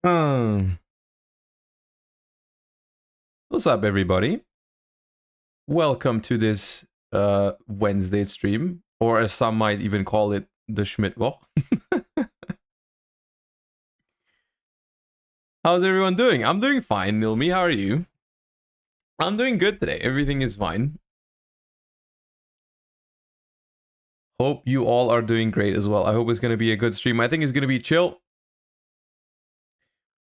Um, what's up, everybody? Welcome to this Wednesday stream, or as some might even call it, the Schmidt Woch. How's everyone doing? I'm doing fine, Nilmi. How are you? I'm doing good today. Everything is fine. Hope you all are doing great as well. I hope it's going to be a good stream. I think it's going to be chill.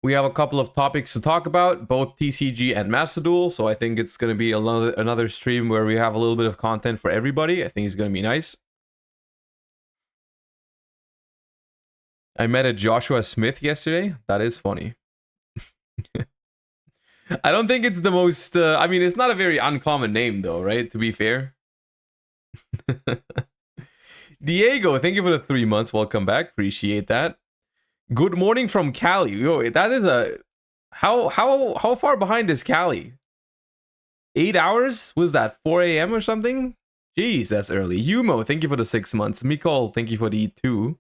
We have a couple of topics to talk about, both TCG and Master Duel. So I think it's going to be another stream where we have a little bit of content for everybody. I think it's going to be nice. I met a Joshua Smith yesterday. That is funny. I don't think it's the most. I mean, it's not a very uncommon name, though, right? To be fair. Diego, thank you for the 3 months. Welcome back. Appreciate that. Good morning from Cali. Yo, that is a. How far behind is Cali? 8 hours? Was that 4 a.m. or something? Jeez, that's early. Yumo, thank you for the 6 months. Mikol, thank you for the 2.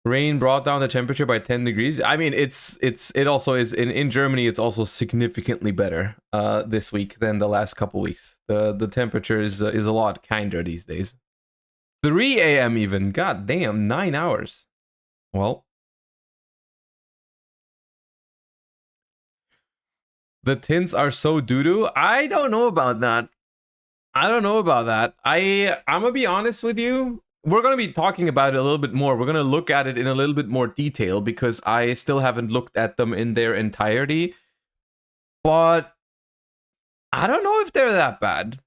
Rain brought down the temperature by 10 degrees. I mean, it also is in Germany. It's also significantly better this week than the last couple weeks. The temperature is a lot kinder these days. 3 a.m. even. God damn, 9 hours. Well, the tints are so doo-doo. I don't know about that. I'm gonna be honest with you. We're going to be talking about it a little bit more. We're going to look at it in a little bit more detail because I still haven't looked at them in their entirety. But I don't know if they're that bad.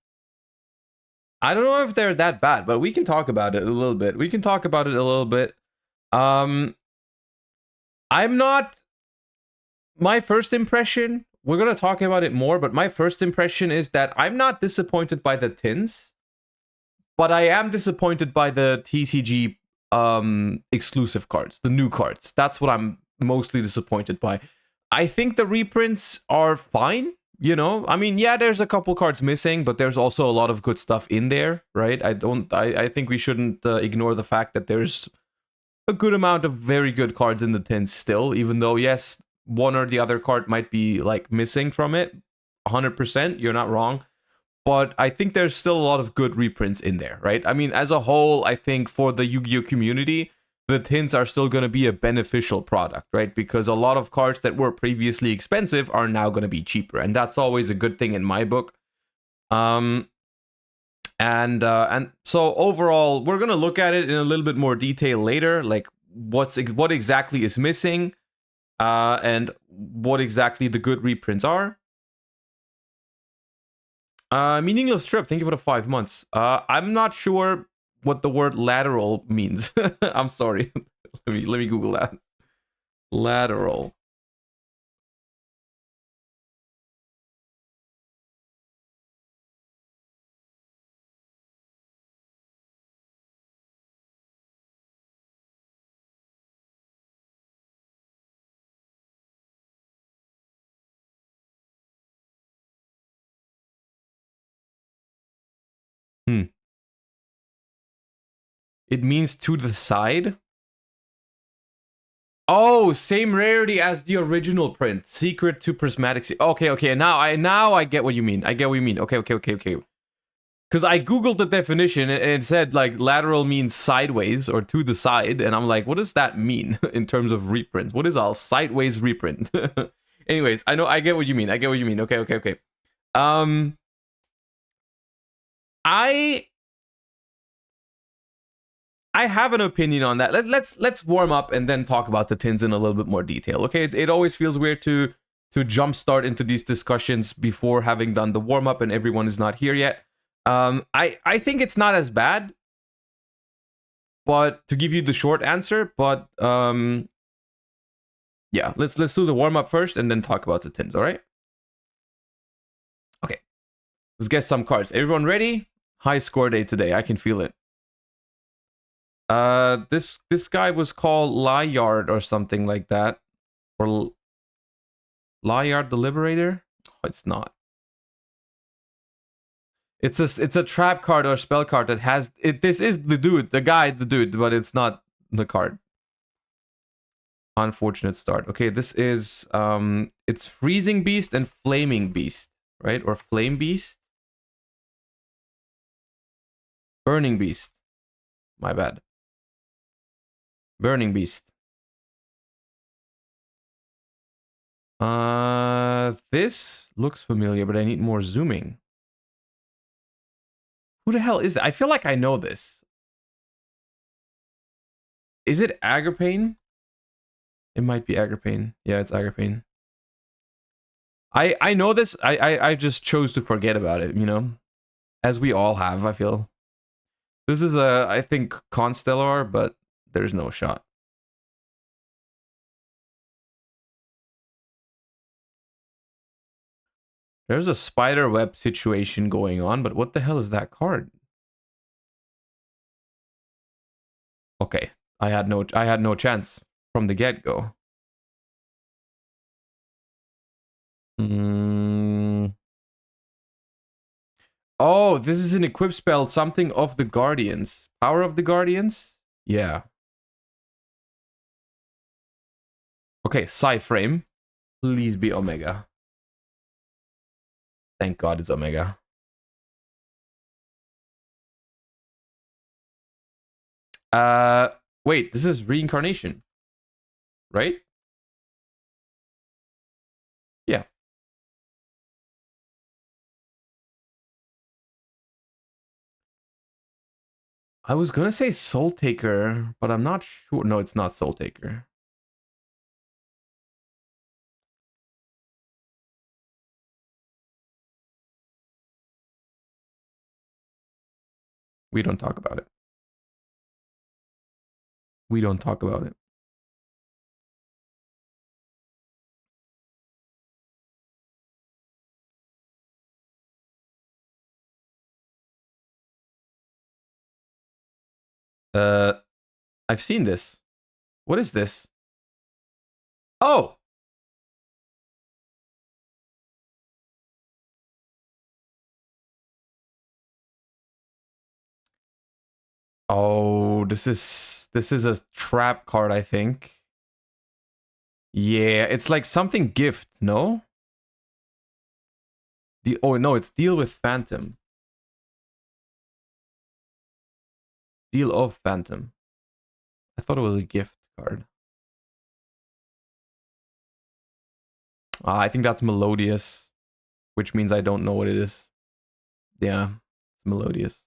But we can talk about it a little bit. I'm not. My first impression, we're going to talk about it more, but my first impression is that I'm not disappointed by the tints. But I am disappointed by the TCG exclusive cards, the new cards. That's what I'm mostly disappointed by. I think the reprints are fine. You know, I mean, yeah, there's a couple cards missing, but there's also a lot of good stuff in there, right? I think we shouldn't ignore the fact that there's a good amount of very good cards in the tints still, even though, yes, one or the other card might be like missing from it. 100%, you're not wrong. But I think there's still a lot of good reprints in there, right? I mean, as a whole, I think for the Yu-Gi-Oh community, the tints are still going to be a beneficial product, right? Because a lot of cards that were previously expensive are now going to be cheaper, and that's always a good thing in my book. And so overall, we're going to look at it in a little bit more detail later, like what exactly is missing, and what exactly the good reprints are. Meaningless trip. Thank you for the 5 months. I'm not sure what the word lateral means. I'm sorry. let me Google that. Lateral. It means to the side. Oh, same rarity as the original print. Secret to prismatic. Okay. Now I get what you mean. Okay. Because I googled the definition and it said like lateral means sideways or to the side, and I'm like, what does that mean in terms of reprints? What is a sideways reprint? Anyways, I get what you mean. Okay. I have an opinion on that. Let's warm up and then talk about the tins in a little bit more detail. Okay, it always feels weird to jumpstart into these discussions before having done the warm up and everyone is not here yet. I think it's not as bad, but to give you the short answer, but yeah, let's do the warm up first and then talk about the tins. All right. Okay, let's get some cards. Everyone ready? High score day today. I can feel it. This guy was called Lyard or something like that, or Lyard the Liberator. Oh, it's not. It's a trap card or spell card that has it. This is the dude, the dude, but it's not the card. Unfortunate start. Okay, this is it's Freezing Beast and Flaming Beast, right? Or Flame Beast. Burning Beast. My bad. Burning Beast. This looks familiar, but I need more zooming. Who the hell is that? I feel like I know this. Is it Agripane? It might be Agripane. Yeah, it's Agripane. I know this. I just chose to forget about it, you know? As we all have, I feel. This is a, I think, Constellar, but there's no shot. There's a spider web situation going on, but what the hell is that card? Okay, I had no chance from the get-go. Oh, this is an equip spell, something of the Guardians. Power of the Guardians? Yeah. Okay, Psy-Frame. Please be Omega. Thank God it's Omega. Wait, this is Reincarnation. Right? Yeah. I was gonna say Soul Taker, but I'm not sure. No, it's not Soul Taker. We don't talk about it. We don't talk about it. Uh, I've seen this. What is this? Oh! Oh, this is a trap card, I think. Yeah, it's like something gift, no? Oh no, it's Deal with Phantom. Deal of Phantom. I thought it was a gift card. I think that's Melodious, which means I don't know what it is. Yeah, it's Melodious.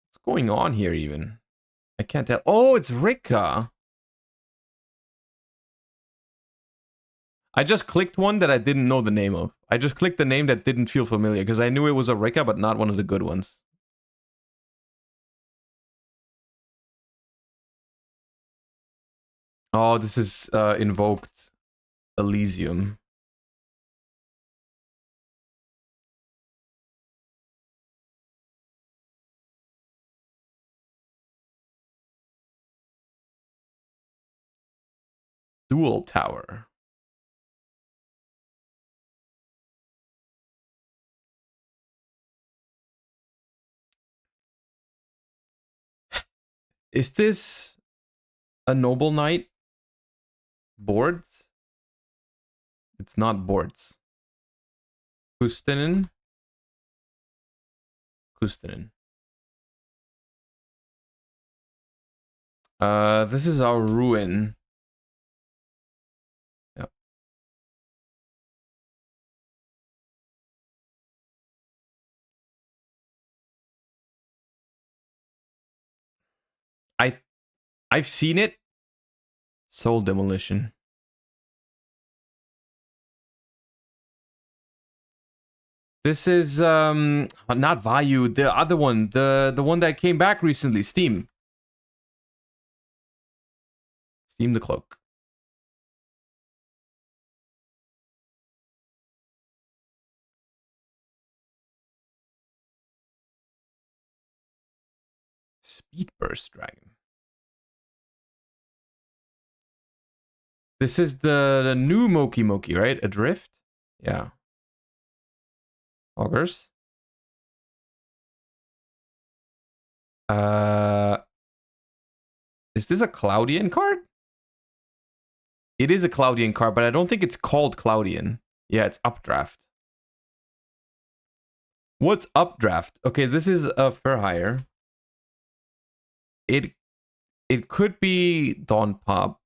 What's going on here even? I can't tell. Oh, it's Rika. I just clicked one that I didn't know the name of. I just clicked the name that didn't feel familiar because I knew it was a Rika, but not one of the good ones. Oh, this is Invoked Elysium. Duel Tower. Is this a Noble Knight boards? It's not boards. Kustinen. Kustinen. This is our ruin. Yep. I've seen it. Soul Demolition. This is not Vayu, the other one, the one that came back recently, Steam. Steam the Cloak. Speed Burst Dragon. This is the new Moki Moki, right? Adrift? Yeah. Augers. Is this a Cloudian card? It is a Cloudian card, but I don't think it's called Cloudian. Yeah, it's Updraft. What's Updraft? Okay, this is a for hire. It could be Dawn Pop.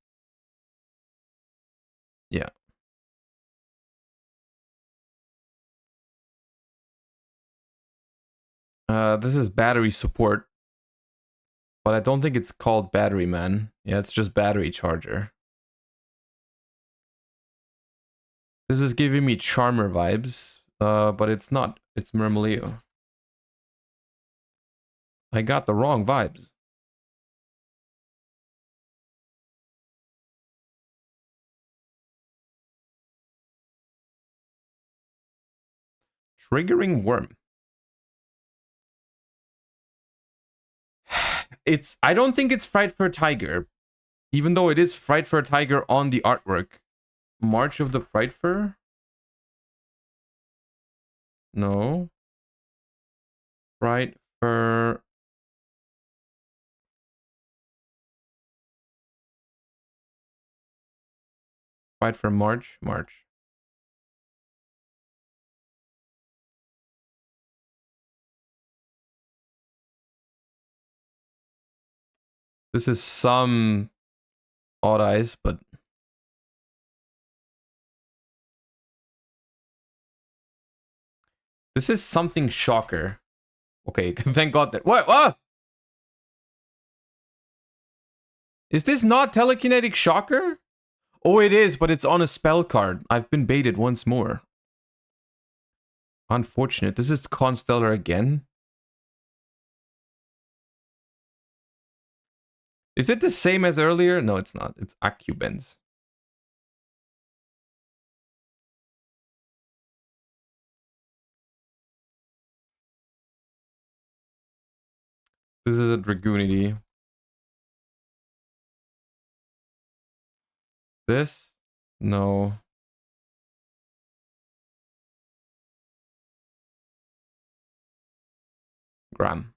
Yeah. This is battery support. But I don't think it's called Battery Man. Yeah, it's just Battery Charger. This is giving me Charmer vibes. But it's not. It's Murmileo. I got the wrong vibes. Triggering Worm. I don't think it's Fright for a Tiger. Even though it is Fright for a Tiger on the artwork. March of the Fright Fur? No. Fright for... Fright for March? March. This is some odd eyes, but... This is something Shocker. Okay, thank God that... What? Is this not Telekinetic Shocker? Oh, it is, but it's on a spell card. I've been baited once more. Unfortunate. This is Constellar again. Is it the same as earlier? No, it's not. It's Acubens. This is a Dragoonity. This? No. Gram.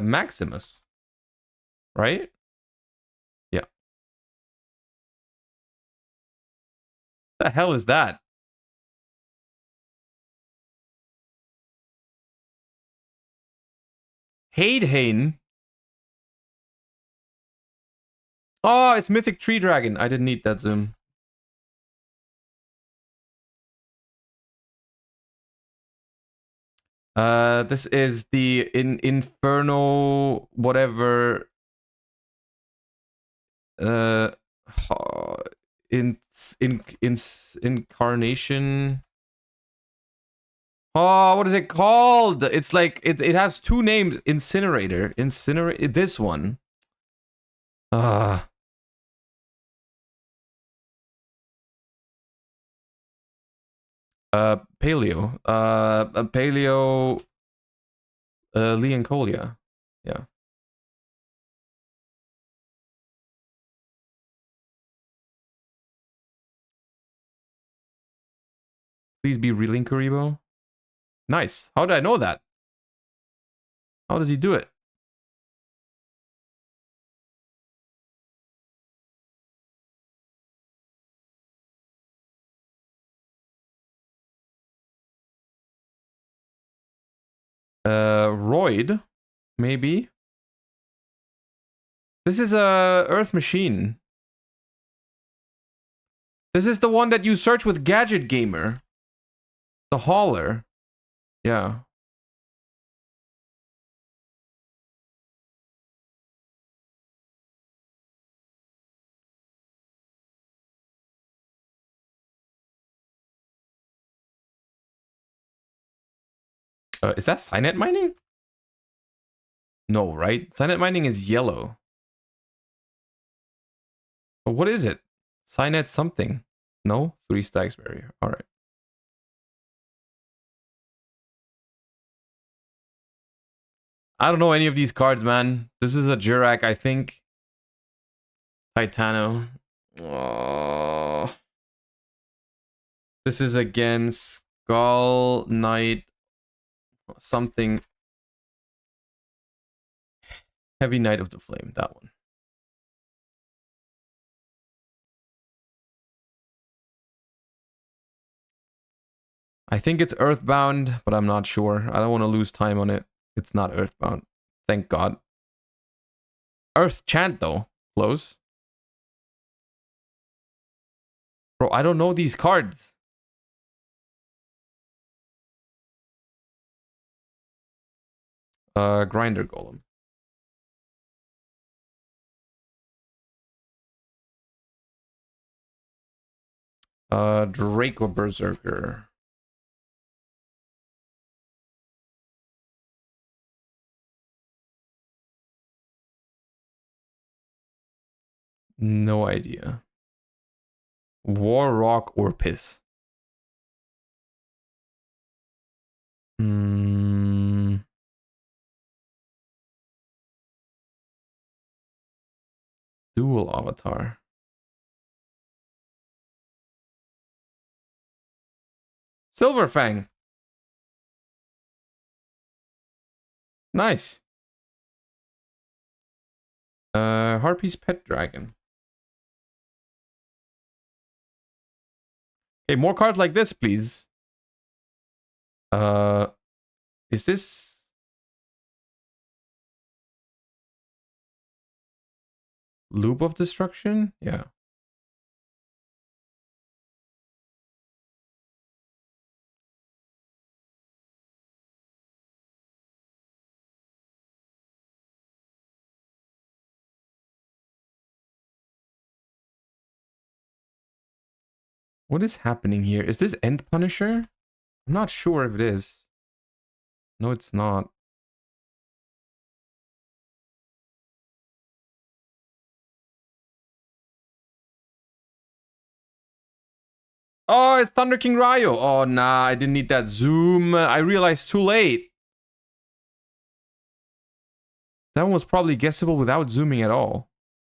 Maximus. Right? Yeah. The hell is that? Haidhane. Oh, it's Mythic Tree Dragon. I didn't need that zoom. This is the Inferno whatever. Incarnation. Oh, what is it called? It's like it has two names. Incinerator. Incinerate this one. Ah. Paleo. Paleo. Leoncolia. Yeah. Please be Relink Karibo. Nice. How did I know that? How does he do it? Royd, maybe. This is a Earth Machine. This is the one that you search with Gadget Gamer. The Hauler. Yeah. Is that Cynet mining? No, right? Cynet mining is yellow. But what is it? Cynet something. No? 3 stacks barrier. Alright. I don't know any of these cards, man. This is a Jurak, I think. Titano. Oh. This is against Skull Knight. Something. Heavy Knight of the Flame. That one. I think it's Earthbound, but I'm not sure. I don't want to lose time on it. It's not Earthbound. Thank God. Earth Chant, though. Close. Bro, I don't know these cards. Grinder Golem. Draco Berserker. No idea. War Rock or Piss. Duel Avatar. Silverfang. Nice. Harpy's Pet Dragon. Okay, more cards like this, please. Is this Loop of Destruction? Yeah. What is happening here? Is this End Punisher? I'm not sure if it is. No, it's not. Oh, it's Thunder King Ryo. Oh, nah, I didn't need that zoom. I realized too late. That one was probably guessable without zooming at all.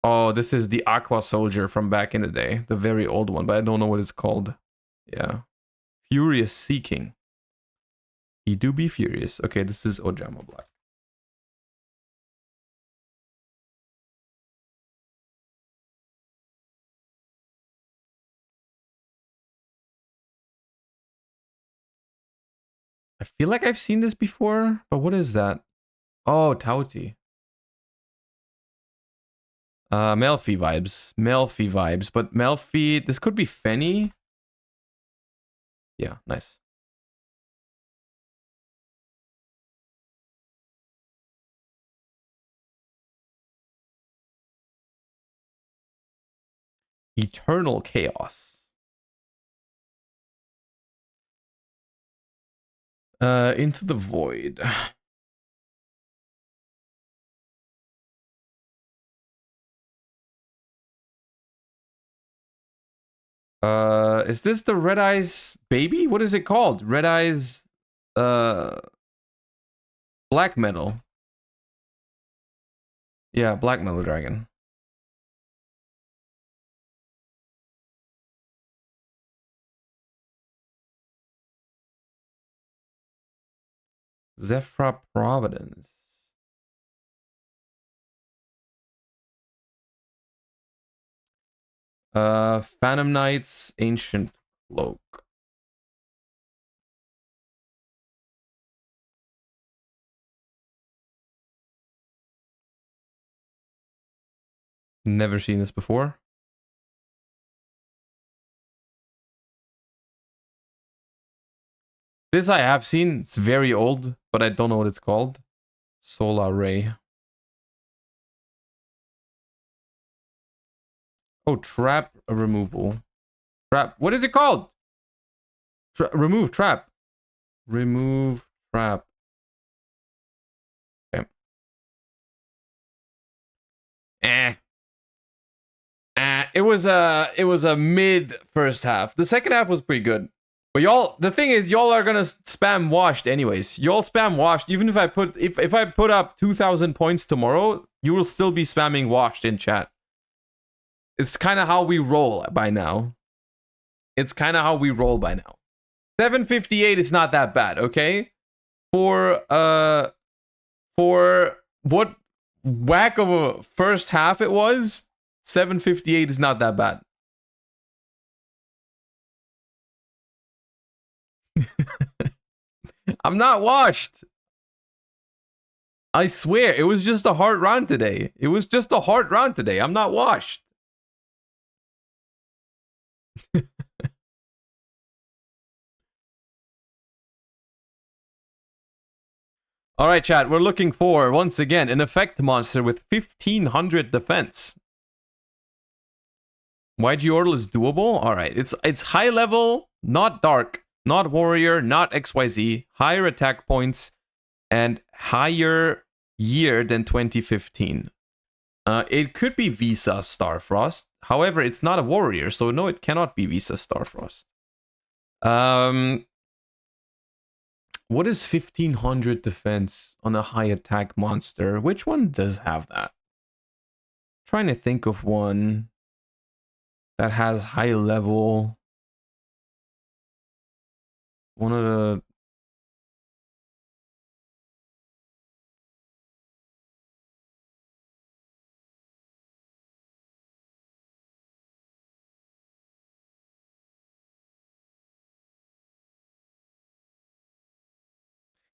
Oh, this is the Aqua Soldier from back in the day. The very old one, but I don't know what it's called. Yeah. Furious Seeking. He do be furious. Okay, this is Ojama Black. I feel like I've seen this before, but what is that? Oh, Tauti. Melfi vibes. Melfi vibes. But Melfi, this could be Fenny. Yeah, nice. Eternal Chaos. Into the Void. Is this the Red Eyes baby? What is it called? Red Eyes, Black Metal. Yeah, Black Metal Dragon. Zephyra Providence. Phantom Knights, Ancient Cloak. Never seen this before. This I have seen. It's very old, but I don't know what it's called. Solar Ray. Oh, trap removal. Trap. What is it called? Remove trap. Remove trap. Okay. It was a mid first half. The second half was pretty good. But y'all, the thing is, y'all are gonna spam washed anyways. Y'all spam washed. Even if I put up 2,000 points tomorrow, you will still be spamming washed in chat. It's kind of how we roll by now. It's kind of how we roll by now. 758 is not that bad, okay? For what whack of a first half it was, 758 is not that bad. I'm not washed. I swear, it was just a hard round today. It was just a hard round today. I'm not washed. All right, chat. We're looking for, once again, an effect monster with 1,500 defense. yugioh is doable. All right. It's high level, not dark, not warrior, not XYZ, higher attack points, and higher year than 2015. It could be Visa Starfrost. However, it's not a warrior, so no, it cannot be Visa Starfrost. What is 1,500 defense on a high attack monster? Which one does have that? I'm trying to think of one that has high level. One of the...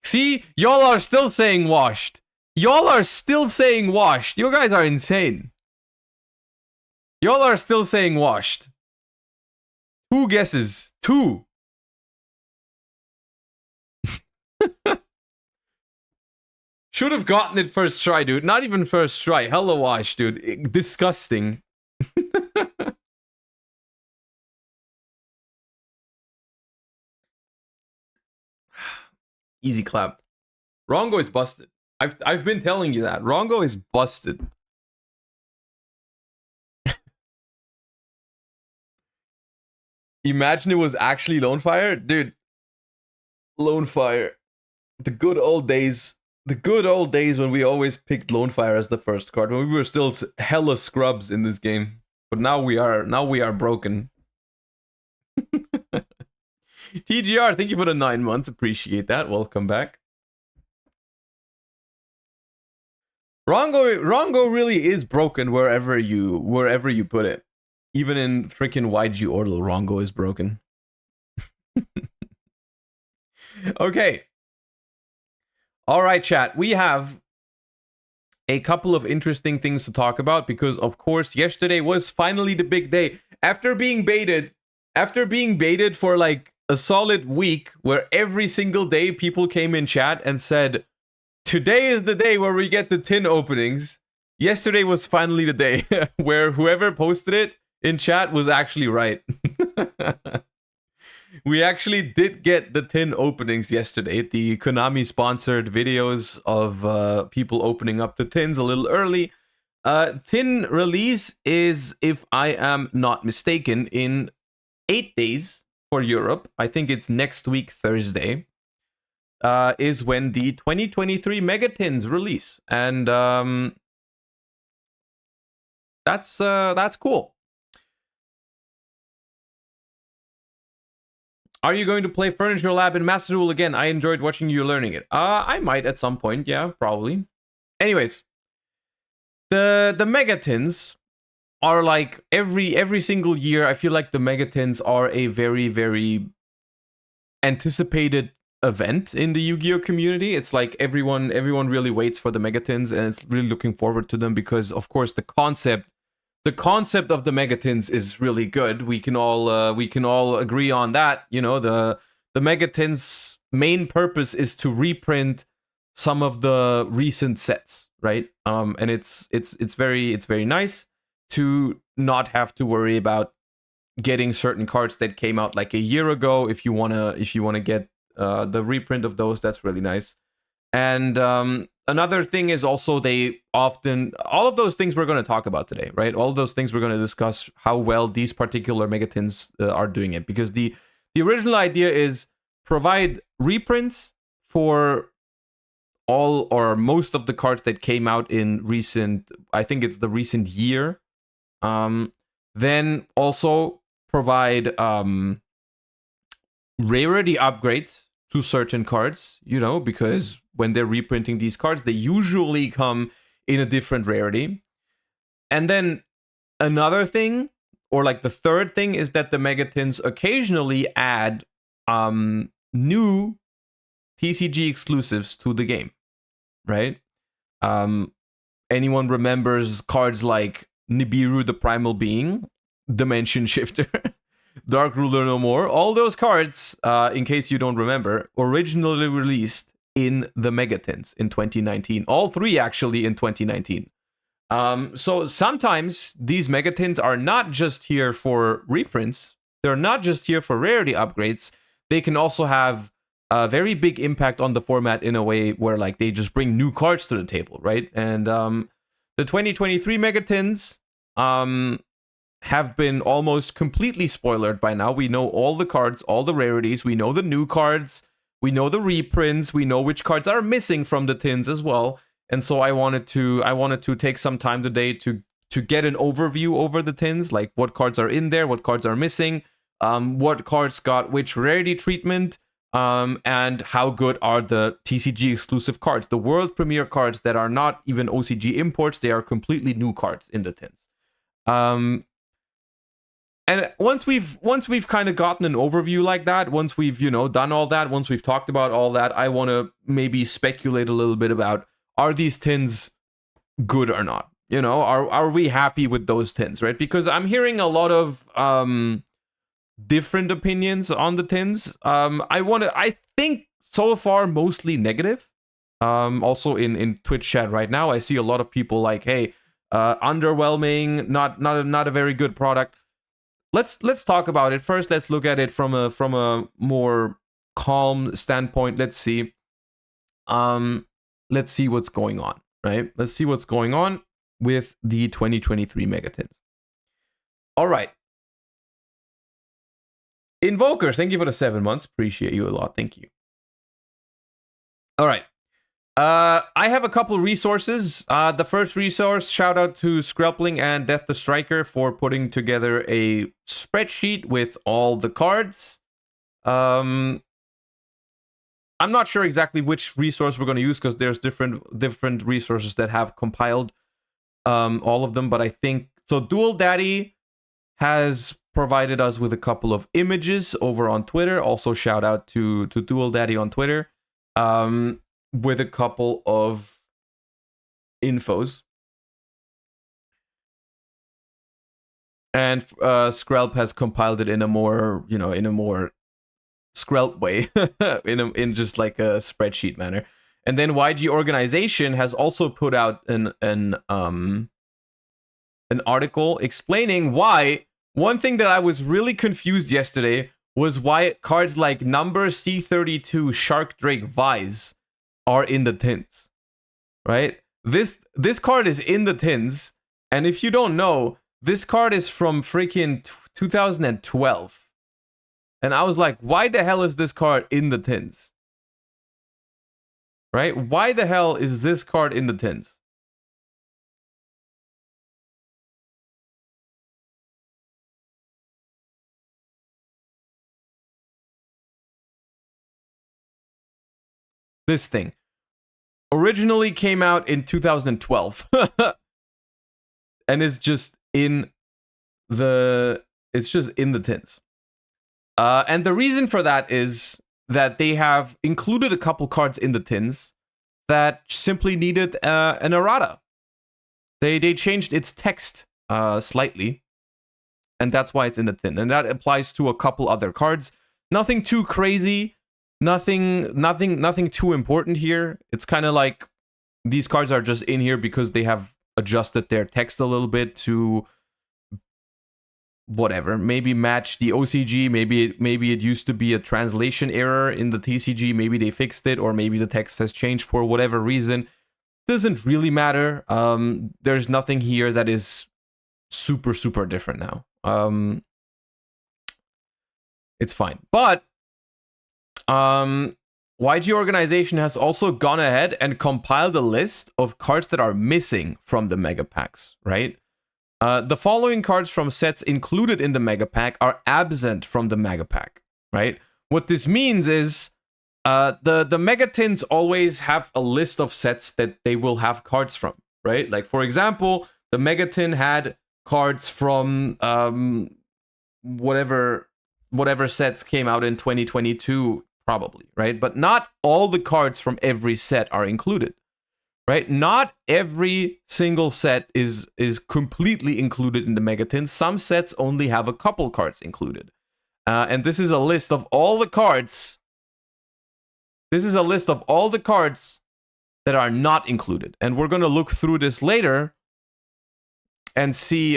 See, y'all are still saying washed. Y'all are still saying washed. You guys are insane. Y'all are still saying washed. 2 guesses. 2. Should have gotten it first try, dude. Not even first try. Hella wash, dude. Disgusting. Easy clap. Rongo is busted. I've been telling you that. Rongo is busted. Imagine it was actually Lonefire? Dude. Lonefire. The good old days. The good old days when we always picked Lonefire as the first card. When we were still hella scrubs in this game. But now we are broken. TGR, thank you for the 9 months. Appreciate that. Welcome back. Rongo really is broken wherever you put it. Even in freaking yugioh, Rongo is broken. Okay. All right, chat. We have a couple of interesting things to talk about because, of course, yesterday was finally the big day. After being baited for like a solid week where every single day people came in chat and said, today is the day where we get the tin openings. Yesterday was finally the day where whoever posted it in chat was actually right. We actually did get the tin openings yesterday. The Konami sponsored videos of people opening up the tins a little early. Tin release is, if I am not mistaken, in 8 days for Europe. I think it's next week, Thursday, is when the 2023 Mega Tins release. And that's cool. Are you going to play Furniture Lab in Master Duel again? I enjoyed watching you learning it. I might at some point, yeah, probably. Anyways, the Megatins are like every single year. I feel like the Megatins are a very, very anticipated event in the Yu-Gi-Oh community. It's like everyone really waits for the Megatins and it's really looking forward to them because, of course, the concept of the Megatins is really good. We can all agree on that. You know, the Megatins' main purpose is to reprint some of the recent sets, right? And it's very nice to not have to worry about getting certain cards that came out like a year ago. If you wanna get the reprint of those, that's really nice. And another thing is also all of those things we're going to talk about today, right? All of those things we're going to discuss how well these particular Megatins are doing it, because the The original idea is provide reprints for all or most of the cards that came out in recent, I think it's the recent year. Then also provide rarity upgrades to certain cards, you know, because when they're reprinting these cards, they usually come in a different rarity. And then another thing, or like the third thing, is that the Megatins occasionally add new TCG exclusives to the game, right? Anyone remembers cards like Nibiru the Primal Being, Dimension Shifter, Dark Ruler No More? All those cards, in case you don't remember, originally released in the Megatins in 2019. All three actually in 2019. So sometimes these Megatins are not just here for reprints. They're not just here for rarity upgrades. They can also have a very big impact on the format in a way where like they just bring new cards to the table, right? And the 2023 Megatins have been almost completely spoilered by now. We know all the cards, all the rarities. We know the new cards. We know the reprints. We know which cards are missing from the tins as well. And so I wanted to take some time today to get an overview over the tins, like what cards are in there, what cards are missing, what cards got which rarity treatment, and how good are the TCG exclusive cards, the world premiere cards that are not even OCG imports. They are completely new cards in the tins. And once we've kind of gotten an overview like that, once we've, you know, done all that, once we've talked about all that, I want to maybe speculate a little bit about, are these tins good or not? You know, are we happy with those tins, right? Because I'm hearing a lot of different opinions on the tins. I think so far mostly negative. Also in Twitch chat right now, I see a lot of people like, hey, underwhelming, not a very good product. Let's talk about it first. Let's look at it from a more calm standpoint. Let's see what's going on, right? Let's see what's going on with the 2023 Megatins. All right. Invoker, thank you for the 7 months. Appreciate you a lot. Thank you. All right. I have a couple resources. The first resource, shout out to Skrelpling and Death the Striker for putting together a spreadsheet with all the cards. I'm not sure exactly which resource we're going to use because there's different resources that have compiled all of them, but I think so. Duel Daddy has provided us with a couple of images over on Twitter. Also, shout out to Duel Daddy on Twitter. With a couple of infos. And Skrelp has compiled it in a more, you know, in a more Skrelp way, in just like a spreadsheet manner. And then YG Organization has also put out an article explaining why. One thing that I was really confused yesterday was why cards like number C32 Shark Drake Vise are in the tins, right? This card is in the tins, and if you don't know, this card is from freaking 2012. And I was like, why the hell is this card in the tins? Right? Why the hell is this card in the tins? This thing originally came out in 2012 and it's just in the tins. And the reason for that is that they have included a couple cards in the tins that simply needed an errata. They changed its text slightly, and that's why it's in the tin. And that applies to a couple other cards. Nothing too crazy. Nothing too important here. It's kind of like these cards are just in here because they have adjusted their text a little bit to whatever, maybe match the OCG. Maybe it used to be a translation error in the TCG. Maybe they fixed it, or maybe the text has changed for whatever reason. Doesn't really matter. There's nothing here that is super different now. It's fine. But YG Organization has also gone ahead and compiled a list of cards that are missing from the mega packs, right? The following cards from sets included in the mega pack are absent from the mega pack, right? What this means is the mega tins always have a list of sets that they will have cards from, right? Like, for example, the mega tin had cards from whatever sets came out in 2022, probably, right? But not all the cards from every set are included, right? Not every single set is completely included in the megatins. Some sets only have a couple cards included. And this is a list of all the cards. This is a list of all the cards that are not included. And we're going to look through this later and see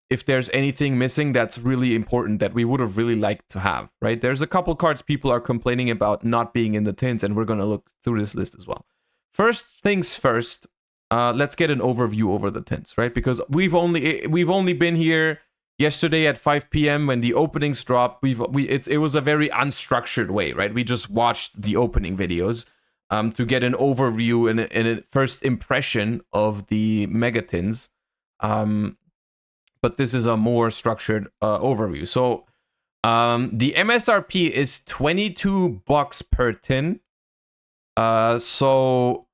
if there's anything missing that's really important that we would have really liked to have, right? There's a couple cards people are complaining about not being in the tins, and we're going to look through this list as well. First things first, let's get an overview over the tins, right? Because we've only been here yesterday at 5 p.m. when the openings dropped. It was a very unstructured way, right? We just watched the opening videos to get an overview and a first impression of the megatins. But this is a more structured overview. So the MSRP is $22 per tin. So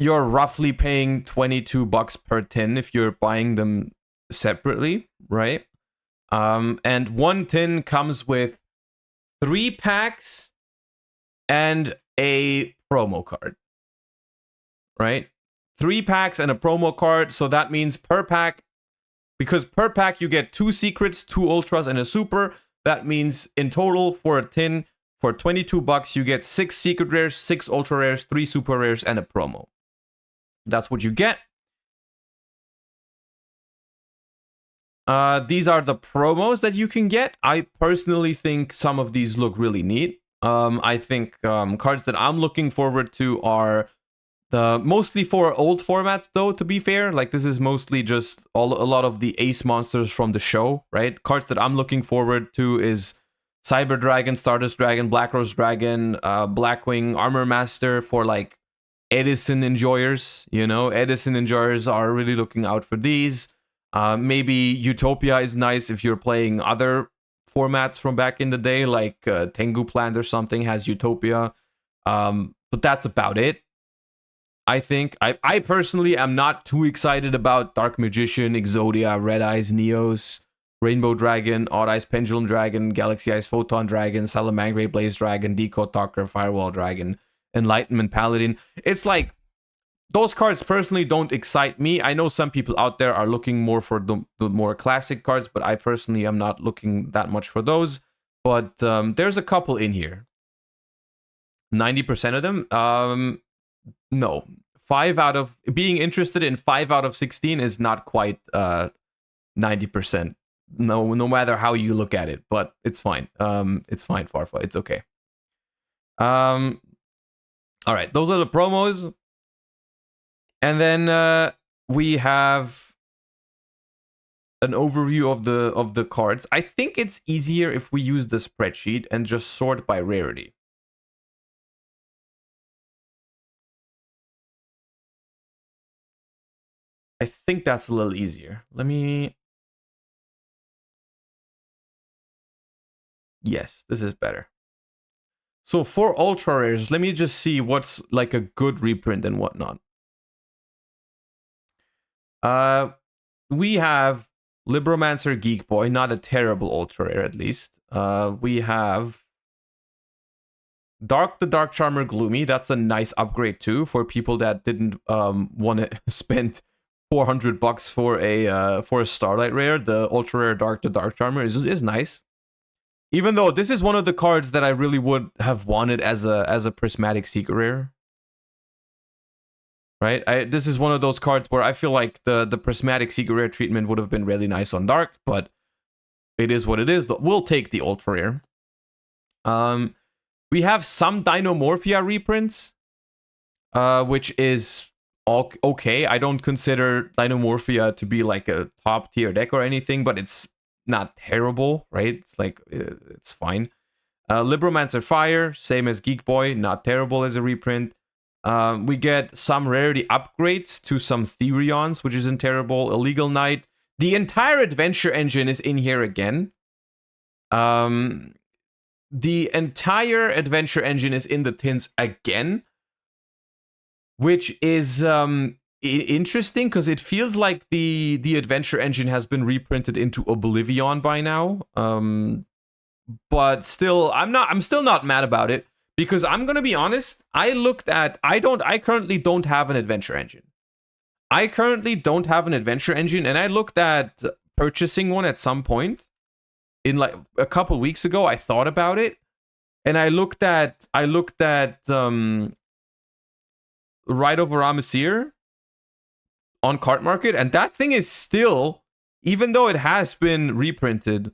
you're roughly paying $22 per tin if you're buying them separately, right? And one tin comes with 3 packs and a promo card, right? 3 packs and a promo card. So that means per pack, because per pack you get 2 secrets, 2 ultras, and a super. That means in total for a tin, for $22, you get 6 secret rares, 6 ultra rares, 3 super rares, and a promo. That's what you get. These are the promos that you can get. I personally think some of these look really neat. I think cards that I'm looking forward to are mostly for old formats, though, to be fair. Like, this is mostly just a lot of the ace monsters from the show, right? Cards that I'm looking forward to is Cyber Dragon, Stardust Dragon, Black Rose Dragon, Blackwing, Armor Master for, like, Edison enjoyers. You know, Edison enjoyers are really looking out for these. Maybe Utopia is nice if you're playing other formats from back in the day, like Tengu Plant or something has Utopia. But that's about it. I think I personally am not too excited about Dark Magician, Exodia, Red Eyes, Neos, Rainbow Dragon, Odd Eyes Pendulum Dragon, Galaxy Eyes Photon Dragon, Salamangreat Blaze Dragon, Decode Talker, Firewall Dragon, Enlightenment Paladin. It's like, those cards personally don't excite me. I know some people out there are looking more for the more classic cards, but I personally am not looking that much for those. But there's a couple in here. 90% of them? No. 5 out of... Being interested in 5 out of 16 is not quite 90%. No matter how you look at it, but it's fine. It's fine, Farfa. It's okay. All right, those are the promos. And then we have an overview of the cards. I think it's easier if we use the spreadsheet and just sort by rarity. I think that's a little easier. Let me... Yes, this is better. So for ultra rares, let me just see what's like a good reprint and whatnot. We have Libromancer Geek Boy, not a terrible ultra rare at least. We have the Dark Charmer Gloomy. That's a nice upgrade too for people that didn't want to spend $400 for a Starlight rare. The ultra rare the Dark Charmer is nice. Even though this is one of the cards that I really would have wanted as a prismatic secret rare. Right? This is one of those cards where I feel like the prismatic secret rare treatment would have been really nice on Dark, but it is what it is. We'll take the ultra rare. We have some Dinomorphia reprints, which is okay. I don't consider Dinomorphia to be like a top tier deck or anything, but it's not terrible, right? It's like, it's fine. Libromancer Fire, same as Geek Boy, not terrible as a reprint. We get some rarity upgrades to some Therions, which isn't terrible. Illegal Knight. The entire adventure engine is in here again. The entire adventure engine is in the tins again, which is interesting because it feels like the adventure engine has been reprinted into Oblivion by now. But still, I'm still not mad about it, because I'm gonna be honest, I currently don't have an adventure engine. I looked at purchasing one at some point. In like a couple weeks ago, I thought about it, and I looked at Ride Over Amasir on Cart Market, and that thing is still, even though it has been reprinted,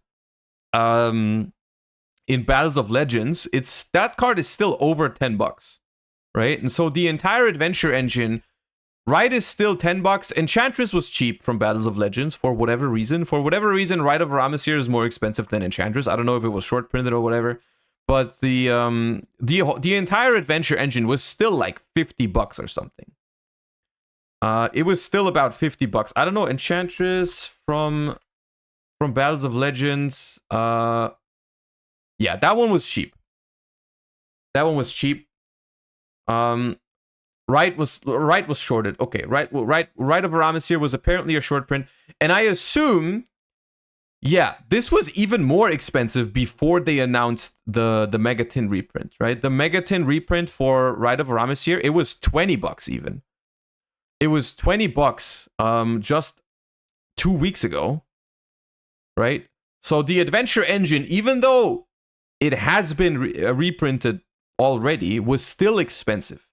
in Battles of Legends, that card is still over $10, right? And so the entire adventure engine, Ride is still $10. Enchantress was cheap from Battles of Legends for whatever reason. For whatever reason, Ride of Ramasir is more expensive than Enchantress. I don't know if it was short printed or whatever, but the entire adventure engine was still like $50 or something. It was still about $50. I don't know. Enchantress from Battles of Legends. Yeah, that one was cheap. Right was shorted. Okay, right of Ramasir was apparently a short print, and I assume, yeah, this was even more expensive before they announced the Megatin reprint, right? The Megatin reprint for Ride of Ramasir, it was $20 even. It was $20 just 2 weeks ago, right? So the adventure engine, even though it has been reprinted already, was still expensive.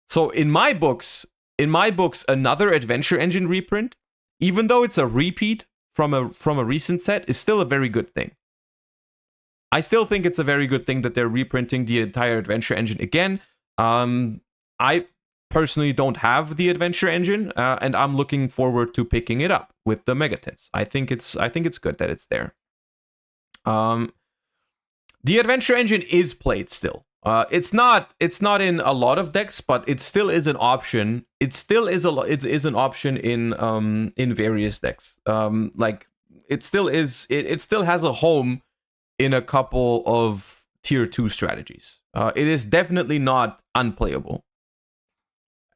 So in my books, another adventure engine reprint, even though it's a repeat from a recent set, is still a very good thing. I still think it's a very good thing that they're reprinting the entire adventure engine again. I personally don't have the adventure engine, and I'm looking forward to picking it up with the Megatins. I think it's good that it's there. The adventure engine is played still. It's not in a lot of decks, but it still is an option. It still is an option in various decks. Like it still is. It still has a home in a couple of tier 2 strategies. It is definitely not unplayable.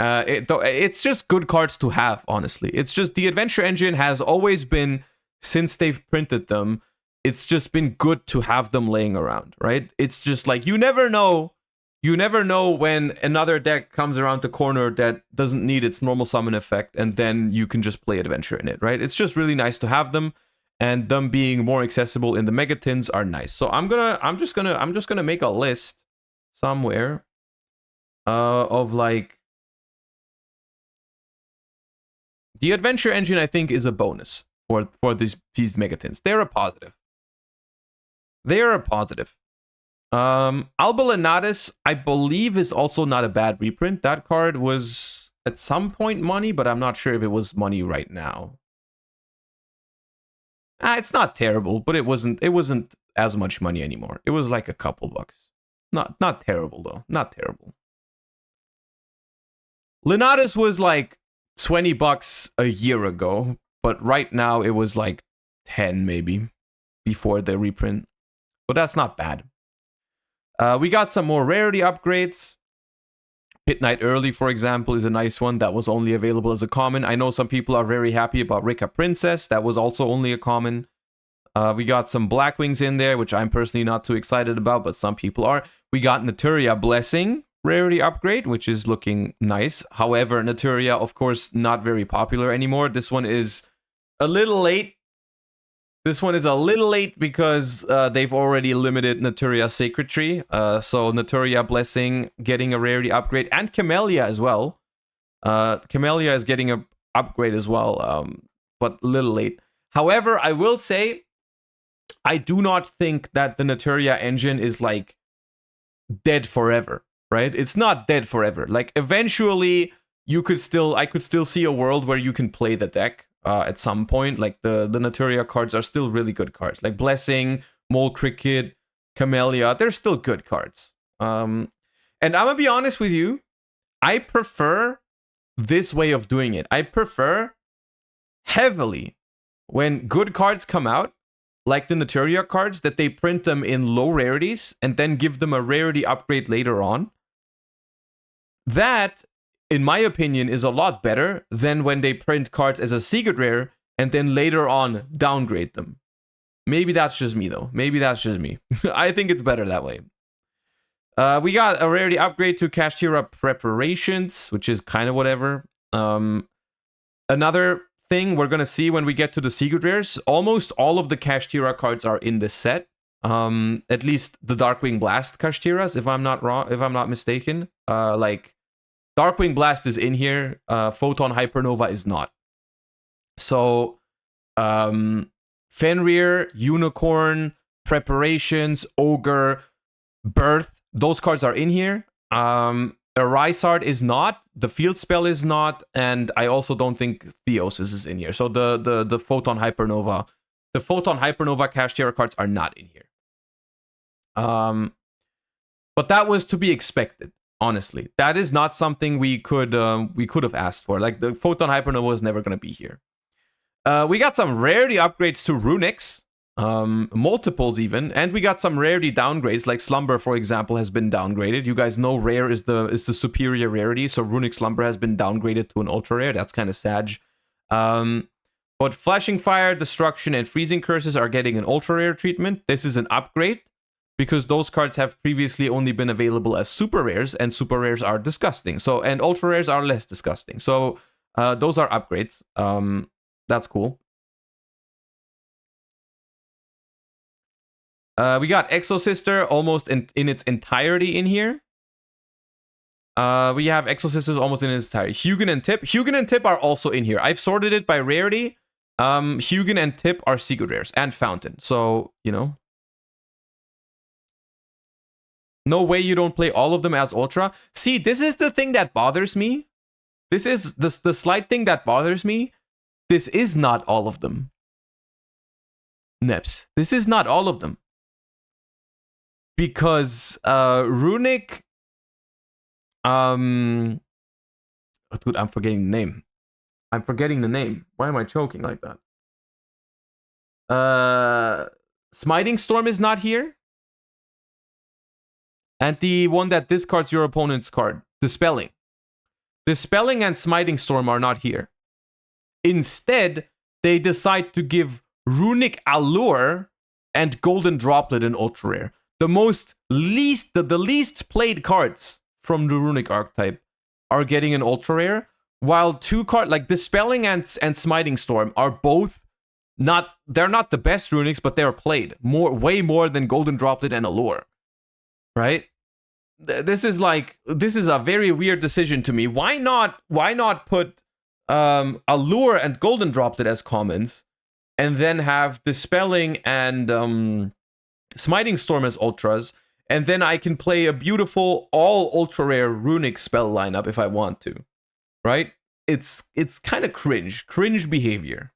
It's just good cards to have. Honestly, it's just the adventure engine has always been, since they've printed them, it's just been good to have them laying around, right? It's just like, you never know when another deck comes around the corner that doesn't need its normal summon effect, and then you can just play adventure in it, right? It's just really nice to have them, and them being more accessible in the Megatins are nice. So I'm just gonna make a list somewhere of like, the adventure engine, I think, is a bonus for these Megatins. They're a positive. Alba Lenatus, I believe, is also not a bad reprint. That card was at some point money, but I'm not sure if it was money right now. It's not terrible, but it wasn't as much money anymore. It was like a couple bucks. Not terrible though. Not terrible. Lenatus was like $20 a year ago, but right now it was like 10 maybe before the reprint. But that's not bad. We got some more rarity upgrades. Pit Knight Early, for example, is a nice one that was only available as a common. I know some people are very happy about Rika Princess. That was also only a common. We got some Blackwings in there, which I'm personally not too excited about, but some people are. We got Naturia Blessing rarity upgrade, which is looking nice. However, Naturia, of course, not very popular anymore. This one is a little late. Because they've already limited Naturia Sacred Tree. So Naturia Blessing getting a rarity upgrade, and Camellia as well. Camellia is getting an upgrade as well, but a little late. However, I will say, I do not think that the Naturia engine is like dead forever, right? It's not dead forever. Like eventually, I could still see a world where you can play the deck. at some point. Like the Naturia cards are still really good cards. Like Blessing, Mole Cricket, Camellia, they're still good cards. And I'm gonna be honest with you, I prefer this way of doing it. I prefer heavily when good cards come out, like the Naturia cards, that they print them in low rarities and then give them a rarity upgrade later on. That, in my opinion, is a lot better than when they print cards as a secret rare and then later on downgrade them. Maybe that's just me, though. Maybe that's just me. I think it's better that way. We got a rarity upgrade to Kashtira Preparations, which is kind of whatever. Another thing we're going to see when we get to the secret rares, almost all of the Kashtira cards are in this set. At least the Darkwing Blast Kashtiras, if I'm not mistaken. Like Darkwing Blast is in here, Photon Hypernova is not. So Fenrir, Unicorn, Preparations, Ogre, Birth, those cards are in here. Rysard is not, the field spell is not, and I also don't think Theosis is in here. So the Photon Hypernova, the Photon Hypernova Kashtira cards are not in here. But that was to be expected, honestly. That is not something we could have asked for. Like the Photon Hypernova was never going to be here. We got some rarity upgrades to Runics. Multiples even, and we got some rarity downgrades, like Slumber, for example, has been downgraded. You guys know rare is the superior rarity, so Runic Slumber has been downgraded to an ultra rare. That's kind of sad. But Flashing Fire, Destruction, and Freezing Curses are getting an ultra rare treatment. This is an upgrade because those cards have previously only been available as super rares, and super rares are disgusting. So, and ultra rares are less disgusting. So those are upgrades. That's cool. We got Exosister almost in its entirety in here. We have Exosisters almost in its entirety. Hugin and Tip. Hugin and Tip are also in here. I've sorted it by rarity. Hugin and Tip are secret rares and Fountain. So, you know. No way you don't play all of them as Ultra. See, this is the thing that bothers me. This is the slight thing that bothers me. This is not all of them. Neps. This is not all of them. Because Runic, dude, I'm forgetting the name. Why am I choking like that? Smiting Storm is not here. And the one that discards your opponent's card, Dispelling. Dispelling and Smiting Storm are not here. Instead, they decide to give Runic Allure and Golden Droplet an ultra rare. The least played cards from the Runic archetype are getting an ultra rare, while two cards like Dispelling and Smiting Storm are both they're not the best Runics, but they're played way more than Golden Droplet and Allure. Right? This is a very weird decision to me. Why not put Allure and Golden Droplet as commons, and then have Dispelling and Smiting Storm as ultras, and then I can play a beautiful all ultra rare Runic spell lineup if I want to, right? It's kind of cringe behavior,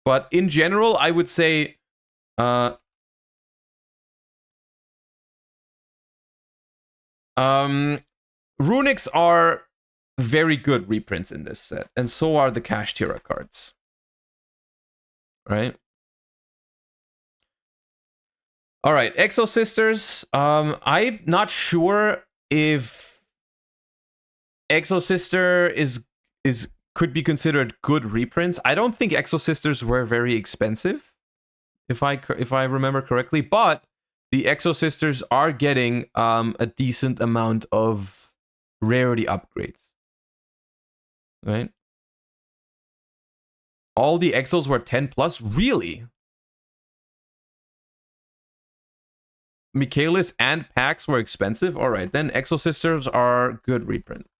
but in general, I would say, Runics are very good reprints in this set, and so are the Kashtira cards, right? All right, Exosisters. I'm not sure if Exosister is could be considered good reprints. I don't think Exosisters were very expensive, if I remember correctly. But the Exosisters are getting a decent amount of rarity upgrades, right? All the Exos were 10 plus, really? Michaelis and Pax were expensive? Alright, then Exosisters are good reprint.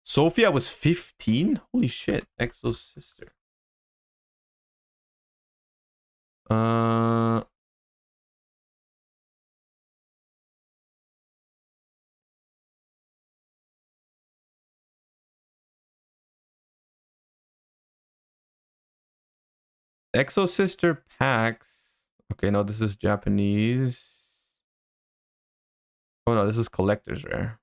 Sophia was 15? Holy shit, Exosister. Exo Sister packs. Okay, no, this is Japanese. Oh no, this is collector's rare.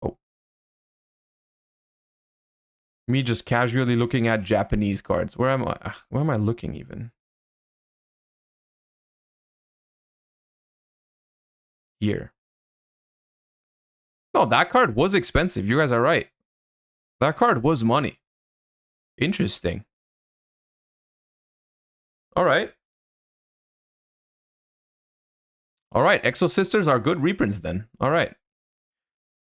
Oh. Me just casually looking at Japanese cards. Where am I? Where am I looking even? Here. No, that card was expensive. You guys are right. That card was money. Interesting. All right. All right. Exo Sisters are good reprints then. All right.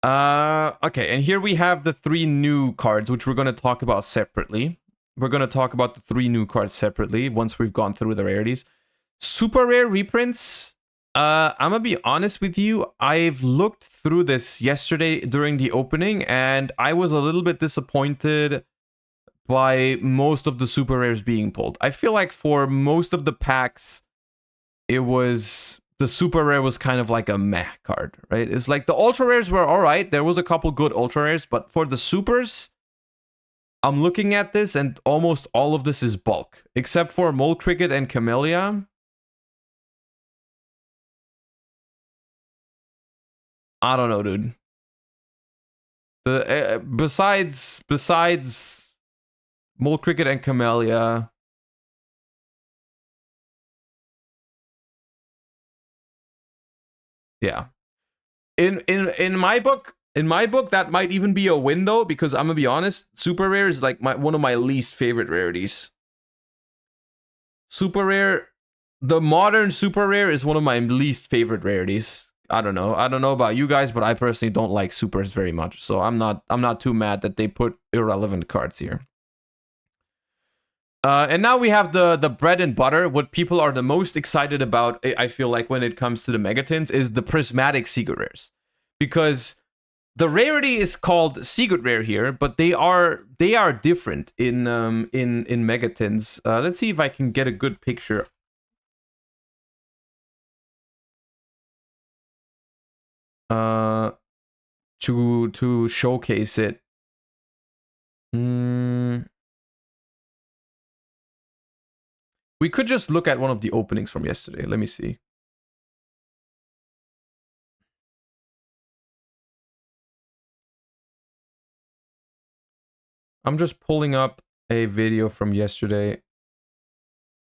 Okay, and here we have the 3 new cards, which we're going to talk about separately. We're going to talk about the 3 new cards separately once we've gone through the rarities. Super rare reprints. I'm gonna be honest with you. I've looked through this yesterday during the opening, and I was a little bit disappointed by most of the super rares being pulled. I feel like for most of the packs, it was the super rare was kind of like a meh card, right? It's like the ultra rares were all right. There was a couple good ultra rares, but for the supers, I'm looking at this and almost all of this is bulk, except for Mole Cricket and Camellia. I don't know, dude. The besides Mole Cricket and Camellia, yeah. In my book, that might even be a win though, because I'm gonna be honest, super rare is like one of my least favorite rarities. Super rare, the modern super rare is one of my least favorite rarities. I don't know about you guys, but I personally don't like supers very much. So I'm not too mad that they put irrelevant cards here. And now we have the bread and butter. What people are the most excited about, I feel like, when it comes to the Megatins, is the prismatic secret rares, because the rarity is called secret rare here, but they are different in Megatins. Let's see if I can get a good picture. To showcase it. We could just look at one of the openings from yesterday. Let me see. I'm just pulling up a video from yesterday.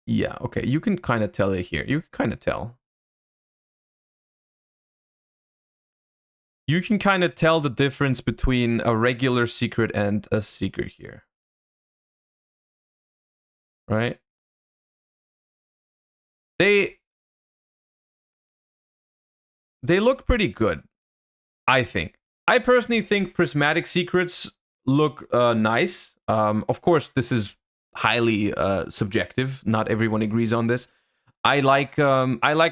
Yeah, okay. You can kind of tell it here. You can kind of tell. You can kind of tell the difference between a regular secret and a secret here. Right? They look pretty good, I think. I personally think prismatic secrets look nice. Of course, this is highly subjective. Not everyone agrees on this. I like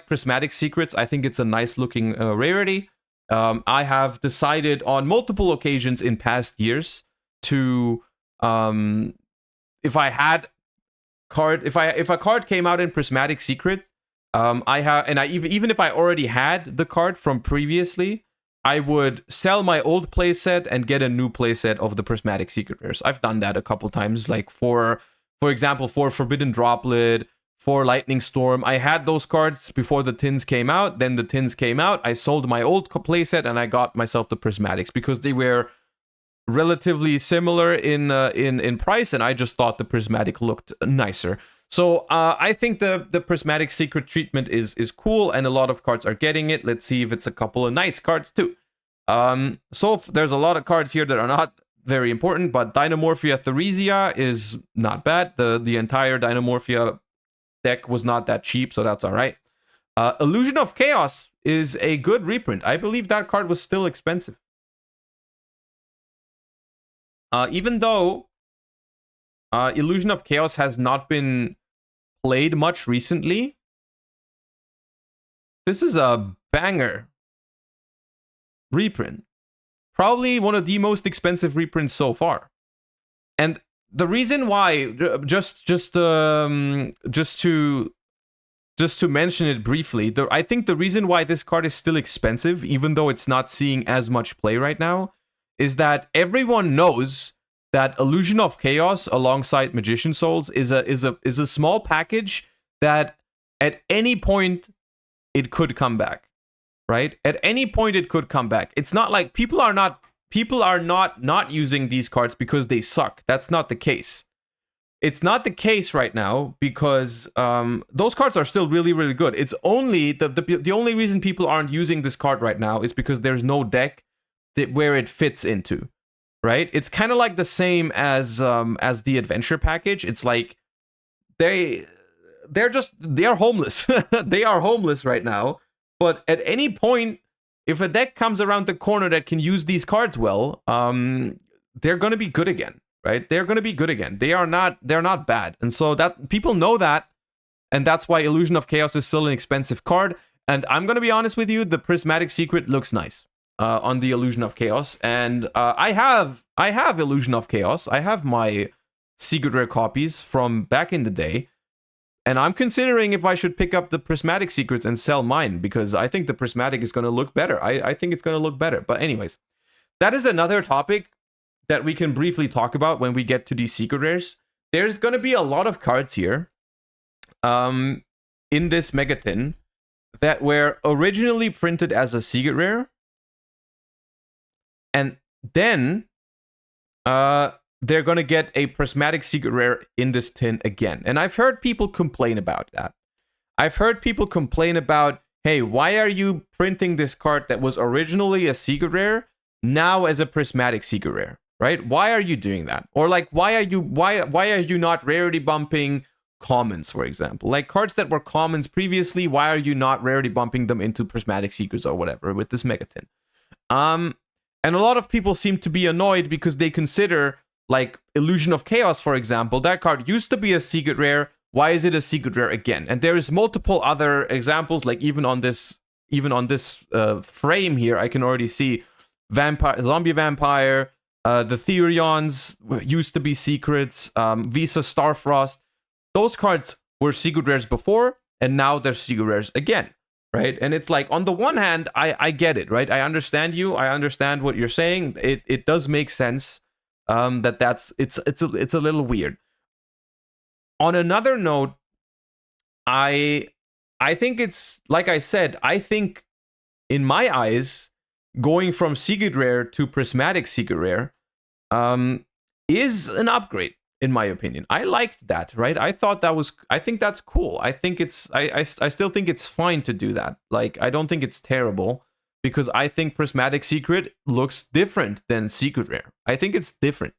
prismatic secrets. I think it's a nice looking rarity. I have decided on multiple occasions in past years to if a card came out in prismatic secret, even if I already had the card from previously, I would sell my old playset and get a new playset of the prismatic secret rares. I've done that a couple times, like for example, for Forbidden Droplet, for Lightning Storm. I had those cards before the tins came out. Then the tins came out. I sold my old playset and I got myself the prismatics because they were relatively similar in price, and I just thought the prismatic looked nicer. So I think the prismatic secret treatment is cool, and a lot of cards are getting it. Let's see if it's a couple of nice cards too. So there's a lot of cards here that are not very important, but Dynamorphia Theresia is not bad. The entire Dynamorphia deck was not that cheap, so that's all right. Illusion of Chaos is a good reprint. I believe that card was still expensive. Even though Illusion of Chaos has not been played much recently, this is a banger reprint. Probably one of the most expensive reprints so far. And the reason why, just to mention it briefly, I think the reason why this card is still expensive, even though it's not seeing as much play right now, is that everyone knows that Illusion of Chaos alongside Magician Souls is a small package that at any point it could come back, right? At any point it could come back. It's not like people are not using these cards because they suck. That's not the case. It's not the case right now because those cards are still really, really good. It's only the only reason people aren't using this card right now is because there's no deck where it fits into, right? It's kind of like the same as the adventure package. It's like they are homeless. They are homeless right now. But at any point, if a deck comes around the corner that can use these cards well, they're gonna be good again. Right? They're going to be good again. They're not bad. And so that people know that, and that's why Illusion of Chaos is still an expensive card. And I'm going to be honest with you, the Prismatic Secret looks nice on the Illusion of Chaos. And I have Illusion of Chaos. I have my Secret Rare copies from back in the day. And I'm considering if I should pick up the Prismatic Secrets and sell mine, because I think the Prismatic is going to look better. I think it's going to look better. But anyways, that is another topic that we can briefly talk about when we get to these secret rares. There's going to be a lot of cards here in this Megatin that were originally printed as a secret rare, and then they're going to get a Prismatic Secret Rare in this tin again. And I've heard people complain about that. I've heard people complain about, hey, why are you printing this card that was originally a secret rare now as a Prismatic Secret Rare? Right? Why are you doing that? Or like, why are you not rarity bumping commons, for example? Like cards that were commons previously, why are you not rarity bumping them into Prismatic Secrets or whatever with this Megatin? And a lot of people seem to be annoyed because they consider like Illusion of Chaos, for example, that card used to be a secret rare. Why is it a secret rare again? And there is multiple other examples, like even on this frame here, I can already see Zombie Vampire. The Therions used to be secrets. Visa Starfrost. Those cards were secret rares before, and now they're secret rares again, right? And it's like, on the one hand, I get it, right? I understand you. I understand what you're saying. It does make sense. It's a little weird. On another note, I think it's, like I said, I think in my eyes, going from secret rare to Prismatic Secret Rare is an upgrade, in my opinion. I liked that, right? I think that's cool. I think I still think it's fine to do that. Like, I don't think it's terrible, because I think Prismatic Secret looks different than Secret Rare. I think it's different.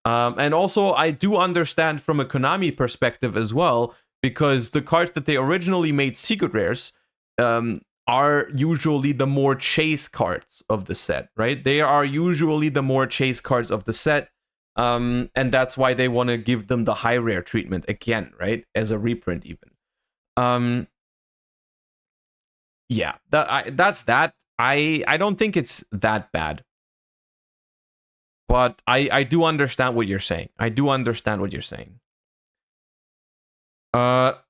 And also, I do understand from a Konami perspective as well, because the cards that they originally made secret rares are usually the more chase cards of the set, right? They are usually the more chase cards of the set, and that's why they want to give them the high rare treatment again, right? As a reprint even. Yeah, that's that. I don't think it's that bad. But I do understand what you're saying. I do understand what you're saying.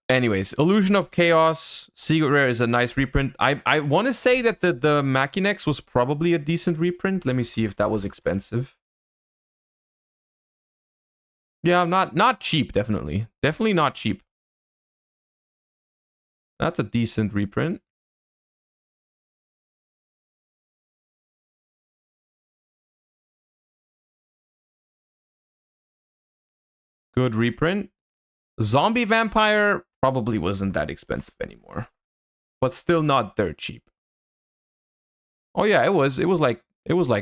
Anyways, Illusion of Chaos Secret Rare is a nice reprint. I want to say that the Machinex was probably a decent reprint. Let me see if that was expensive. Yeah, not cheap, definitely. Definitely not cheap. That's a decent reprint. Good reprint. Zombie Vampire probably wasn't that expensive anymore, but still not dirt cheap. Oh yeah, it was like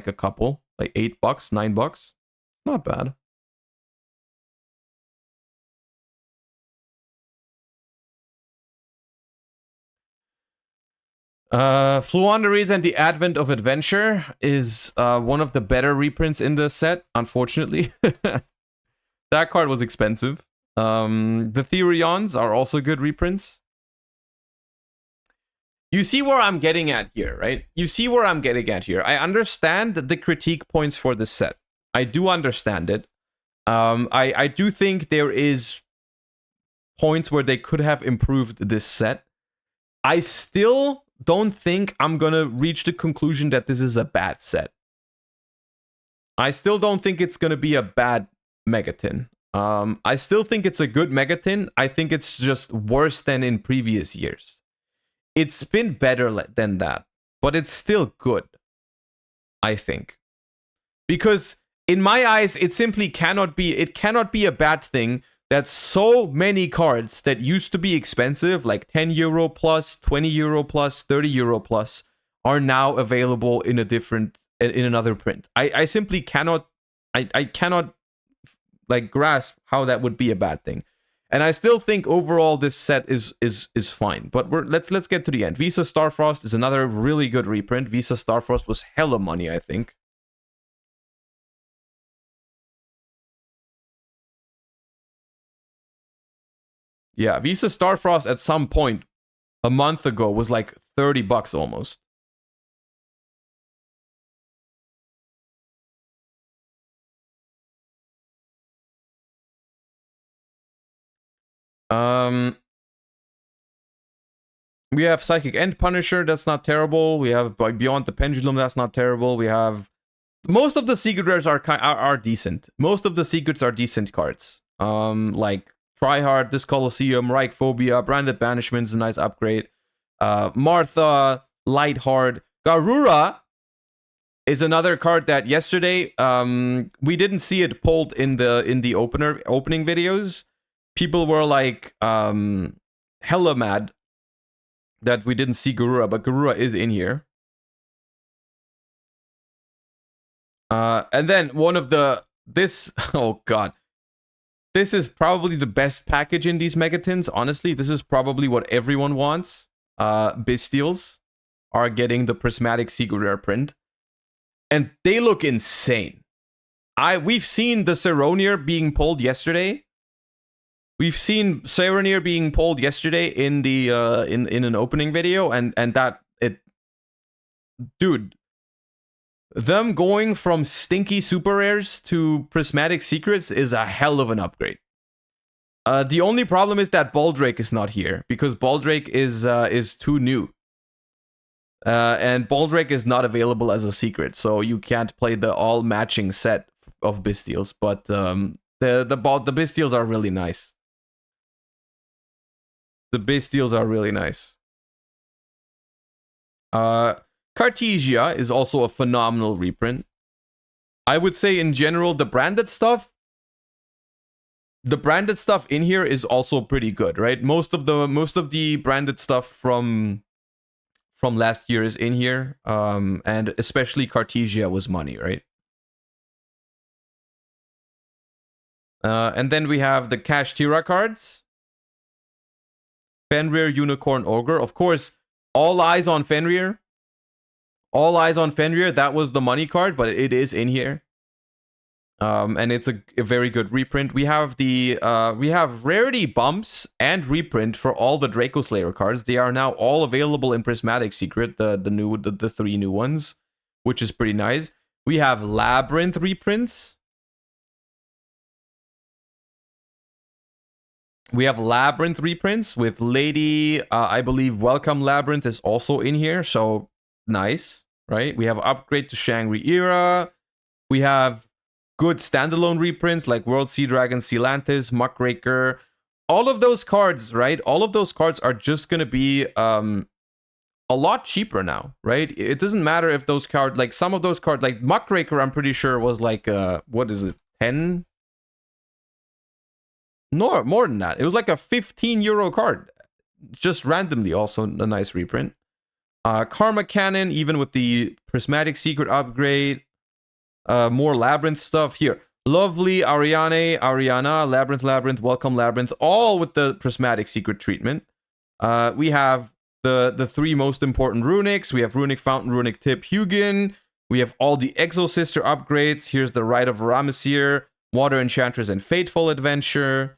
a couple, like $8, $9. Not bad. Fluanderies and the Advent of Adventure is one of the better reprints in the set, unfortunately. That card was expensive. The Therions are also good reprints. You see where I'm getting at here, right? You see where I'm getting at here. I understand the critique points for this set. I do understand it. I do think there is points where they could have improved this set. I still don't think I'm gonna reach the conclusion that this is a bad set. I still don't think it's going to be a bad Megatin. I still think it's a good Megatin. I think it's just worse than in previous years. It's been better than that, but it's still good, I think. Because in my eyes, it simply cannot be a bad thing that so many cards that used to be expensive, like 10 euro plus, 20 euro plus, 30 euro plus, are now available in another print. I simply cannot I cannot like grasp how that would be a bad thing. And I still think overall this set is fine. But let's get to the end. Visa Starfrost is another really good reprint. Visa Starfrost was hella money, I think. Yeah, Visa Starfrost at some point a month ago was like $30 almost. We have Psychic End Punisher, that's not terrible. We have Beyond the Pendulum, that's not terrible. We have most of the secret rares are decent. Most of the secrets are decent cards. Like Tryhard, This Colosseum, Reichphobia, Branded Banishment is a nice upgrade. Martha, Lightheart, Garura is another card that yesterday we didn't see it pulled in the opening videos. People were like hella mad that we didn't see Garura, but Garura is in here. And then one of this oh god. This is probably the best package in these Megatins. Honestly, this is probably what everyone wants. Bestials are getting the Prismatic Secret Rare print. And they look insane. We've seen the Ceronier being pulled yesterday. We've seen Ceronier being pulled yesterday in the in an opening video, and that it, dude, them going from stinky super rares to prismatic secrets is a hell of an upgrade. The only problem is that Baldrake is not here because Baldrake is too new. And Baldrake is not available as a secret, so you can't play the all matching set of Bestials. But the Bestials are really nice. The Bestials are really nice. Cartesia is also a phenomenal reprint. I would say in general the branded stuff in here is also pretty good, right? Most of the branded stuff from last year is in here, and especially Cartesia was money, right? And then we have the Cash Tira cards. Fenrir, Unicorn, Ogre. Of course, all eyes on Fenrir. All eyes on Fenrir. That was the money card, but it is in here. And it's a very good reprint. We have we have rarity bumps and reprint for all the Draco Slayer cards. They are now all available in Prismatic Secret, the 3 new ones, which is pretty nice. We have Labyrinth reprints. We have Labyrinth reprints with Lady, I believe Welcome Labyrinth is also in here, so nice, right? We have Upgrade to Shangri Era. We have good standalone reprints like World Sea Dragon, Sealantis, Muckraker. All of those cards, right? All of those cards are just going to be a lot cheaper now, right? It doesn't matter if those cards, like some of those cards, like Muckraker, I'm pretty sure was like, what is it, 10? No, more than that. It was like a 15 euro card. Just randomly, also a nice reprint. Karma Cannon, even with the Prismatic Secret upgrade. More Labyrinth stuff here. Lovely Ariana, Labyrinth, Welcome Labyrinth, all with the Prismatic Secret treatment. We have the 3 most important runics. We have Runic Fountain, Runic Tip, Hugin. We have all the Exo Sister upgrades. Here's the Rite of Ramesir, Water Enchantress, and Fateful Adventure.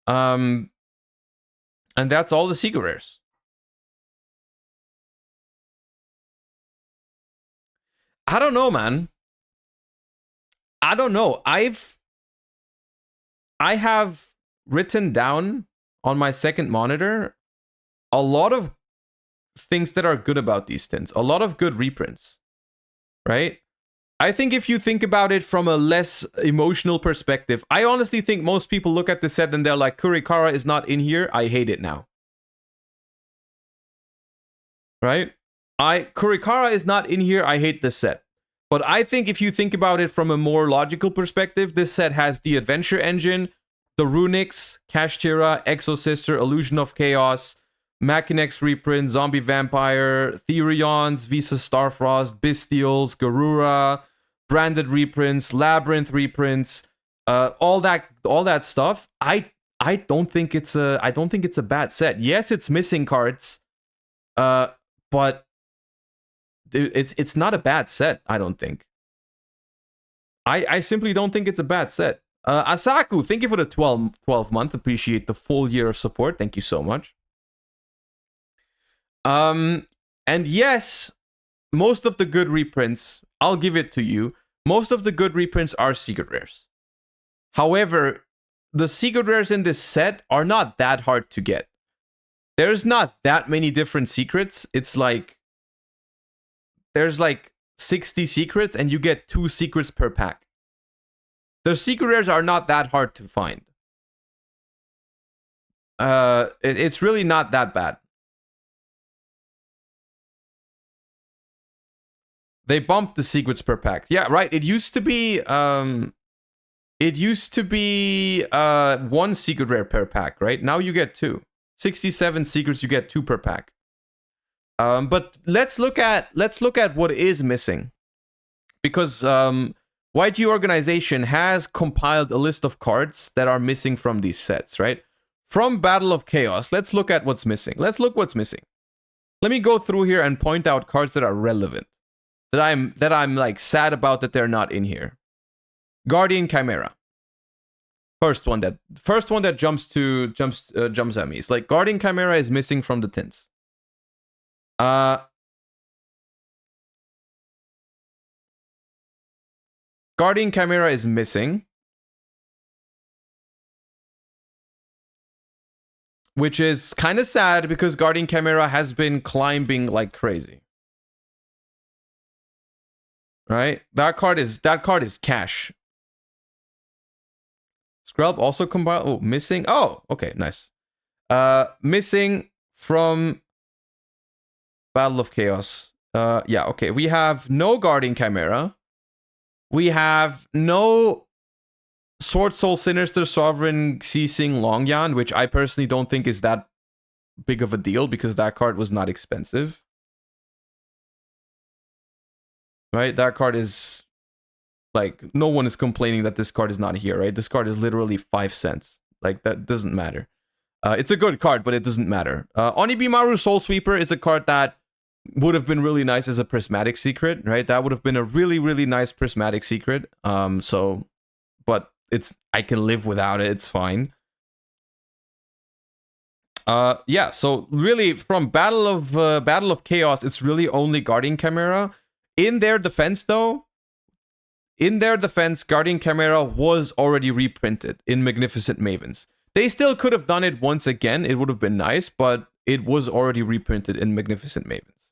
And that's all the secret rares. I don't know, man. I don't know. I have written down on my second monitor a lot of things that are good about these tints. A lot of good reprints, right? I think if you think about it from a less emotional perspective, I honestly think most people look at the set and they're like, Kurikara is not in here, I hate it now. Right? Kurikara is not in here, I hate this set. But I think if you think about it from a more logical perspective, this set has the Adventure Engine, the Runics, Kashtira, Exosister, Illusion of Chaos, Machinex reprint, Zombie Vampire, Therions, Visa Starfrost, Bestials, Garura, branded reprints, Labyrinth reprints, all that stuff. I don't think it's a bad set. Yes, it's missing cards, but it's not a bad set. I don't think. I simply don't think it's a bad set. Asaku, thank you for the 12 month. Appreciate the full year of support. Thank you so much. And yes, most of the good reprints, I'll give it to you. Most of the good reprints are secret rares. However, the secret rares in this set are not that hard to get. There's not that many different secrets. It's like there's like 60 secrets and you get 2 secrets per pack. The secret rares are not that hard to find. It's really not that bad. They bumped the secrets per pack. Yeah, right. It used to be 1 secret rare per pack, right? Now you get 2. 67 secrets, you get 2 per pack. But let's look at what is missing. Because YG Organization has compiled a list of cards that are missing from these sets, right? From Battle of Chaos, let's look at what's missing. Let's look what's missing. Let me go through here and point out cards that are relevant. That I'm like sad about that they're not in here. Guardian Chimera. First one that jumps at me. It's like Guardian Chimera is missing from the tints. Guardian Chimera is missing, which is kind of sad because Guardian Chimera has been climbing like crazy. Right? That card is cash. Scrub also combined. Oh, missing. Oh, okay, nice. Missing from Battle of Chaos. Yeah, okay. We have no Guardian Chimera. We have no Sword Soul Sinister Sovereign Xising Longyan, which I personally don't think is that big of a deal because that card was not expensive. Right? That card is like, no one is complaining that this card is not here, right? This card is literally 5 cents. Like, that doesn't matter. It's a good card, but it doesn't matter. Onibimaru Soul Sweeper is a card that would have been really nice as a prismatic secret, right? That would have been a really, really nice prismatic secret. But I can live without it. It's fine. Yeah, so really from Battle of Chaos, it's really only Guardian Chimera. In their defense, though, Guardian Chimera was already reprinted in Magnificent Mavens. They still could have done it once again. It would have been nice, but it was already reprinted in Magnificent Mavens.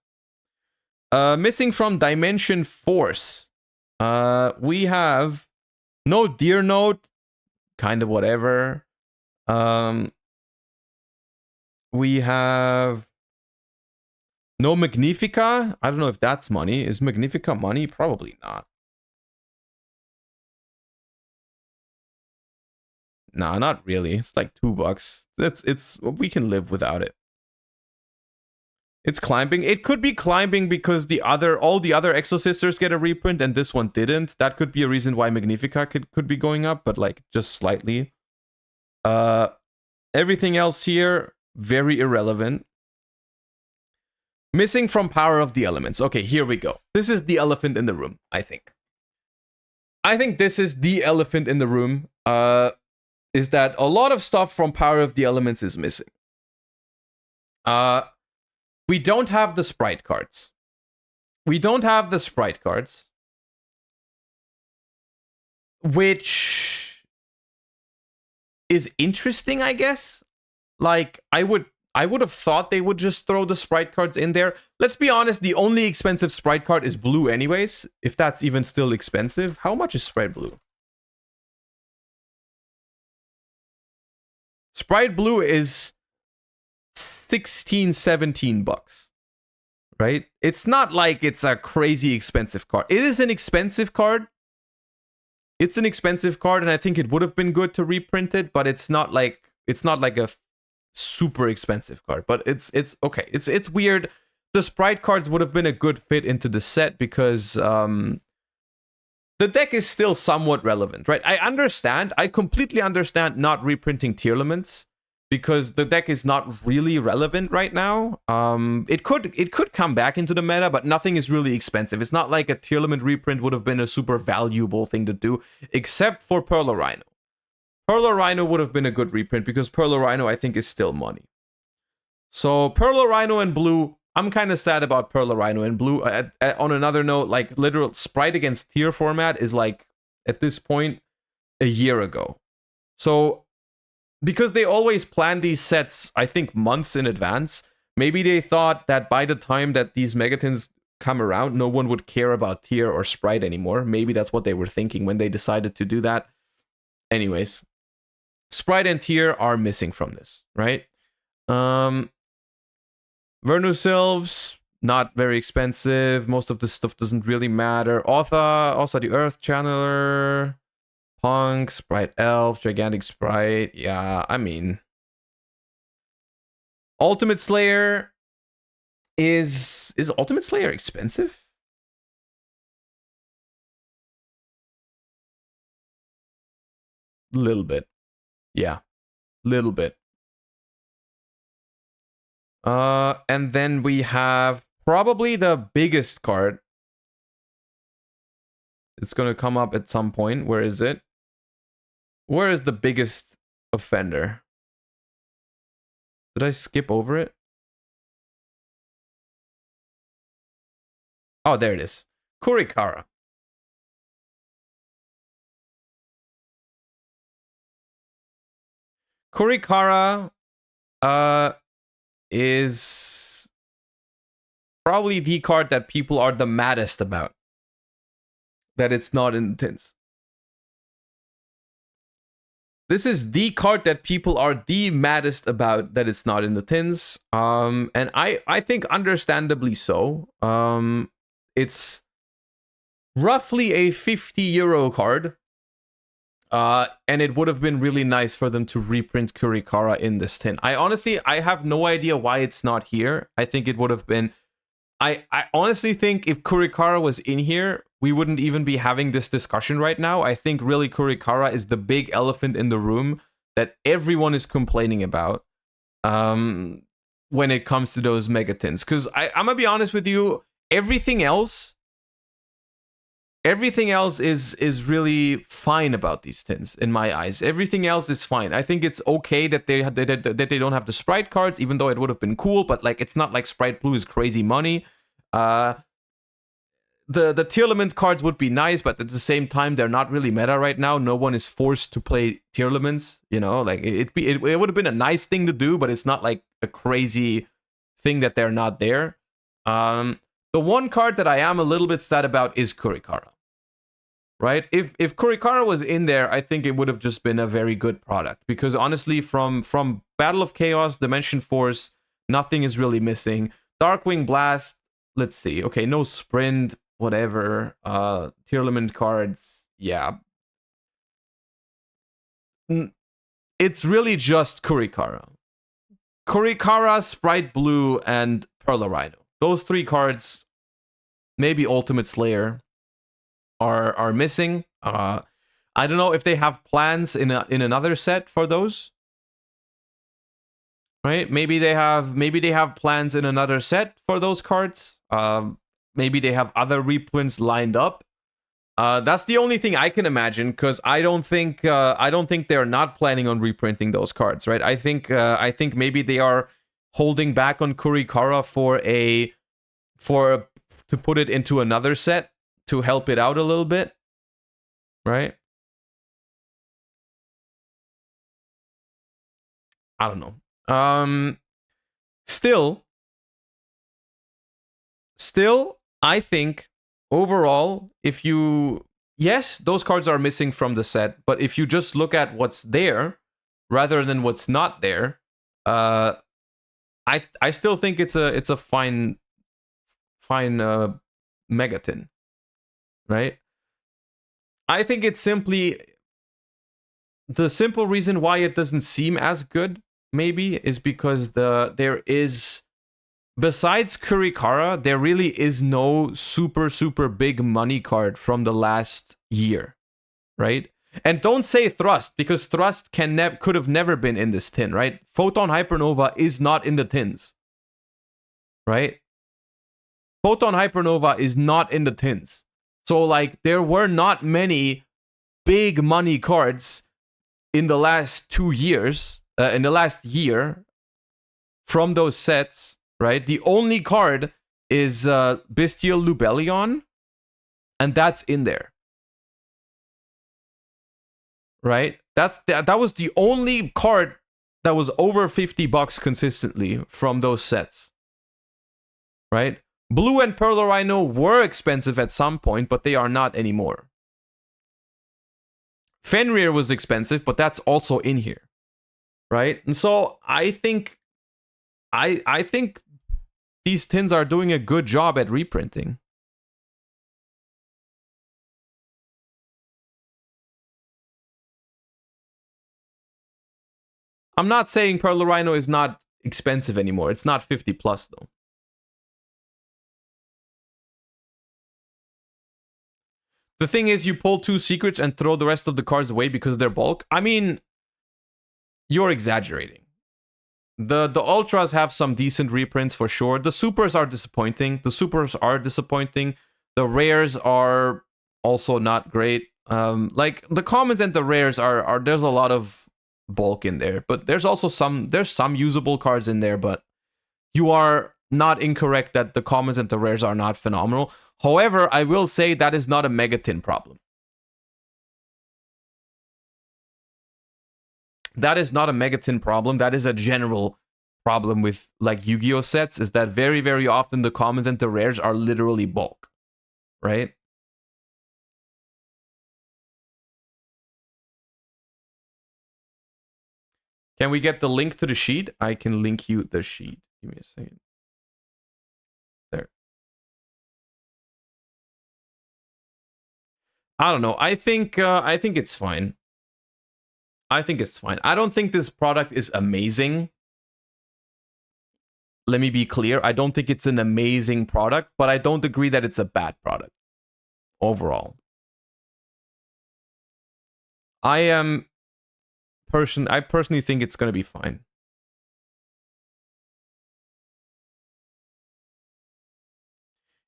Missing from Dimension Force. We have no Deer Note. Kind of whatever. We have no Magnifica. I don't know if that's money. Is Magnifica money? Probably not. Nah, not really. It's like $2. It's we can live without it. It's climbing. It could be climbing because all the other Exosisters get a reprint and this one didn't. That could be a reason why Magnifica could be going up, but like just slightly. Everything else here, very irrelevant. Missing from Power of the Elements. Okay, here we go. This is the elephant in the room, I think. I think this is the elephant in the room. Is that a lot of stuff from Power of the Elements is missing. We don't have the sprite cards. Which is interesting, I guess. Like, I would I would have thought they would just throw the sprite cards in there. Let's be honest, the only expensive sprite card is blue anyways, if that's even still expensive. How much is sprite blue? Sprite blue is 16, 17 bucks. Right? It's not like it's a crazy expensive card. It is an expensive card. It's an expensive card, and I think it would have been good to reprint it, but it's not like a super expensive card. But it's okay. It's weird. The sprite cards would have been a good fit into the set because the deck is still somewhat relevant, right? I completely understand not reprinting Tearlaments because the deck is not really relevant right now. It could come back into the meta, but nothing is really expensive. It's not like a Tearlament reprint would have been a super valuable thing to do, except for Perla Rhino. Perla Rhino would have been a good reprint because Perla Rhino, I think, is still money. So Perla Rhino and blue, I'm kind of sad about Perla Rhino and blue. On another note, like literal sprite against tier format is like at this point a year ago. So because they always plan these sets, I think months in advance, maybe they thought that by the time that these Megatins come around, no one would care about tier or sprite anymore. Maybe that's what they were thinking when they decided to do that. Anyways, sprite and tier are missing from this, right? Vernusylphs, not very expensive. Most of this stuff doesn't really matter. Otha the Earth Channeler. Punk, Sprite Elf, Gigantic Sprite. Yeah, I mean. Ultimate Slayer is Ultimate Slayer expensive? Little bit. Yeah. Little bit. And then we have probably the biggest card. It's gonna come up at some point. Where is it? Where is the biggest offender? Did I skip over it? Oh, there it is. Kurikara. Kurikara is probably the card that people are the maddest about. That it's not in the tins. This is the card that people are the maddest about that it's not in the tins. And I think understandably so. It's roughly a 50 euro card. And it would have been really nice for them to reprint Kurikara in this tin. I have no idea why it's not here. I think it would have been... I honestly think if Kurikara was in here, we wouldn't even be having this discussion right now. I think really Kurikara is the big elephant in the room that everyone is complaining about when it comes to those megatins. Because I'm going to be honest with you, everything else is really fine about these tins in my eyes. Everything else is fine. I think it's okay that they don't have the sprite cards, even though it would have been cool. But like, it's not like Sprite Blue is crazy money. The Tearlament cards would be nice, but at the same time, they're not really meta right now. No one is forced to play Tearlaments. You know, like it would have been a nice thing to do, but it's not like a crazy thing that they're not there. The one card that I am a little bit sad about is Kurikara. Right? If Kurikara was in there, I think it would have just been a very good product. Because honestly, from Battle of Chaos, Dimension Force, nothing is really missing. Darkwing Blast, let's see. Okay, no sprint, whatever. Tearlament cards, yeah. It's really just Kurikara. Kurikara, Sprite Blue, and Perla Rhino. Those three cards, maybe Ultimate Slayer, are missing. I don't know if they have plans in another set for those. Right? Maybe they have plans in another set for those cards. Maybe they have other reprints lined up. That's the only thing I can imagine, because I don't think they're not planning on reprinting those cards, right? I think maybe they are holding back on Kurikara to put it into another set to help it out a little bit, right? I don't know. Still, I think overall, if you, yes, those cards are missing from the set, but if you just look at what's there rather than what's not there, I still think it's a fine Megatin, right? I think it's simply the simple reason why it doesn't seem as good, maybe, is because there is, besides Kurikara, there really is no super big money card from the last year, right? And don't say Thrust, because Thrust could have never been in this tin, right? Photon Hypernova is not in the tins, right? Photon Hypernova is not in the tins. So, like, there were not many big money cards in the last 2 years, in the last year, from those sets, right? The only card is Bestial Lubellion, and that's in there, right? That was the only card that was over $50 consistently from those sets, right? Blue and Pearl Rhino were expensive at some point, but they are not anymore. Fenrir was expensive, but that's also in here, right? And so I think these tins are doing a good job at reprinting. I'm not saying Pearl Rhino is not expensive anymore. It's not 50 plus though. The thing is, you pull 2 secrets and throw the rest of the cards away because they're bulk. I mean, you're exaggerating. The Ultras have some decent reprints for sure. The Supers are disappointing. The Rares are also not great. Like, the Commons and the Rares are there's a lot of bulk in there. But there's also some usable cards in there, but you are not incorrect that the Commons and the Rares are not phenomenal. However, I will say that is not a Megatin problem. That is not a Megatin problem. That is a general problem with, like, Yu-Gi-Oh sets, is that very often the Commons and the Rares are literally bulk, right? Can we get the link to the sheet? I can link you the sheet. Give me a second. There. I don't know. I think it's fine. I think it's fine. I don't think this product is amazing. Let me be clear. I don't think it's an amazing product, but I don't agree that it's a bad product overall. I personally think it's going to be fine.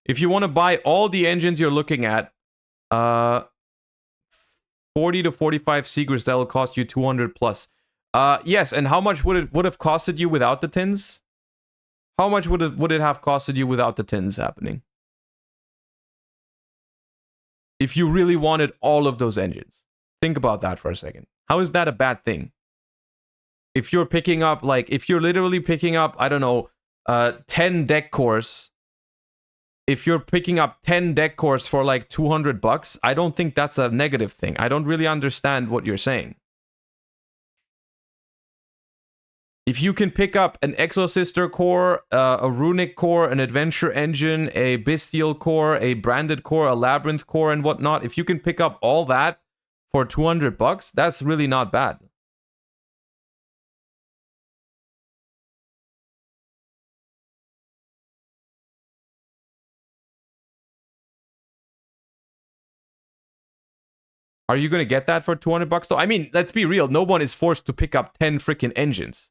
If you want to buy all the engines you're looking at, 40 to 45 secrets, that will cost you 200 plus. Yes, and how much would it have costed you without the tins? How much would it have costed you without the tins happening? If you really wanted all of those engines. Think about that for a second. How is that a bad thing? If you're picking up, like, if you're literally picking up, I don't know, 10 deck cores. If you're picking up 10 deck cores for like $200, I don't think that's a negative thing. I don't really understand what you're saying. If you can pick up an Exosister core, a Runic core, an Adventure engine, a Bestial core, a Branded core, a Labyrinth core, and whatnot, if you can pick up all that for $200, that's really not bad. Are you going to get that for $200 though? I mean, let's be real. No one is forced to pick up 10 freaking engines.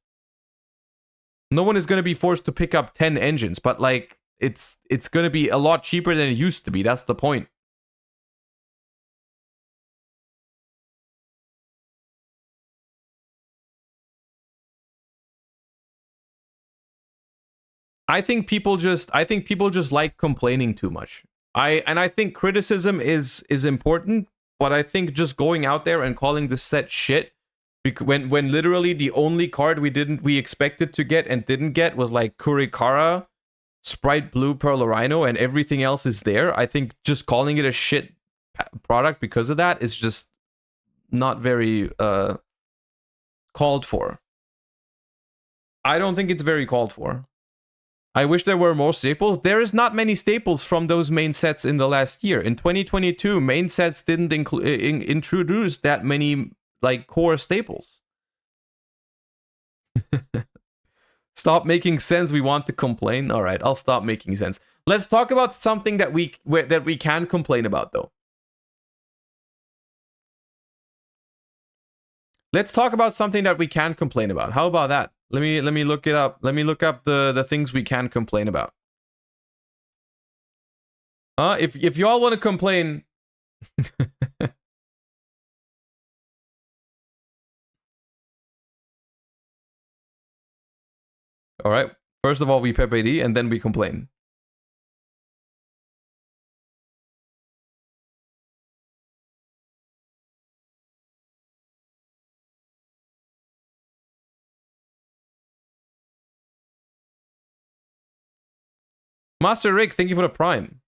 No one is going to be forced to pick up 10 engines, but like, it's going to be a lot cheaper than it used to be. That's the point. I think people just like complaining too much. I think criticism is important, but I think just going out there and calling the set shit When literally the only card we expected to get and didn't get was like Kurikara, Sprite Blue, Pearl Rhino, and everything else is there. I think just calling it a shit product because of that is just not very called for. I don't think it's very called for. I wish there were more staples. There is not many staples from those main sets in the last year. In 2022, main sets didn't introduce that many like core staples. Stop making sense. We want to complain. All right, I'll stop making sense. Let's talk about something that we can complain about though. Let's talk about something that we can complain about. How about that? Let me look it up. Let me look up the things we can complain about. If y'all want to complain. All right. First of all, we PPD and then we complain. Master Rick, thank you for the prime.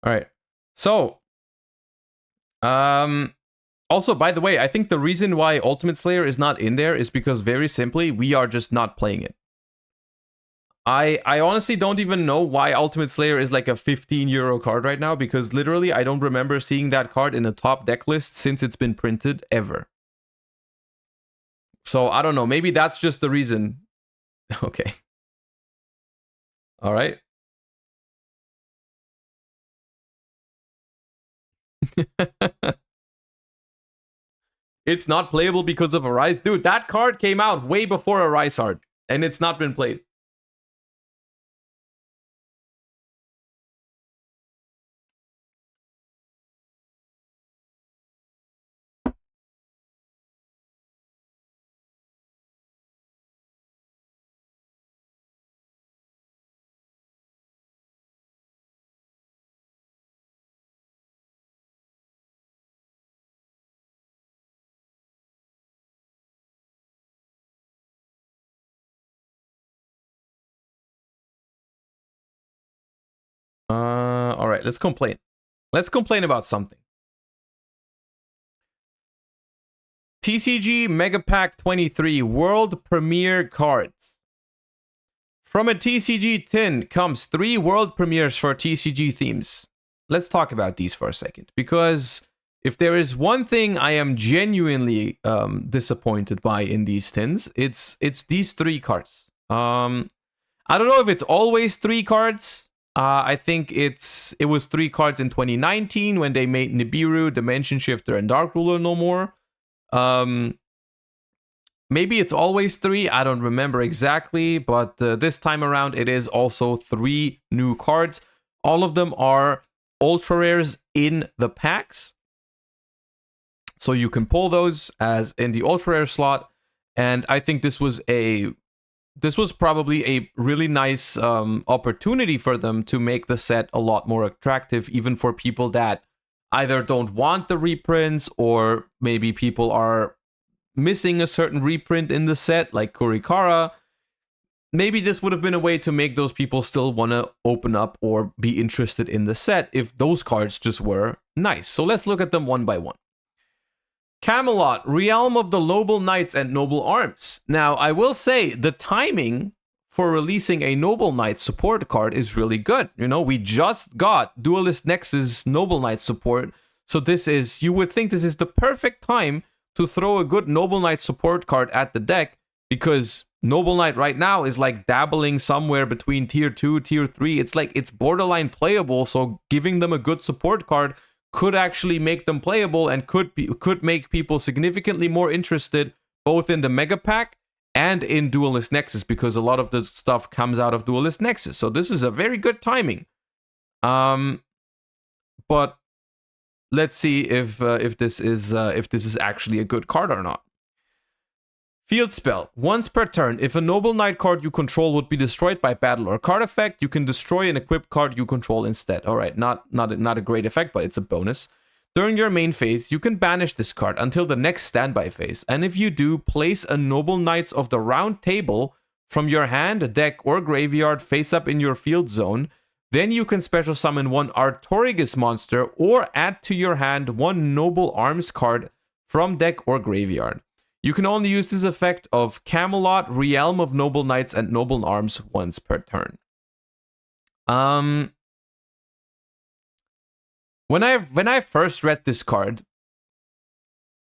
All right. So, also, by the way, I think the reason why Ultimate Slayer is not in there is because very simply, we are just not playing it. I honestly don't even know why Ultimate Slayer is like a 15 euro card right now, because literally I don't remember seeing that card in a top deck list since it's been printed ever. So I don't know, maybe that's just the reason. Okay. All right. It's not playable because of Arise. Dude, that card came out way before Arise Art, and it's not been played. All right, let's complain. Let's complain about something. TCG Mega Pack 23 World Premiere cards. From a TCG tin comes 3 world premieres for TCG themes. Let's talk about these for a second, because if there is one thing I am genuinely disappointed by in these tins, it's these 3 cards. I don't know if it's always 3 cards. I think it was 3 cards in 2019 when they made Nibiru, Dimension Shifter, and Dark Ruler no more. Maybe it's always 3. I don't remember exactly, but this time around it is also 3 new cards. All of them are ultra rares in the packs, so you can pull those as in the ultra rare slot. And I think this was probably a really nice opportunity for them to make the set a lot more attractive, even for people that either don't want the reprints, or maybe people are missing a certain reprint in the set, like Kurikara. Maybe this would have been a way to make those people still want to open up or be interested in the set if those cards just were nice. So let's look at them one by one. Camelot, Realm of the Noble Knights and Noble Arms. Now, I will say the timing for releasing a Noble Knight support card is really good. You know, we just got Duelist Nexus Noble Knight support. So you would think this is the perfect time to throw a good Noble Knight support card at the deck, because Noble Knight right now is like dabbling somewhere between tier 2, tier 3. It's like it's borderline playable, so giving them a good support card could actually make them playable and could make people significantly more interested both in the Mega Pack and in Duelist Nexus, because a lot of the stuff comes out of Duelist Nexus. So this is a very good timing. But let's see if this is actually a good card or not. Field spell. Once per turn, if a Noble Knight card you control would be destroyed by battle or card effect, you can destroy an equipped card you control instead. Alright, not a great effect, but it's a bonus. During your main phase, you can banish this card until the next standby phase. And if you do, place a Noble Knights of the Round Table from your hand, deck, or graveyard face up in your field zone. Then you can special summon one Artorigus monster or add to your hand one Noble Arms card from deck or graveyard. You can only use this effect of Camelot, Realm of Noble Knights, and Noble Arms once per turn. When I first read this card,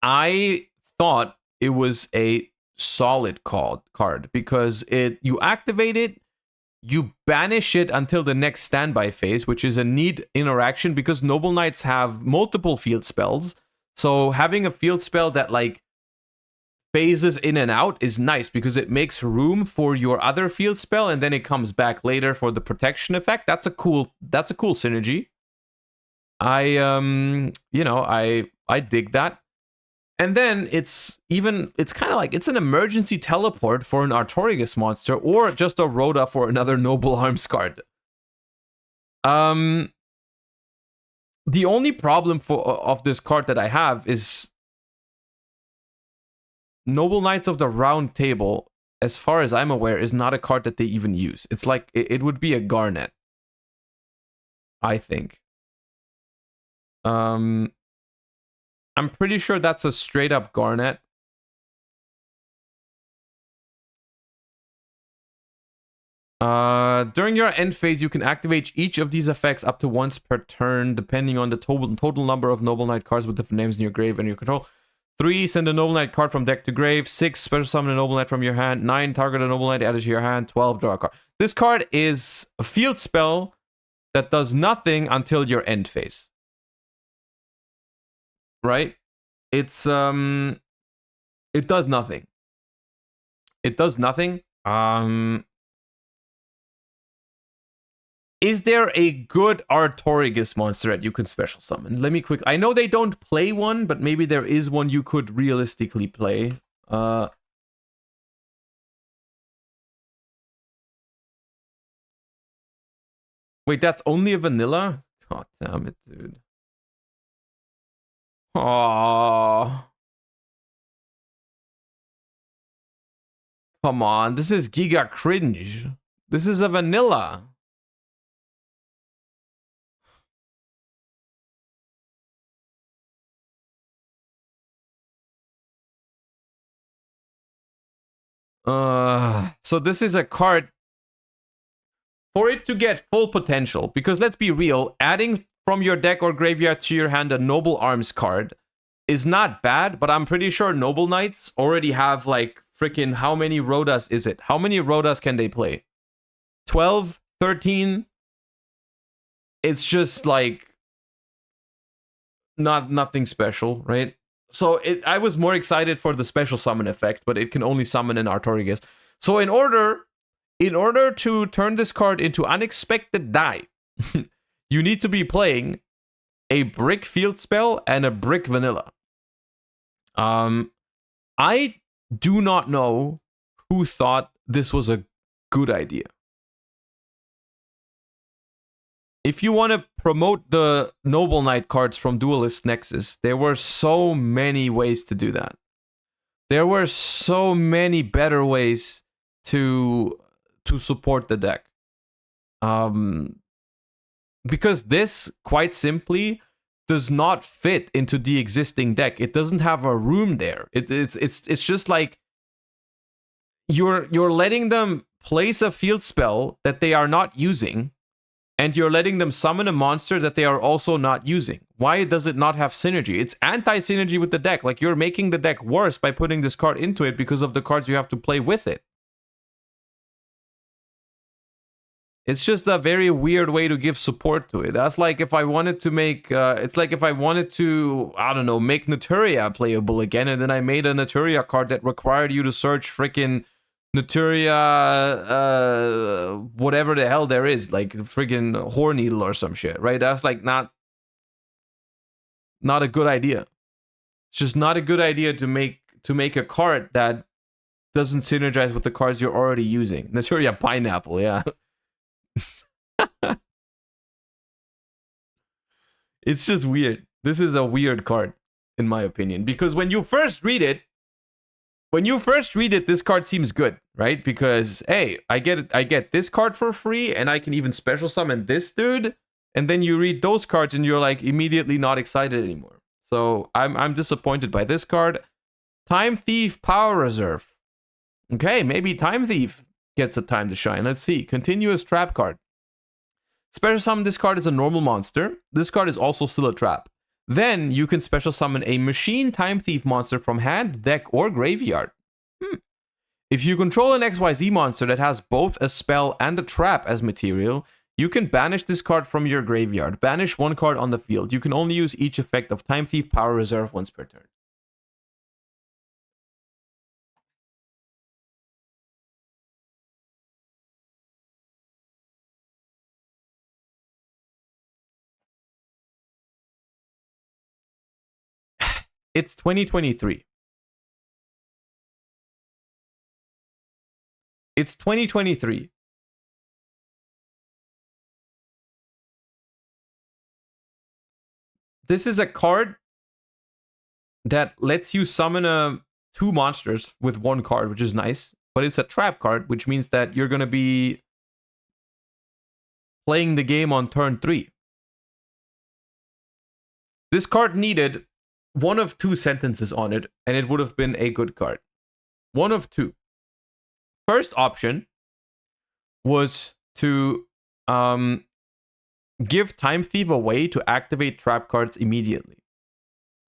I thought it was a solid card because you activate it, you banish it until the next standby phase, which is a neat interaction because Noble Knights have multiple field spells. So having a field spell that like phases in and out is nice because it makes room for your other field spell and then it comes back later for the protection effect. That's a cool synergy. I dig that. And then it's kind of like it's an emergency teleport for an Artorigus monster or just a Rhoda for another Noble Arms card. The only problem of this card that I have is Noble Knights of the Round Table, as far as I'm aware, is not a card that they even use. It's like it would be a Garnet, I think. I'm pretty sure that's a straight up Garnet. During your end phase, you can activate each of these effects up to once per turn, depending on the total number of Noble Knight cards with different names in your grave and your control. 3, send a Noble Knight card from deck to grave. 6, special summon a Noble Knight from your hand. 9, target a Noble Knight added to your hand. 12, draw a card. This card is a field spell that does nothing until your end phase. Right? It does nothing. It does nothing. Is there a good Artorigus monster that you can special summon? Let me quick. I know they don't play one, but maybe there is one you could realistically play. Wait, that's only a vanilla? God damn it, dude. Aww. Come on, this is giga cringe. This is a vanilla. So this is a card for it to get full potential, because let's be real, adding from your deck or graveyard to your hand a Noble Arms card is not bad, but I'm pretty sure Noble Knights already have like freaking, how many Rhodas is it? How many Rhodas can they play? 12? 13? It's just like nothing special, right? So I was more excited for the special summon effect, but it can only summon an Artorigus. So in order to turn this card into unexpected die, you need to be playing a brick field spell and a brick vanilla. I do not know who thought this was a good idea. If you want to promote the Noble Knight cards from Duelist Nexus, there were so many ways to do that. There were so many better ways to support the deck. Because this, quite simply, does not fit into the existing deck. It doesn't have a room there. It's just like you're letting them place a field spell that they are not using, and you're letting them summon a monster that they are also not using. Why does it not have synergy? It's anti-synergy with the deck. Like, you're making the deck worse by putting this card into it because of the cards you have to play with it. It's just a very weird way to give support to it. That's like if I wanted to make... it's like if I wanted to, I don't know, make Naturia playable again, and then I made a Naturia card that required you to search freaking Naturia, whatever the hell there is, like friggin' Horn Needle or some shit, right? That's like not a good idea. It's just not a good idea to make a card that doesn't synergize with the cards you're already using. Naturia Pineapple, yeah. It's just weird. This is a weird card, in my opinion, because when you first read it, this card seems good, right? Because hey, I get this card for free, and I can even special summon this dude. And then you read those cards, and you're like immediately not excited anymore. So I'm disappointed by this card. Time Thief Power Reserve. Okay, maybe Time Thief gets a time to shine. Let's see. Continuous Trap card. Special summon this card as a normal monster. This card is also still a trap. Then you can special summon a Machine Time Thief monster from hand, deck, or graveyard. If you control an XYZ monster that has both a spell and a trap as material, you can banish this card from your graveyard. Banish one card on the field. You can only use each effect of Time Thief Power Reserve once per turn. It's 2023. It's 2023. This is a card that lets you summon two monsters with one card, which is nice. But it's a trap card, which means that you're going to be playing the game on turn 3. This card needed one of two sentences on it, and it would have been a good card. One of two. First option was to give Time Thief a way to activate trap cards immediately,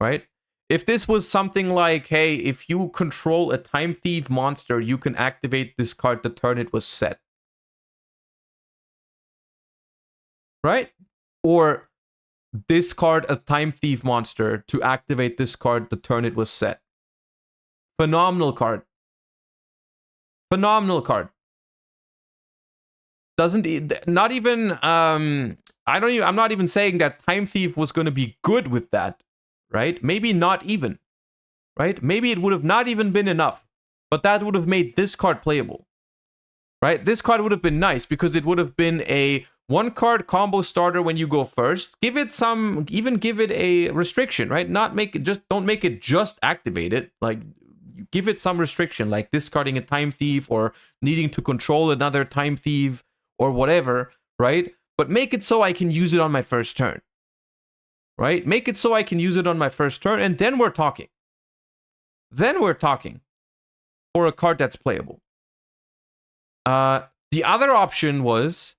right? If this was something like, hey, if you control a Time Thief monster, you can activate this card the turn it was set. Right? Or discard a Time Thief monster to activate this card the turn it was set. Phenomenal card. Phenomenal card. Not even I'm not even saying that Time Thief was going to be good with that, right? Maybe not even, right? Maybe it would have not even been enough, but that would have made this card playable, right? This card would have been nice because it would have been a one card combo starter when you go first. Give it a restriction, right? Don't make it just activate it. Like, give it some restriction, like discarding a Time Thief or needing to control another Time Thief or whatever, right? But make it so I can use it on my first turn, right? Make it so I can use it on my first turn, and then we're talking. Then we're talking for a card that's playable. The other option was,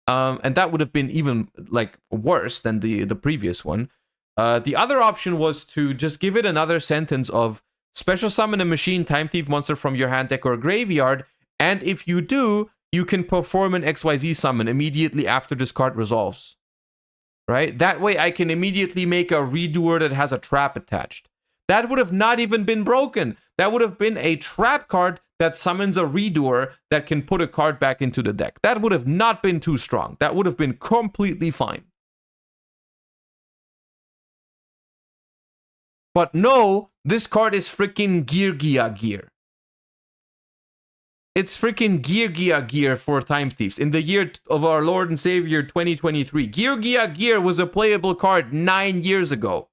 and that would have been even like worse than the previous one. The other option was to just give it another sentence of special summon a Machine Time Thief monster from your hand, deck, or graveyard, and if you do, you can perform an XYZ summon immediately after this card resolves. Right? That way I can immediately make a redoer that has a trap attached. That would have not even been broken. That would have been a trap card that summons a redoer that can put a card back into the deck. That would have not been too strong. That would have been completely fine. But no, this card is freaking Gear. It's freaking Gear for Time Thieves in the year of our Lord and Savior 2023. Gear was a playable card 9 years ago.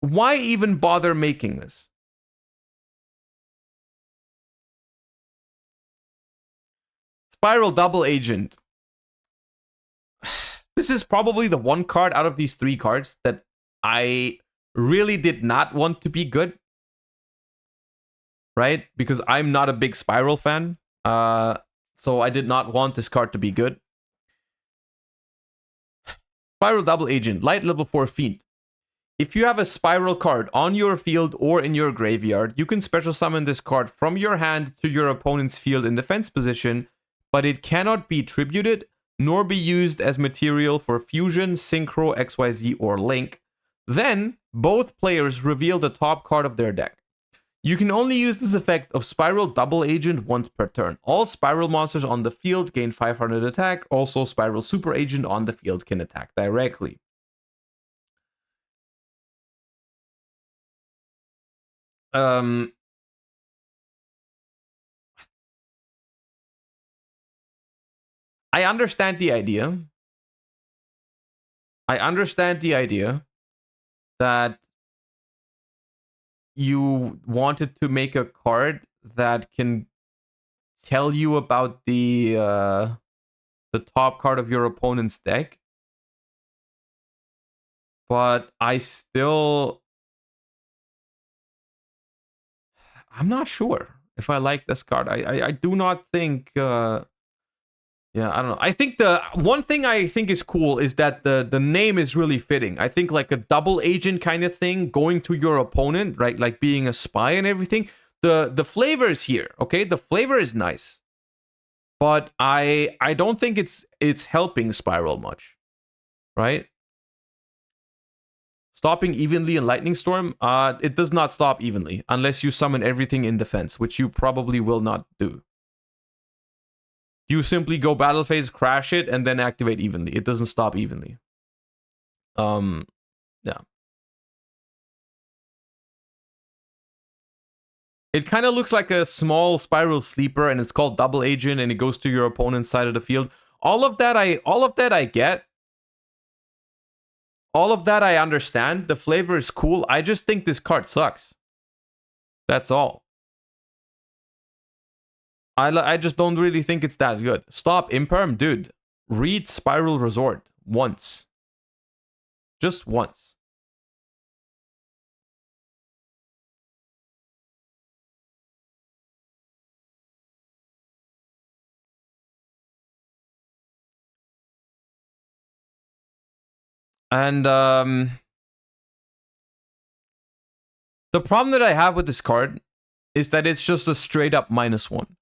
Why even bother making this? Spiral Double Agent. This is probably the one card out of these 3 cards that I really did not want to be good. Right? Because I'm not a big Spiral fan. So I did not want this card to be good. Spiral Double Agent, light level 4 Fiend. If you have a Spiral card on your field or in your graveyard, you can special summon this card from your hand to your opponent's field in defense position, but it cannot be tributed, nor be used as material for Fusion, Synchro, XYZ, or Link. Then, both players reveal the top card of their deck. You can only use this effect of Spiral Double Agent once per turn. All Spiral monsters on the field gain 500 attack. Also, Spiral Super Agent on the field can attack directly. I understand the idea. I understand the idea that you wanted to make a card that can tell you about the top card of your opponent's deck. But I'm not sure if I like this card. I do not think yeah, I don't know. I think the one thing I think is cool is that the name is really fitting. I think like a double agent kind of thing, going to your opponent, right? Like being a spy and everything. The flavor is here, okay? The flavor is nice. But I don't think it's helping Spiral much. Right? Stopping evenly in Lightning Storm, it does not stop evenly unless you summon everything in defense, which you probably will not do. You simply go battle phase, crash it, and then activate evenly. It doesn't stop evenly. Yeah. It kind of looks like a small Spiral Sleeper, and it's called Double Agent, and it goes to your opponent's side of the field. All of that I get. All of that I understand. The flavor is cool. I just think this card sucks. That's all. I just don't really think it's that good. Stop, Imperm. Dude, read Spiral Resort once. Just once. And the problem that I have with this card is that it's just a straight up -1.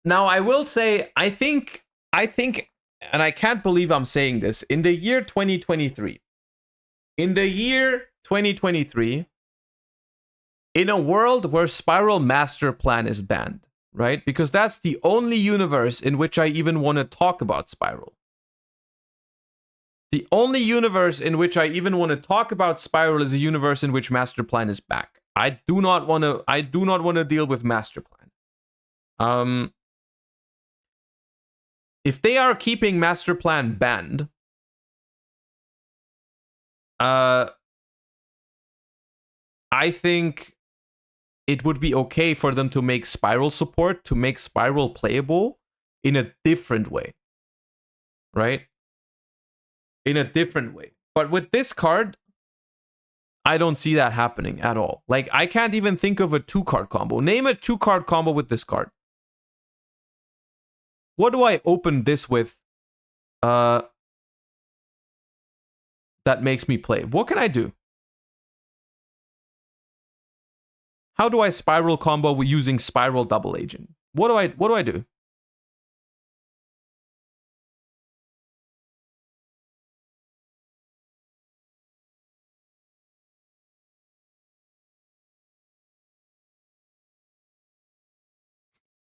Now I will say, I think, and I can't believe I'm saying this, in the year 2023, in a world where Spiral Master Plan is banned, right? Because that's the only universe in which I even want to talk about Spiral. The only universe in which I even want to talk about Spiral is a universe in which Master Plan is back. I do not want to deal with Master Plan. If they are keeping Master Plan banned, I think it would be okay for them to make Spiral support, to make Spiral playable in a different way. Right? In a different way. But with this card, I don't see that happening at all. Like, I can't even think of a 2-card combo. Name a 2-card combo with this card. What do I open this with that makes me play? What can I do? How do I Spiral combo with using Spiral Double Agent? What do I do?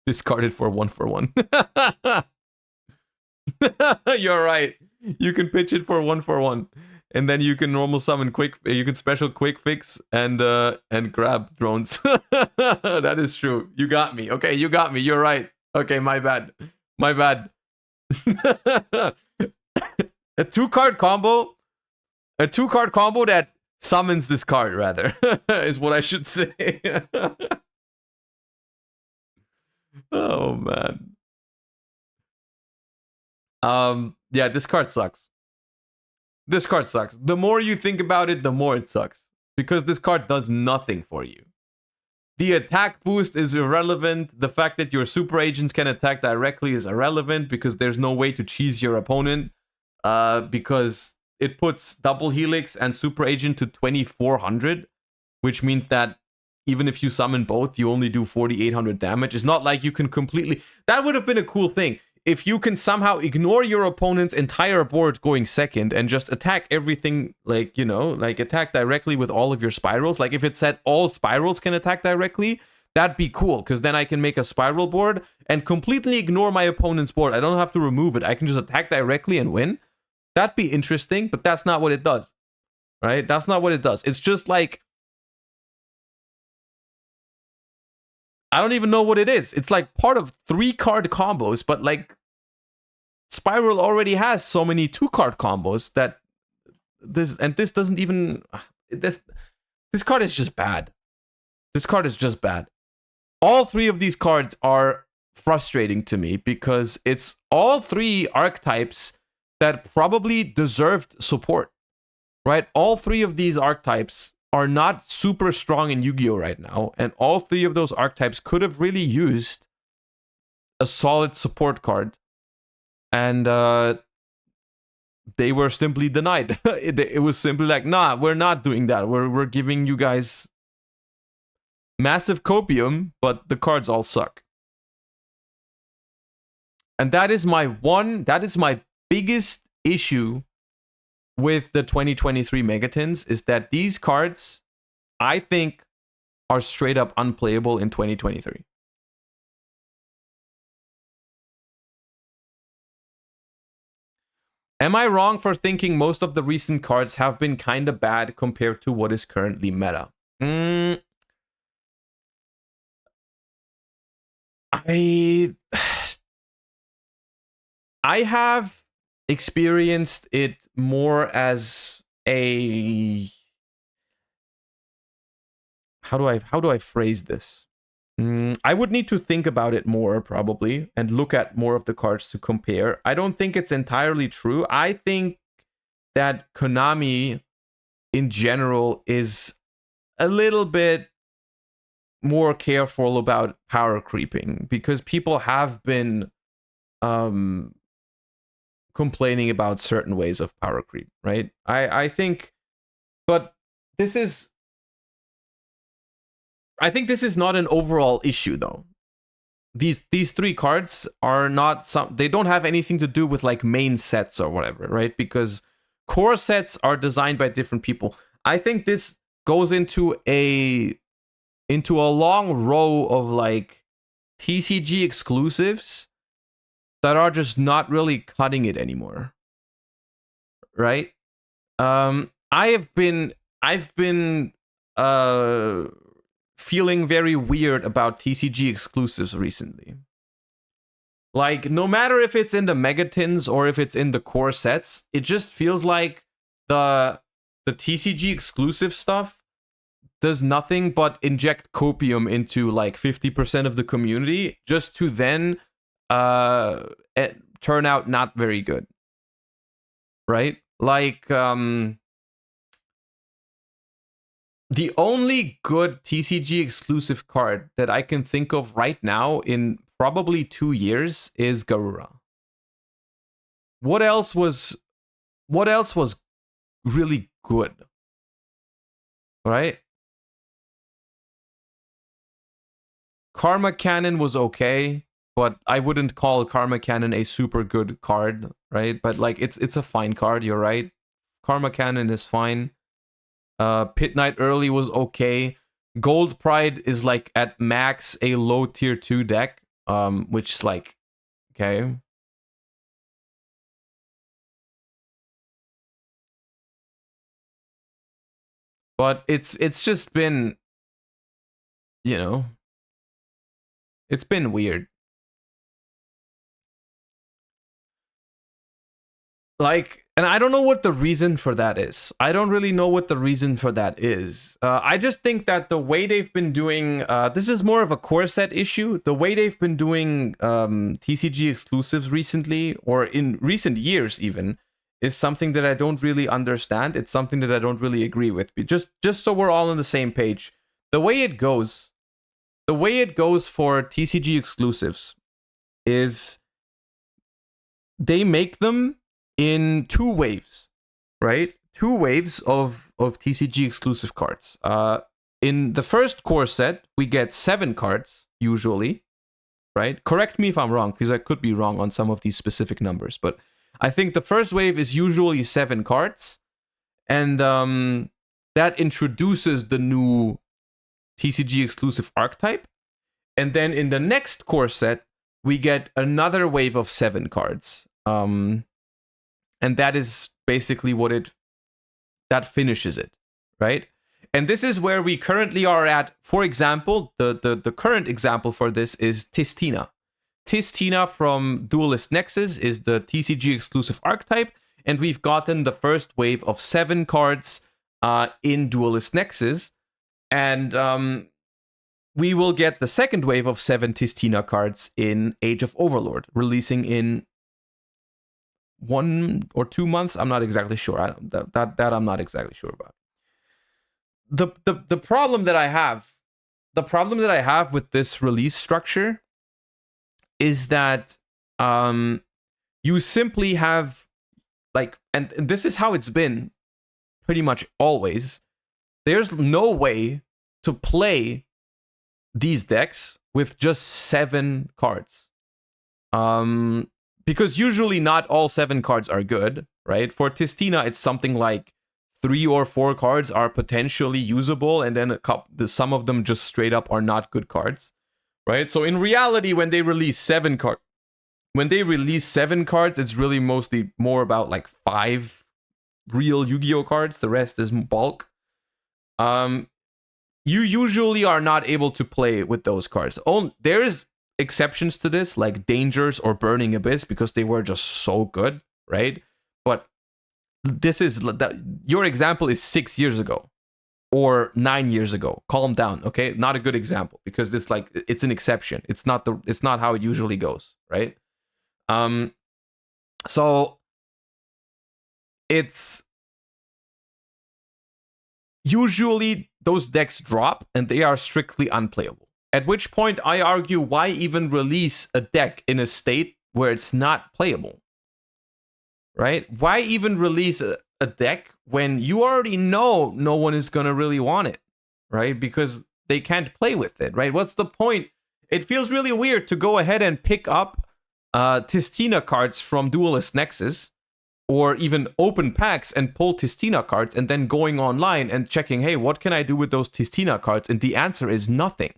Discarded for 1/1. You're right. You can pitch it for 1/1. And then you can normal summon you can special quick fix and grab drones. That is true. You got me. Okay, you got me. You're right. Okay, my bad. My bad. A 2-card combo. A 2-card combo that summons this card, rather, is what I should say. Oh man. Yeah, this card sucks. This card sucks. The more you think about it, the more it sucks. Because this card does nothing for you. The attack boost is irrelevant. The fact that your super agents can attack directly is irrelevant because there's no way to cheese your opponent. Because it puts double helix and super agent to 2400, which means that even if you summon both, you only do 4800 damage. It's not like you can completely... That would have been a cool thing. if you can somehow ignore your opponent's entire board going second and just attack everything, like, you know, like attack directly with all of your spirals, like if it said all spirals can attack directly, that'd be cool, because then I can make a spiral board and completely ignore my opponent's board. I don't have to remove it. I can just attack directly and win. That'd be interesting, but that's not what it does, right? That's not what it does. It's just like, I don't even know what it is. It's like part of 3-card combos, but like Spiral already has so many 2-card combos that this doesn't even, this card is just bad. This card is just bad. All 3 of these cards are frustrating to me because it's all 3 archetypes that probably deserved support, right? All 3 of these archetypes are not super strong in Yu-Gi-Oh right now, and all 3 of those archetypes could have really used a solid support card, and they were simply denied. It was simply like, nah, we're not doing that. We're giving you guys massive copium, but the cards all suck. And that is my biggest issue with the 2023 Megatins, is that these cards, I think, are straight up unplayable in 2023. Am I wrong for thinking most of the recent cards have been kind of bad compared to what is currently meta? I have experienced it more as a, how do I phrase this? I would need to think about it more, probably, and look at more of the cards to compare. I don't think it's entirely true. I think that Konami in general is a little bit more careful about power creeping, because people have been complaining about certain ways of power creep, right? I think, but I think this is not an overall issue, though. These 3 cards are not they don't have anything to do with like main sets or whatever, right? Because core sets are designed by different people. I think this goes into a long row of like TCG exclusives that are just not really cutting it anymore, right? I've been feeling very weird about TCG exclusives recently. Like, no matter if it's in the Megatins or if it's in the core sets, it just feels like the TCG exclusive stuff does nothing but inject copium into like 50% of the community, just to then turn out not very good, right? Like, the only good TCG exclusive card that I can think of right now in probably 2 years is Garura. What else was really good? Right? Karma Cannon was okay, but I wouldn't call Karma Cannon a super good card, right? But like it's a fine card, you're right. Karma Cannon is fine. Pit Knight early was okay. Gold Pride is like at max a low tier 2 deck, which is like, okay. But it's just been, you know, it's been weird. Like, and I don't know what the reason for that is. I don't really know what the reason for that is. I just think that the way they've been doing, this is more of a core set issue. The way they've been doing TCG exclusives recently, or in recent years even, is something that I don't really understand. It's something that I don't really agree with. Just so we're all on the same page. The way it goes for TCG exclusives is they make them in 2 waves, right? 2 waves of TCG exclusive cards. In the first core set, we get 7 cards, usually, right? Correct me if I'm wrong, because I could be wrong on some of these specific numbers, but I think the first wave is usually 7 cards, and that introduces the new TCG exclusive archetype. And then in the next core set, we get another wave of 7 cards. And that is basically that finishes it, right? And this is where we currently are at. For example, the current example for this is Tistina. Tistina from Duelist Nexus is the TCG exclusive archetype, and we've gotten the first wave of 7 cards in Duelist Nexus, and we will get the second wave of 7 Tistina cards in Age of Overlord, releasing in 1 or 2 months. I'm not exactly sure. That I'm not exactly sure about. The problem that I have with this release structure is that you simply have, like, and this is how it's been pretty much always. There's no way to play these decks with just 7 cards. Because usually not all 7 cards are good, right? For Tistina, it's something like 3 or 4 cards are potentially usable, and then some of them just straight up are not good cards, right? So in reality, when they release 7 cards, it's really mostly more about like 5 real Yu-Gi-Oh cards. The rest is bulk. You usually are not able to play with those cards. There's exceptions to this, like Dangers or Burning Abyss, because they were just so good, right? But your example is 6 years ago or 9 years ago. Calm down, okay? Not a good example, because it's an exception. It's not how it usually goes, right? So it's usually those decks drop and they are strictly unplayable. At which point I argue, why even release a deck in a state where it's not playable? Right? Why even release a deck when you already know no one is gonna really want it, right? Because they can't play with it, right? What's the point? It feels really weird to go ahead and pick up Tistina cards from Duelist Nexus, or even open packs and pull Tistina cards, and then going online and checking, hey, what can I do with those Tistina cards? And the answer is nothing.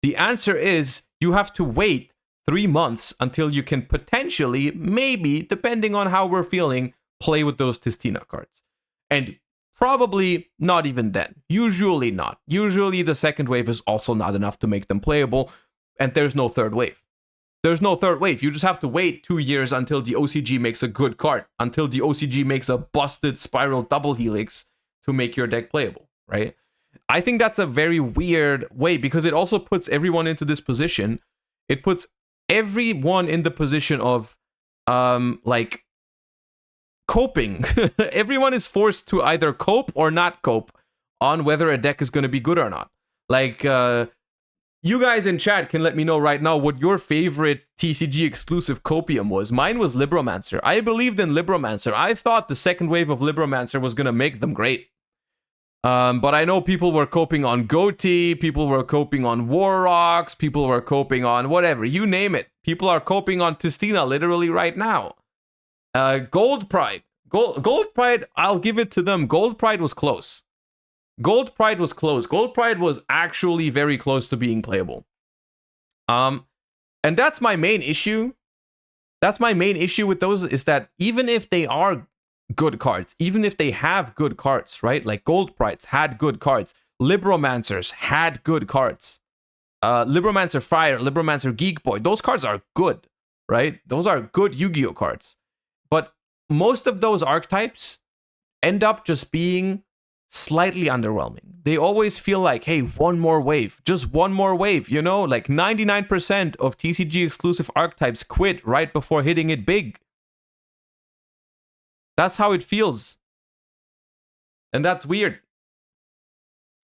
The answer is you have to wait 3 months until you can potentially, maybe, depending on how we're feeling, play with those Tistina cards. And probably not even then. Usually not. Usually the second wave is also not enough to make them playable, and there's no third wave. There's no third wave. You just have to wait 2 years until the OCG makes a good card, until the OCG makes a busted Spiral Double Helix to make your deck playable, right? I think that's a very weird way, because it also puts everyone into this position. It puts everyone in the position of, like, coping. Everyone is forced to either cope or not cope on whether a deck is going to be good or not. Like, you guys in chat can let me know right now what your favorite TCG exclusive copium was. Mine was Libromancer. I believed in Libromancer. I thought the second wave of Libromancer was going to make them great. But I know people were coping on Goatee, people were coping on War Rocks, people were coping on whatever, you name it. People are coping on Tistina literally right now. Gold Pride. Gold Pride, I'll give it to them. Gold Pride was close. Gold Pride was close. Gold Pride was actually very close to being playable. And that's my main issue. That's my main issue with those, is that even if they are good cards, even if they have good cards, right? Like Gold Prides had good cards. Libromancers had good cards. Libromancer Fire, Libromancer Geek Boy, those cards are good, right? Those are good Yu-Gi-Oh cards. But most of those archetypes end up just being slightly underwhelming. They always feel like, hey, one more wave, just one more wave, you know? Like 99% of TCG exclusive archetypes quit right before hitting it big. That's how it feels. And that's weird.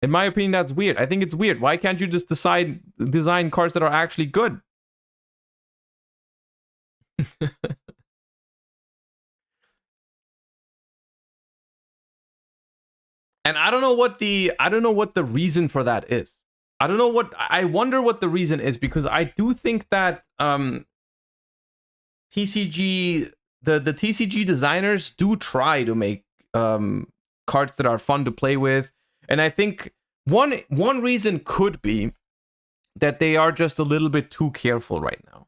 In my opinion, that's weird. I think it's weird. Why can't you just design cards that are actually good? And I don't know what the reason for that is. I don't know what, I wonder what the reason is, because I do think that TCG, the TCG designers do try to make cards that are fun to play with, and I think one reason could be that they are just a little bit too careful right now,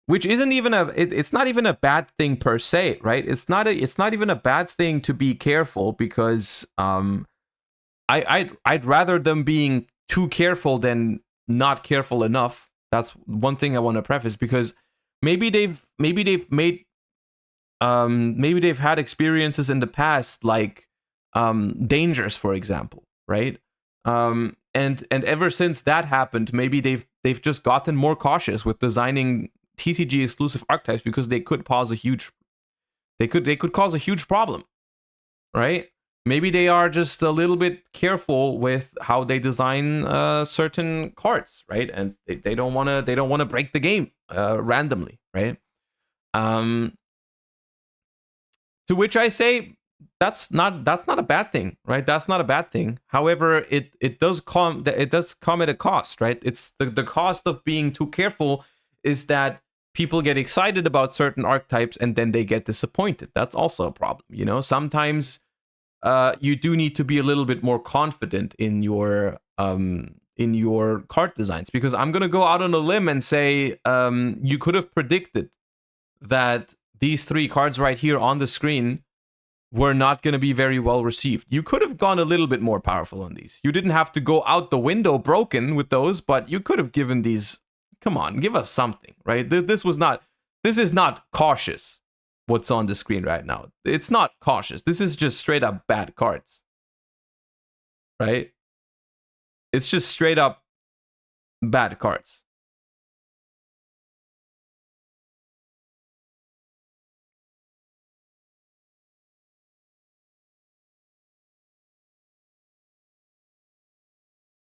which isn't even it's not even a bad thing per se, right? It's not even a bad thing to be careful, because I'd rather them being too careful than not careful enough. That's one thing I want to preface, because maybe they've made maybe they've had experiences in the past, like dangers, for example, right? And ever since that happened, maybe they've just gotten more cautious with designing TCG exclusive archetypes, because they could cause a huge problem, right? Maybe they are just a little bit careful with how they design certain cards, right? And they don't want to break the game randomly, right? To which I say, that's not a bad thing, right? That's not a bad thing. However, it does come at a cost, right? It's the cost of being too careful is that people get excited about certain archetypes and then they get disappointed. That's also a problem, you know. Sometimes you do need to be a little bit more confident in your card designs, because I'm gonna go out on a limb and say you could have predicted that these 3 cards right here on the screen were not going to be very well received. You could have gone a little bit more powerful on these. You didn't have to go out the window broken with those, but you could have given these, come on, give us something, right? This is not cautious, what's on the screen right now. It's not cautious. This is just straight up bad cards, right? It's just straight up bad cards.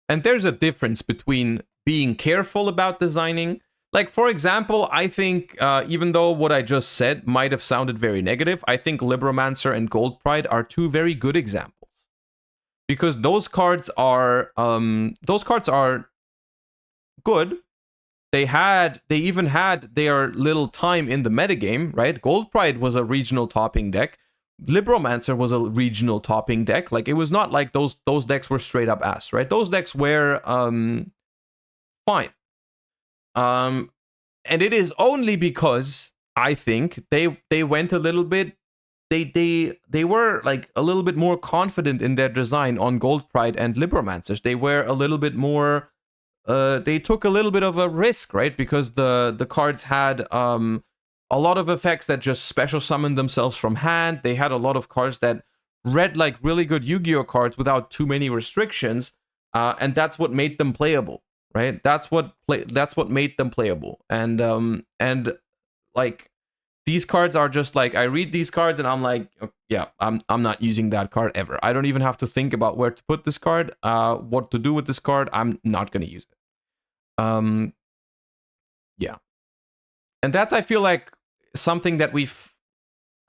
And there's a difference between being careful about designing. Like, for example, I think, even though what I just said might have sounded very negative, I think Libromancer and Gold Pride are 2 very good examples. Because those cards are good. They even had their little time in the metagame, right? Gold Pride was a regional topping deck. Libromancer was a regional topping deck. Like, it was not like those decks were straight up ass, right? Those decks were fine. And it is only because I think they went a little bit, they were like a little bit more confident in their design on Gold Pride and Libromancers. They were a little bit more they took a little bit of a risk, right? Because the cards had a lot of effects that just special summoned themselves from hand. They had a lot of cards that read like really good Yu-Gi-Oh cards without too many restrictions, and that's what made them playable, right? That's what made them playable. And like, these cards are just like, I read these cards and I'm like, yeah, I'm not using that card ever. I don't even have to think about where to put this card, what to do with this card. I'm not gonna use it. Yeah, and that's, I feel like, something that we've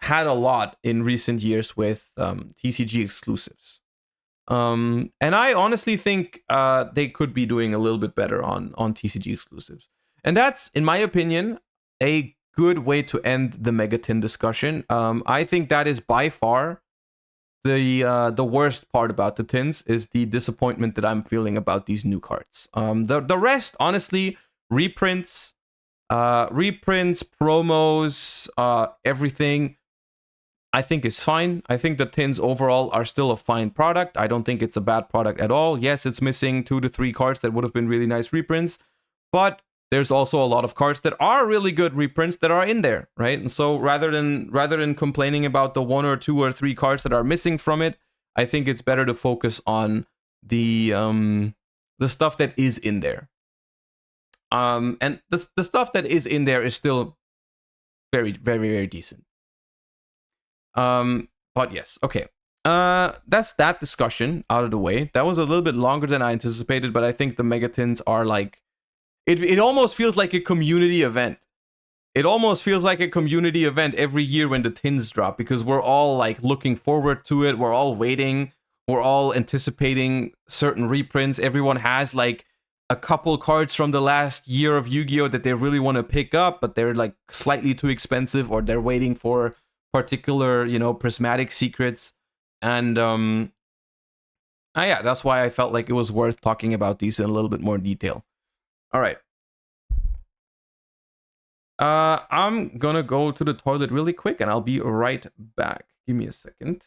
had a lot in recent years with TCG exclusives. And I honestly think they could be doing a little bit better on TCG exclusives. And that's, in my opinion, a good way to end the Megatin discussion. I think that is by far the worst part about the tins, is the disappointment that I'm feeling about these new cards. The rest, honestly, reprints, promos, everything, I think is fine. I think the tins overall are still a fine product. I don't think it's a bad product at all. Yes, it's missing 2 to 3 cards that would have been really nice reprints, but there's also a lot of cards that are really good reprints that are in there, right? And so rather than complaining about the 1 or 2 or 3 cards that are missing from it, I think it's better to focus on the stuff that is in there. And the stuff that is in there is still very, very, very decent. But yes, okay. That's that discussion out of the way. That was a little bit longer than I anticipated, but I think the Megatins are like, it almost feels like a community event. It almost feels like a community event every year when the tins drop, because we're all like looking forward to it. We're all waiting. We're all anticipating certain reprints. Everyone has like a couple cards from the last year of Yu-Gi-Oh that they really want to pick up, but they're like slightly too expensive, or they're waiting for particular, prismatic secrets. And yeah, that's why I felt like it was worth talking about these in a little bit more detail. All right. I'm gonna go to the toilet really quick, and I'll be right back. Give me a second.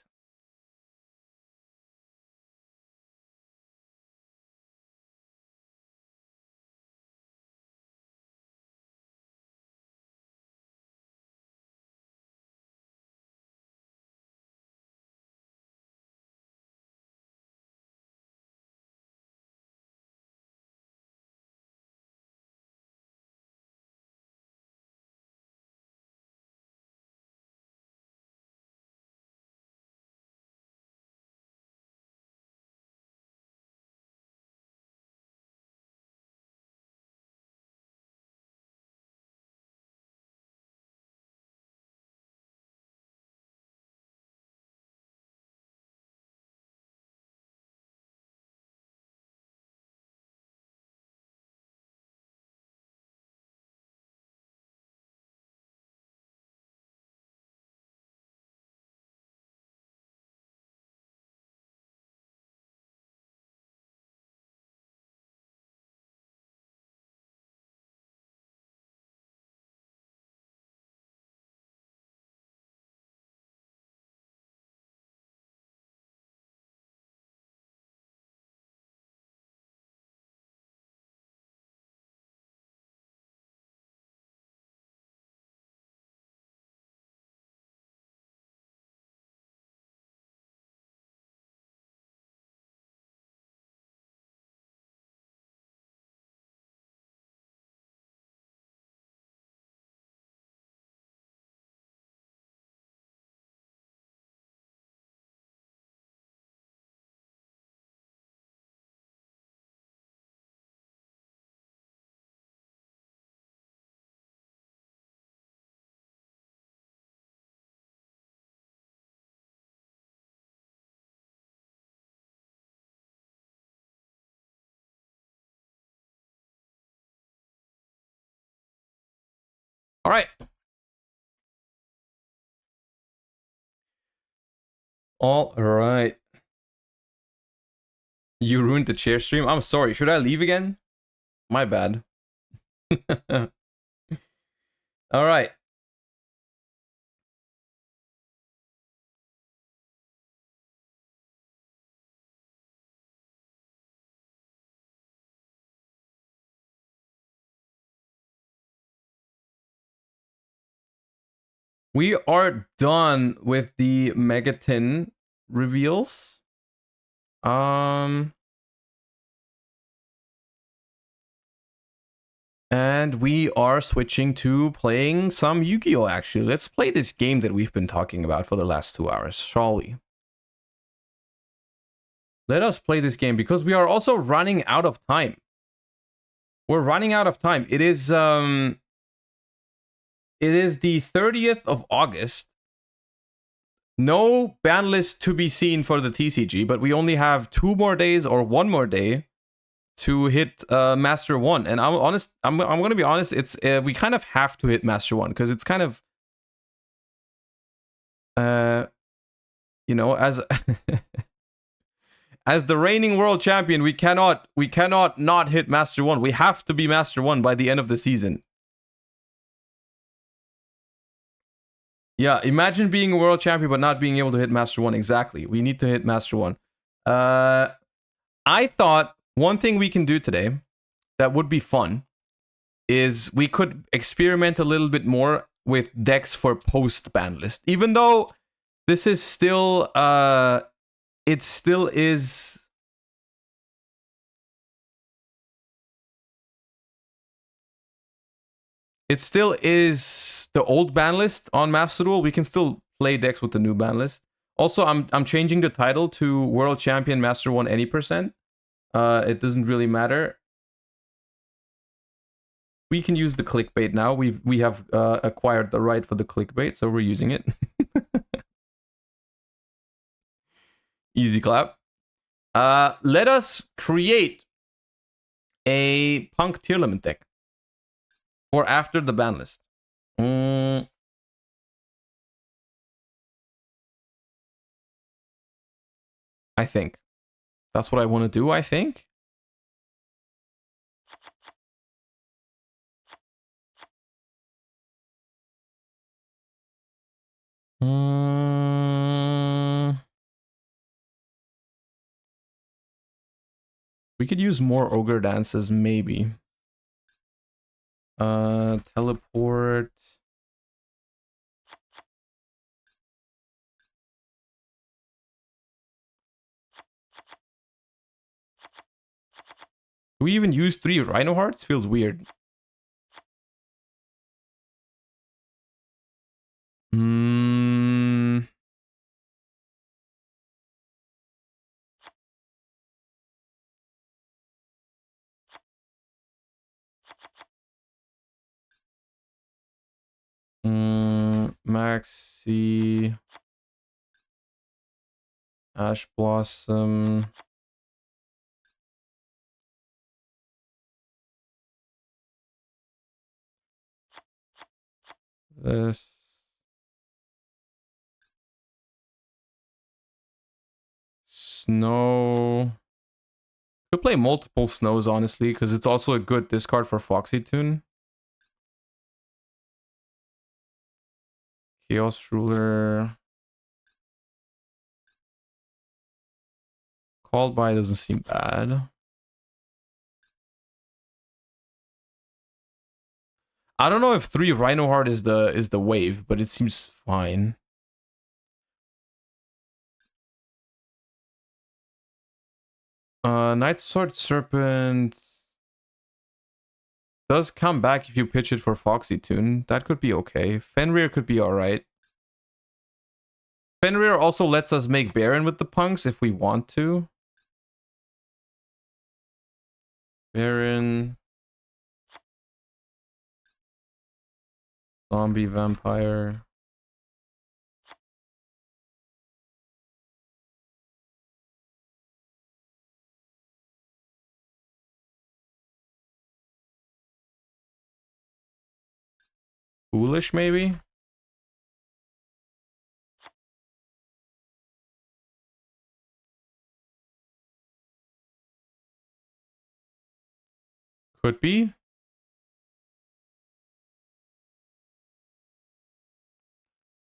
All right. All right. You ruined the chair stream. I'm sorry. Should I leave again? My bad. All right. We are done with the Megatin reveals. And we are switching to playing some Yu-Gi-Oh! Actually, let's play this game that we've been talking about for the last 2 hours, shall we? Let us play this game, because we are also running out of time. We're running out of time. It is the 30th of August. No ban list to be seen for the TCG, but we only have 2 more days or 1 more day to hit Master 1. And I'm going to be honest, it's we kind of have to hit Master 1, because it's kind of as as the reigning world champion, we cannot not hit Master 1. We have to be Master 1 by the end of the season. Yeah, imagine being a world champion but not being able to hit Master 1. Exactly. We need to hit Master 1. I thought one thing we can do today that would be fun is we could experiment a little bit more with decks for post ban list. Even though this is still it still is the old ban list on Master Duel. We can still play decks with the new ban list. Also, I'm changing the title to World Champion Master 1 any percent. It doesn't really matter. We can use the clickbait now. We have acquired the right for the clickbait, so we're using it. Easy clap. Let us create a Punk Tearlament deck for after the ban list. I think that's what I want to do. I think. We could use more ogre dances, maybe. Teleport. Do we even use 3 Rhino Hearts? Feels weird. Maxi. Ash Blossom. This. Snow. Could play multiple snows, honestly, because it's also a good discard for Foxy Tune. Chaos Ruler. Called by doesn't seem bad. I don't know if 3 Rhino Heart is the wave, but it seems fine. Night Sword Serpent does come back if you pitch it for Foxy Tune. That could be okay. Fenrir could be alright. Fenrir also lets us make Baron with the punks if we want to. Baron. Zombie Vampire. Foolish, maybe? Could be.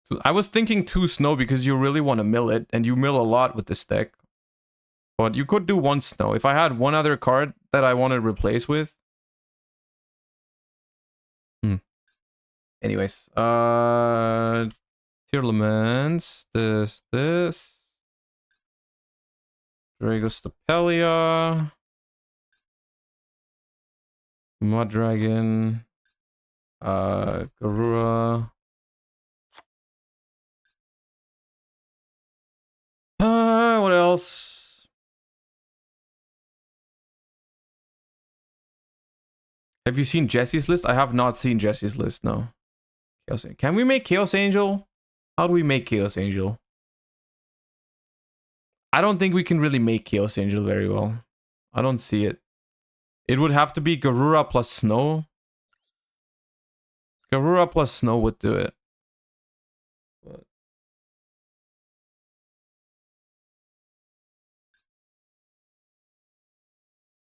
So I was thinking 2 snow because you really want to mill it, and you mill a lot with this deck. But you could do 1 snow. If I had one other card that I want to replace with. Anyways, Tearlaments, this. Dragostapelia. Mud Dragon. Garura. What else? Have you seen Jesse's list? I have not seen Jesse's list, no. Chaos. Can we make Chaos Angel? How do we make Chaos Angel? I don't think we can really make Chaos Angel very well. I don't see it. It would have to be Garura plus Snow. Garura plus Snow would do it. But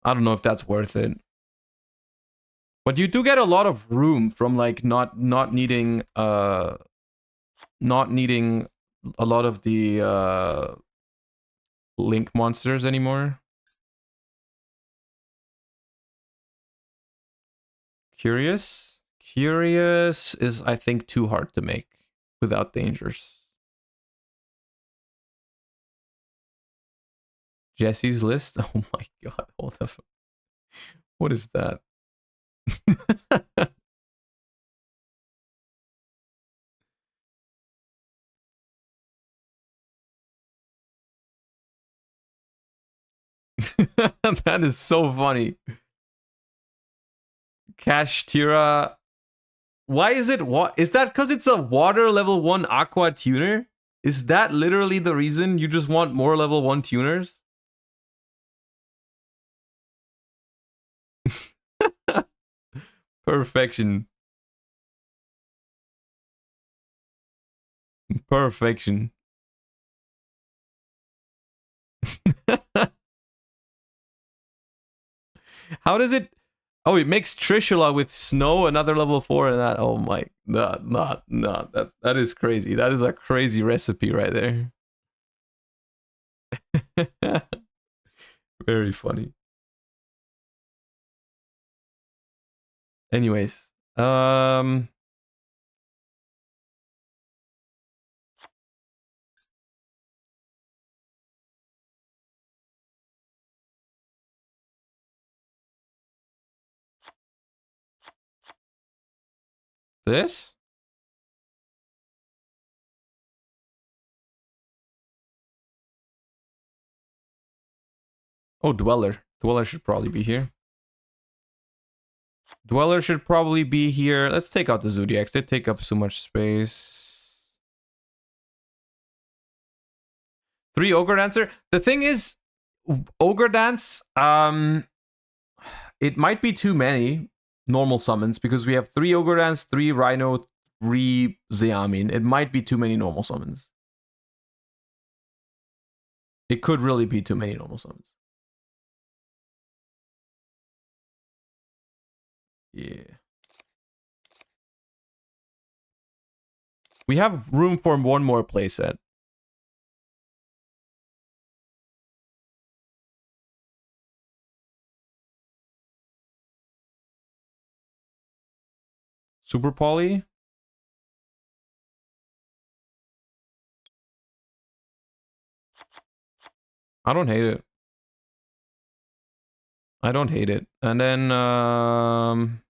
I don't know if that's worth it. But you do get a lot of room from like not needing a lot of the link monsters anymore. Curious is, I think, too hard to make without dangers. Jesse's list? Oh my god, what is that? That is so funny. Cash Tira. Why is it what? Is that because it's a water level 1 aqua tuner? Is that literally the reason you just want more level 1 tuners? Perfection. Perfection. How does it? Oh, it makes Trishula with snow another level 4 and that. Oh my, not. That is crazy. That is a crazy recipe right there. Very funny. Anyways, this? Oh, Dweller. Dweller should probably be here. Dweller should probably be here. Let's take out the Zodiacs. They take up so much space. 3 Ogre Dancer. The thing is, Ogre Dance, it might be too many normal summons because we have 3 Ogre Dance, 3 Rhino, 3 Zeamin. It might be too many normal summons. It could really be too many normal summons. Yeah. We have room for one more playset. Super Poly? I don't hate it. I don't hate it. And then,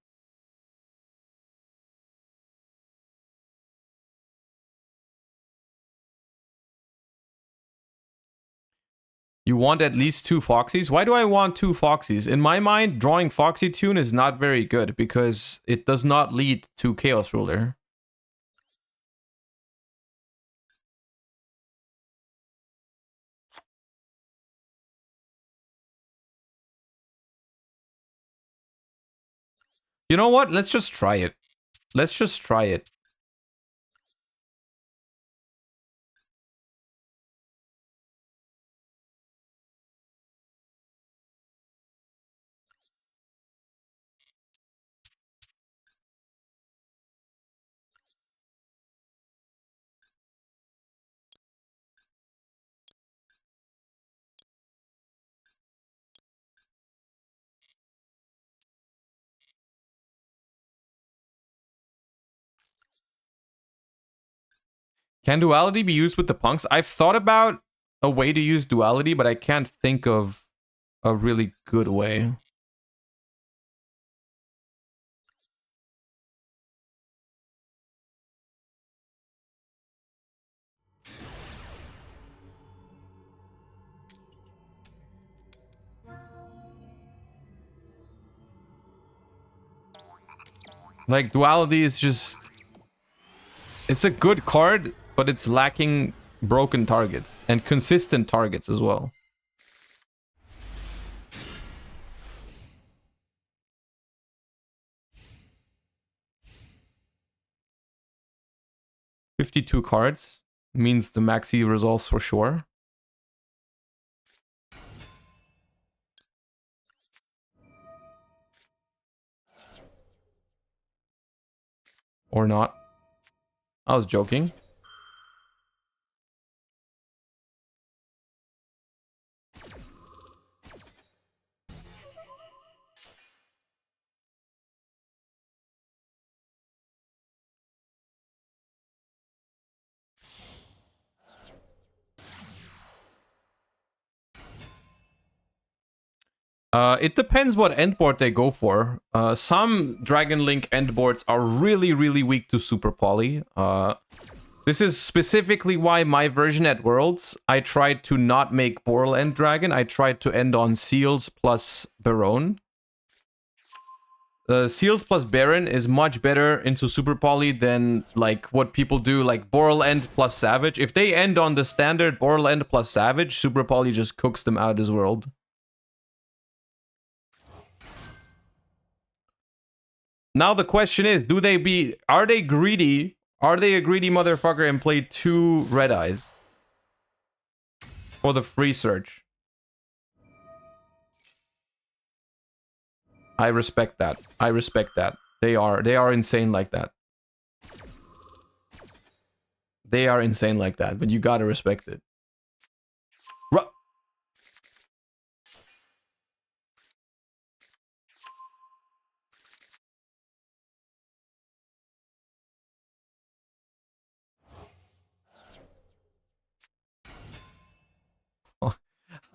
you want at least 2 Foxies? Why do I want 2 Foxies? In my mind, drawing Foxy Tune is not very good because it does not lead to Chaos Ruler. You know what? Let's just try it. Let's just try it. Can duality be used with the punks? I've thought about a way to use duality, but I can't think of a really good way. Like, duality is just... It's a good card, but it's lacking broken targets and consistent targets as well. $52 cards means the maxi resolves for sure. Or not. I was joking. It depends what endboard they go for. Some Dragon Link endboards are really, really weak to Super Poly. This is specifically why my version at Worlds, I tried to not make Boral end Dragon. I tried to end on Seals plus Baron. Seals plus Baron is much better into Super Poly than like what people do, like Boral end plus Savage. If they end on the standard Boral end plus Savage, Super Poly just cooks them out of this world. Now the question is, are they greedy? Are they a greedy motherfucker and play 2 red eyes for the free search? I respect that. I respect that. They are insane like that. They are insane like that, but you gotta respect it.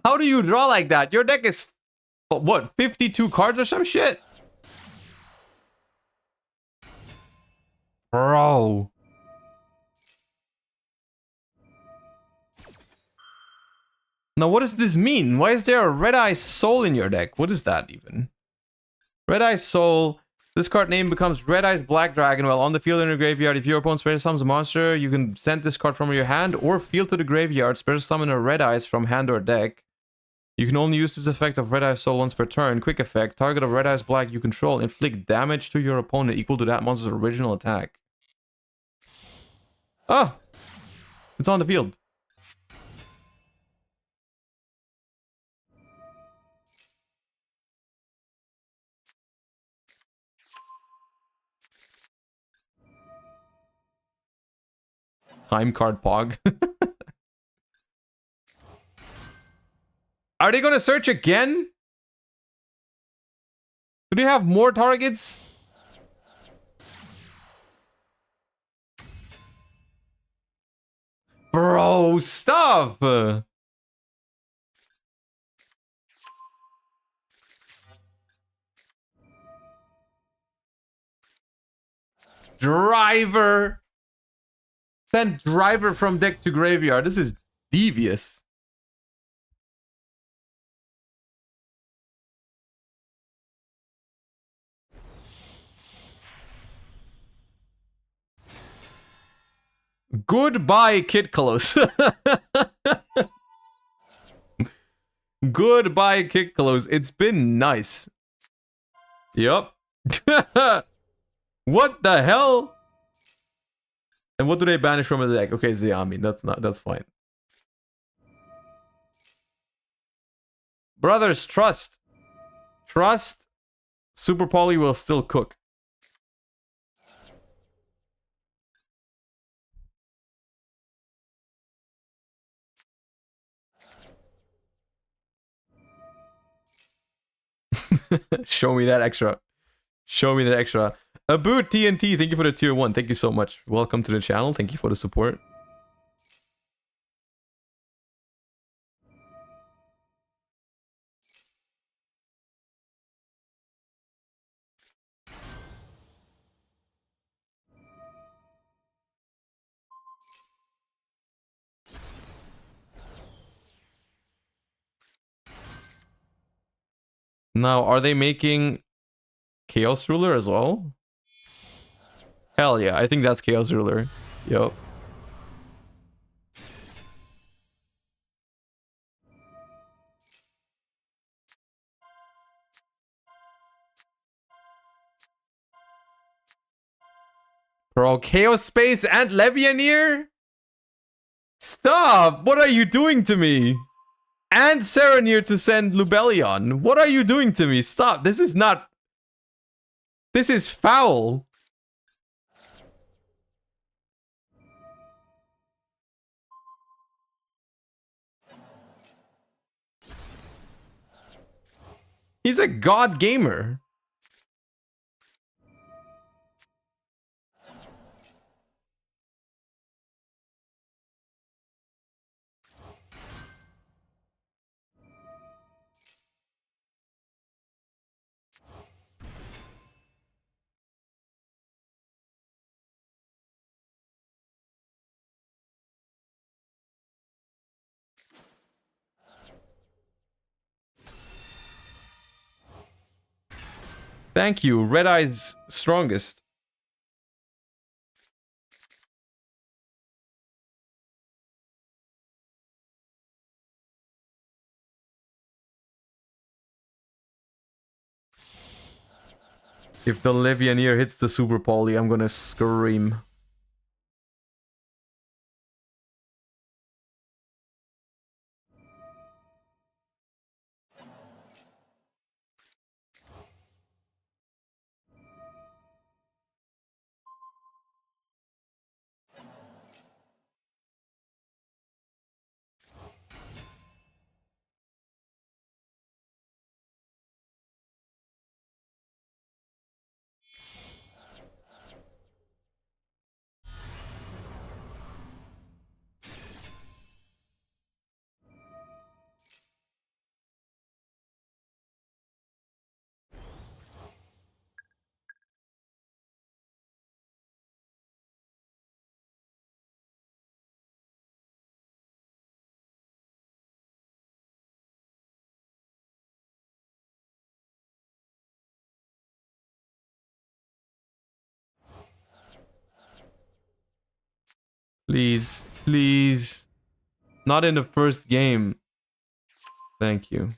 How do you draw like that? Your deck is, what, 52 cards or some shit? Bro. Now, what does this mean? Why is there a Red Eye Soul in your deck? What is that even? Red Eye Soul. This card name becomes Red Eye's Black Dragon while on the field in your graveyard. If your opponent special summons a monster, you can send this card from your hand or field to the graveyard. Special summon a Red Eyes from hand or deck. You can only use this effect of Red Eye Soul once per turn. Quick effect. Target of Red Eyes Black you control. Inflict damage to your opponent equal to that monster's original attack. Ah! It's on the field. Time card pog. Are they gonna search again? Do they have more targets? Bro, stop! Driver! Send driver from deck to graveyard. This is devious. Goodbye, Kid Close. Goodbye, Kid Close. It's been nice. Yup. What the hell? And what do they banish from the deck? Okay, Xiaomi. That's fine. Brothers, trust. Trust. Super Poly will still cook. Show me that extra. Show me that extra. Abu TNT, thank you for the tier 1. Thank you so much. Welcome to the channel. Thank you for the support. Now, are they making Chaos Ruler as well? Hell yeah, I think that's Chaos Ruler. Yup. Bro, Chaos Space and Levianeer? Stop! What are you doing to me? And Serenir to send Lubellion. What are you doing to me? Stop. This is not... This is foul. He's a god gamer. Thank you. Red Eye's strongest. If the Levianeer hits the Super Poly, I'm gonna scream. Please, please. Not in the first game. Thank you.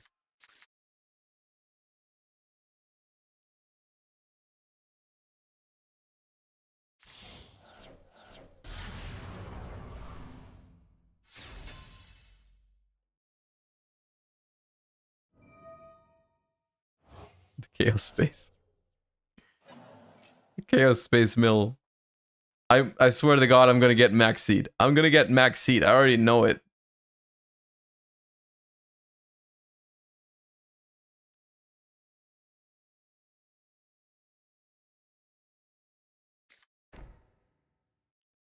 The Chaos Space. The Chaos Space Mill. I swear to God, I'm gonna get max seed. I'm gonna get max seed. I already know it.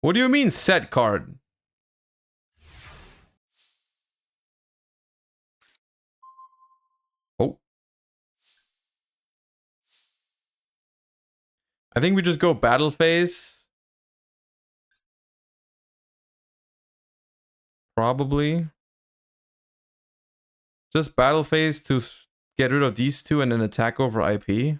What do you mean set card? Oh. I think we just go battle phase. Probably. Just battle phase to get rid of these two and then attack over IP.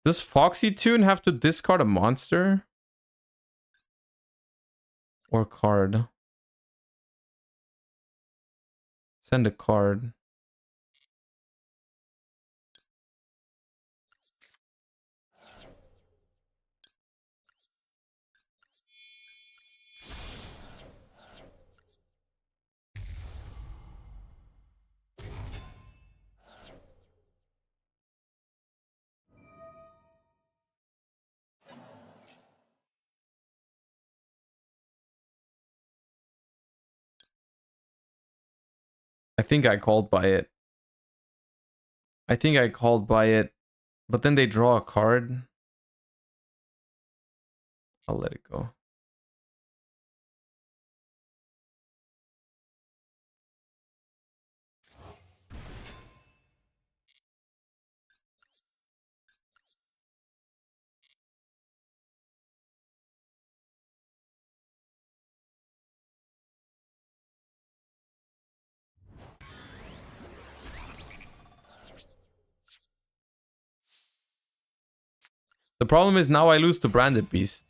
Does Foxy Tune have to discard a monster? Or card? Send a card. I think I called by it. I think I called by it. But then they draw a card. I'll let it go. The problem is now I lose to Branded Beast.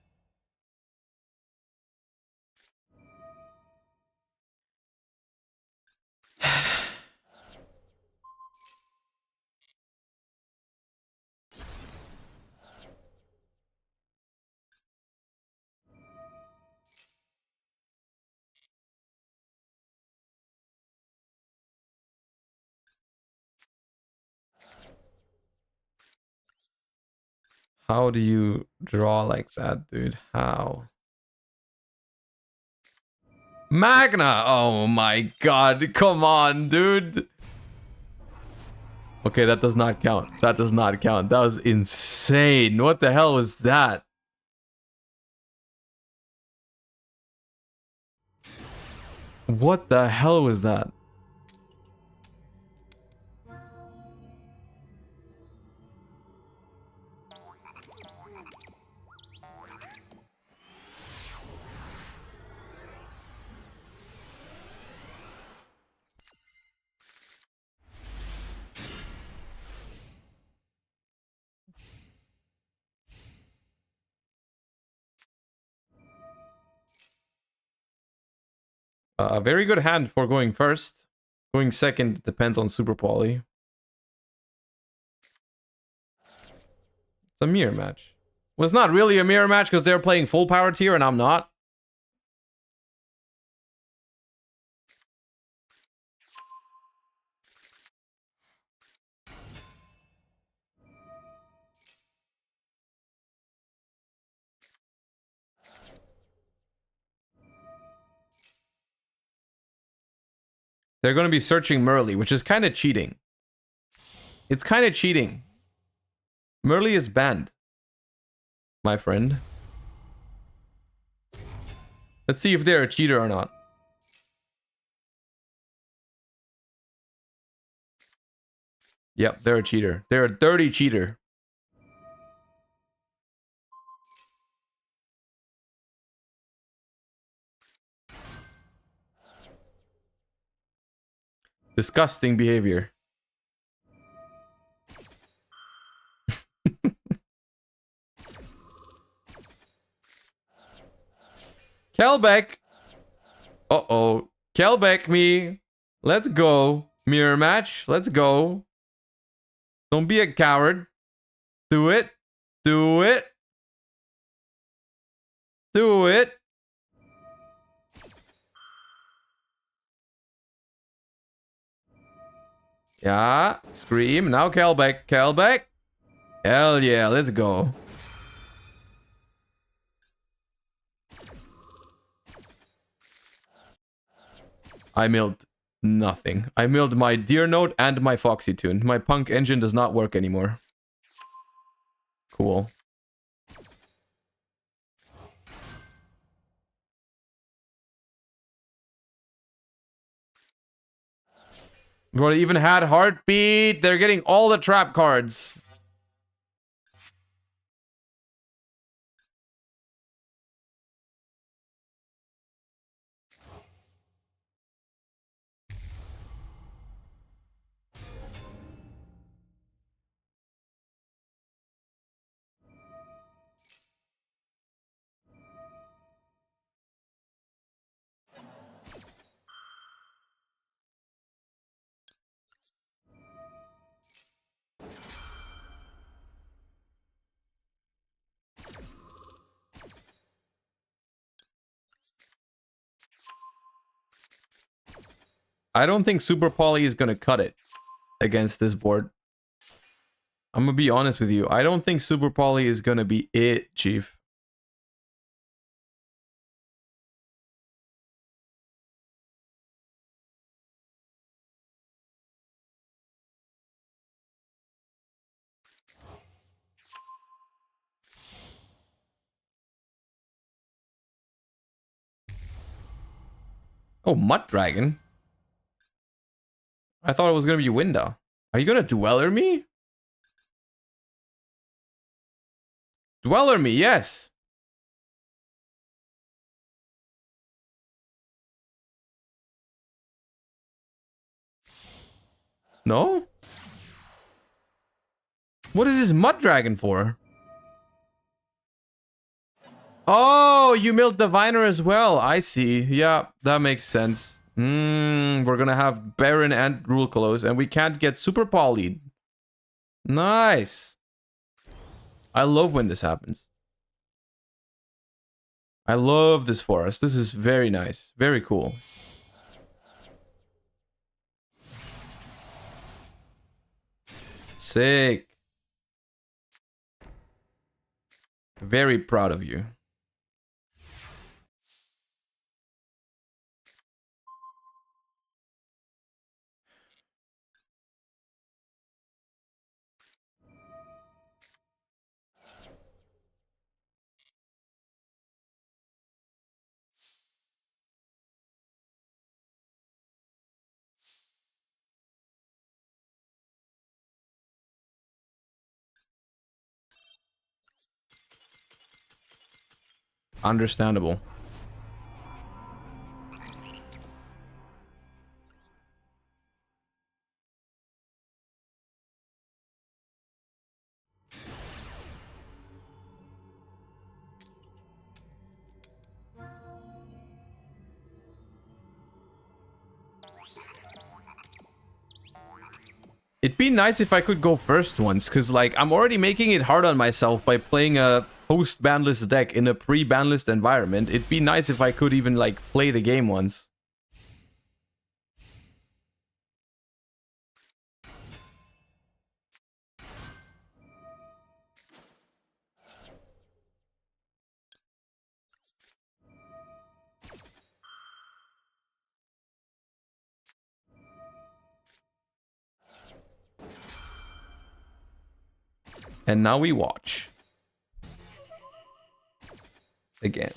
How do you draw like that, dude? How? Magna! Oh my god, come on, dude! Okay, that does not count. That does not count. That was insane. What the hell was that? What the hell was that? A very good hand for going first. Going second depends on Super Poly. It's a mirror match. Well, it's not really a mirror match because they're playing full power tier and I'm not. They're going to be searching Merly, which is kind of cheating. It's kind of cheating. Merly is banned, my friend. Let's see if they're a cheater or not. Yep, they're a cheater. They're a dirty cheater. Disgusting behavior. Kelbeck. Uh-oh. Kelbeck me. Let's go. Mirror match. Let's go. Don't be a coward. Do it. Do it. Do it. Yeah. Scream. Now Kelbeck. Kelbeck. Hell yeah. Let's go. I milled nothing. I milled my Deer Note and my Foxy Tune. My Punk engine does not work anymore. Cool. Bro, they even had Heartbeat. They're getting all the trap cards. I don't think Super Poly is gonna cut it against this board. I'm gonna be honest with you. I don't think Super Poly is gonna be it, Chief. Oh, Mutt Dragon? I thought it was gonna be Winda. Are you gonna Dueler me? Dueler me, yes! No? What is this Mud Dragon for? Oh, you milled Diviner as well. I see. Yeah, that makes sense. We're gonna have Baron and Rule Close, and we can't get Super Poly'd. Nice. I love when this happens. I love this for us. This is very nice. Very cool. Sick. Very proud of you. Understandable. It'd be nice if I could go first once, because, like, I'm already making it hard on myself by playing a post-banlist deck in a pre-banlist environment. It'd be nice if I could even, like, play the game once. And now we watch. Again.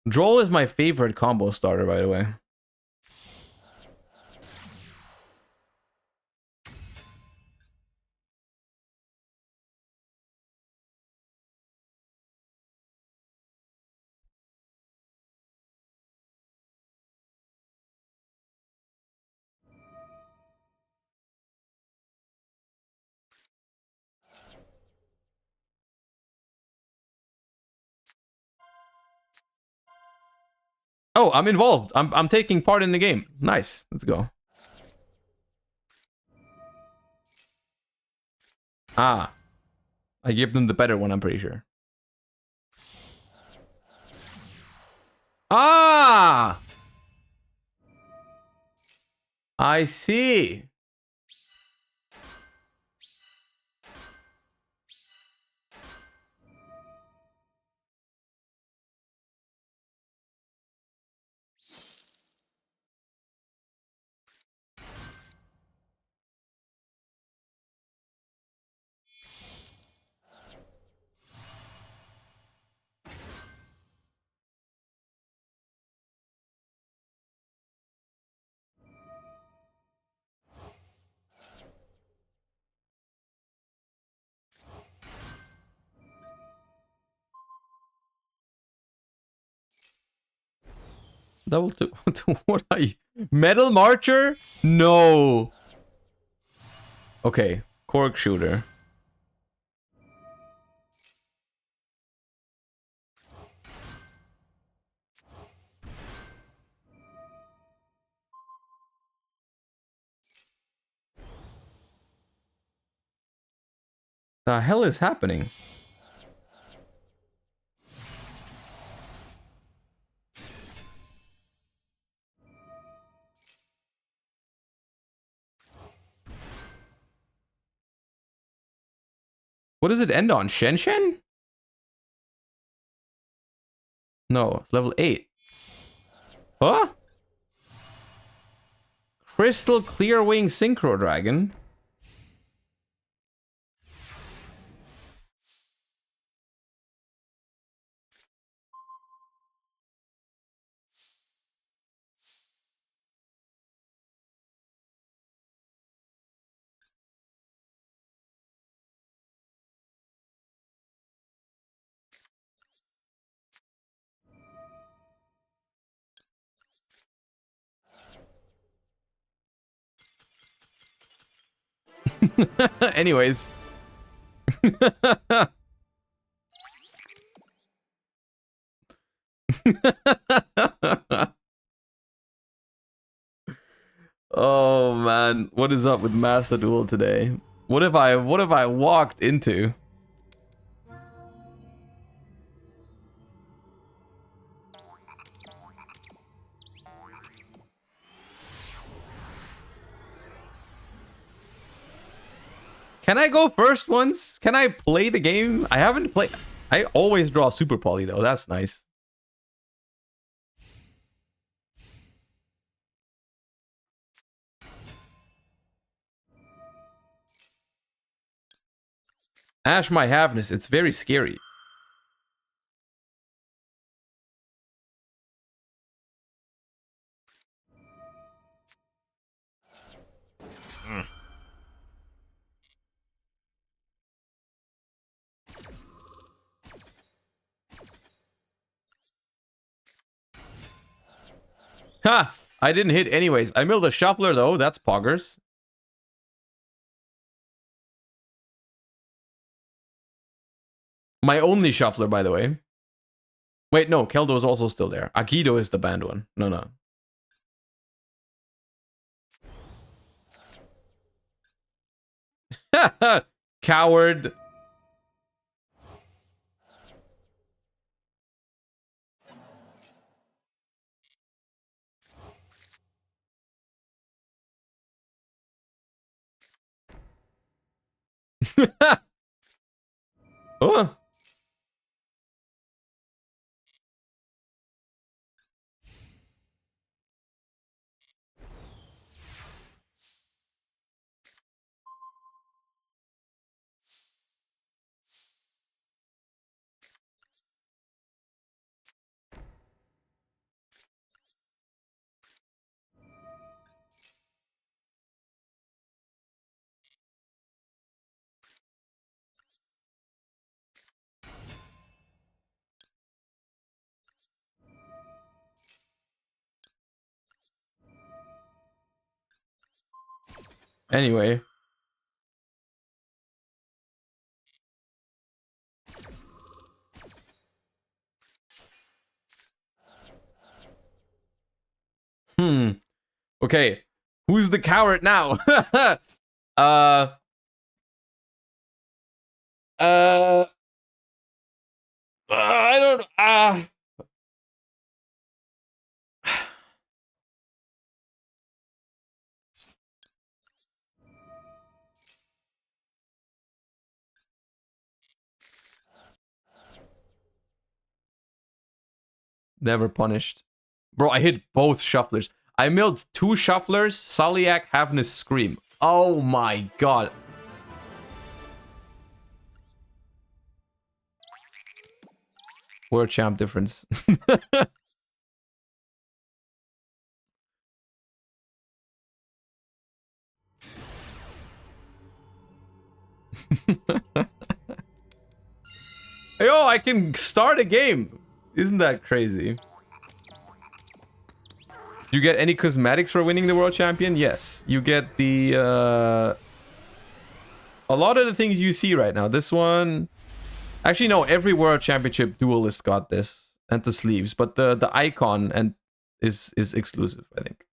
Duel is my favorite combo starter, by the way. Oh, I'm involved. I'm taking part in the game. Nice. Let's go. Ah. I give them the better one, I'm pretty sure. Ah! I see. Double two. What are you? Metal Marcher? No. Okay. Cork Shooter. The hell is happening? What does it end on? Shen Shen? No, it's level 8. Huh? Crystal Clearwing Synchro Dragon? Anyways. Oh man, what is up with Master Duel today? What have I walked into? Can I go first once? Can I play the game? I haven't played. I always draw Super Poly though. That's nice. Ash my Havness. It's very scary. Ha! I didn't hit anyways. I milled a shuffler though. That's poggers. My only shuffler, by the way. Wait, no. Keldo is also still there. Akido is the banned one. No. Coward. Oh. Anyway. Okay. Who's the coward now? uh. I don't. Never punished. Bro, I hit both shufflers. I milled 2 shufflers, Sulliak, Havness, Scream. Oh my god. World champ difference. Yo, I can start a game. Isn't that crazy? Do you get any cosmetics for winning the world champion? Yes. You get the a lot of the things you see right now. This one, actually no, every world championship duelist got this and the sleeves, but the icon and is exclusive, I think.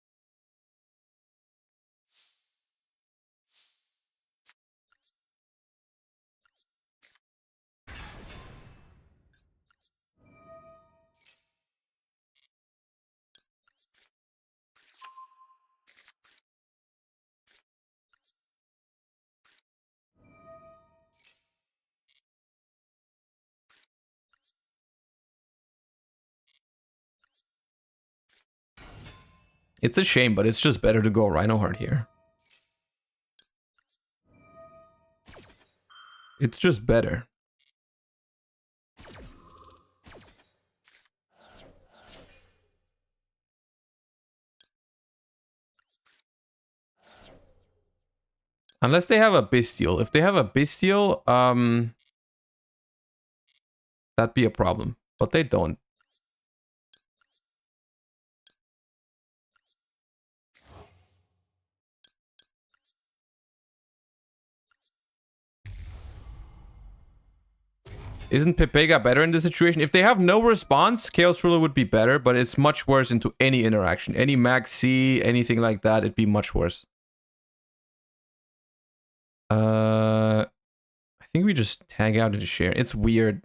It's a shame, but it's just better to go Rhino Heart here. It's just better. Unless they have a Bestial. If they have a Bestial, that'd be a problem. But they don't. Isn't Pepega better in this situation? If they have no response, Chaos Ruler would be better, but it's much worse into any interaction. Any Max C, anything like that, it'd be much worse. I think we just tag out into share. It's weird.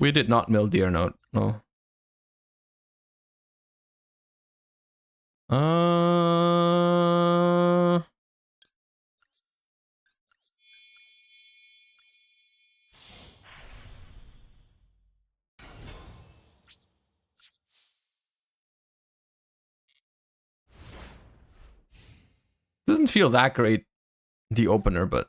We did not mill Deer Note, no. Doesn't feel that great, the opener, but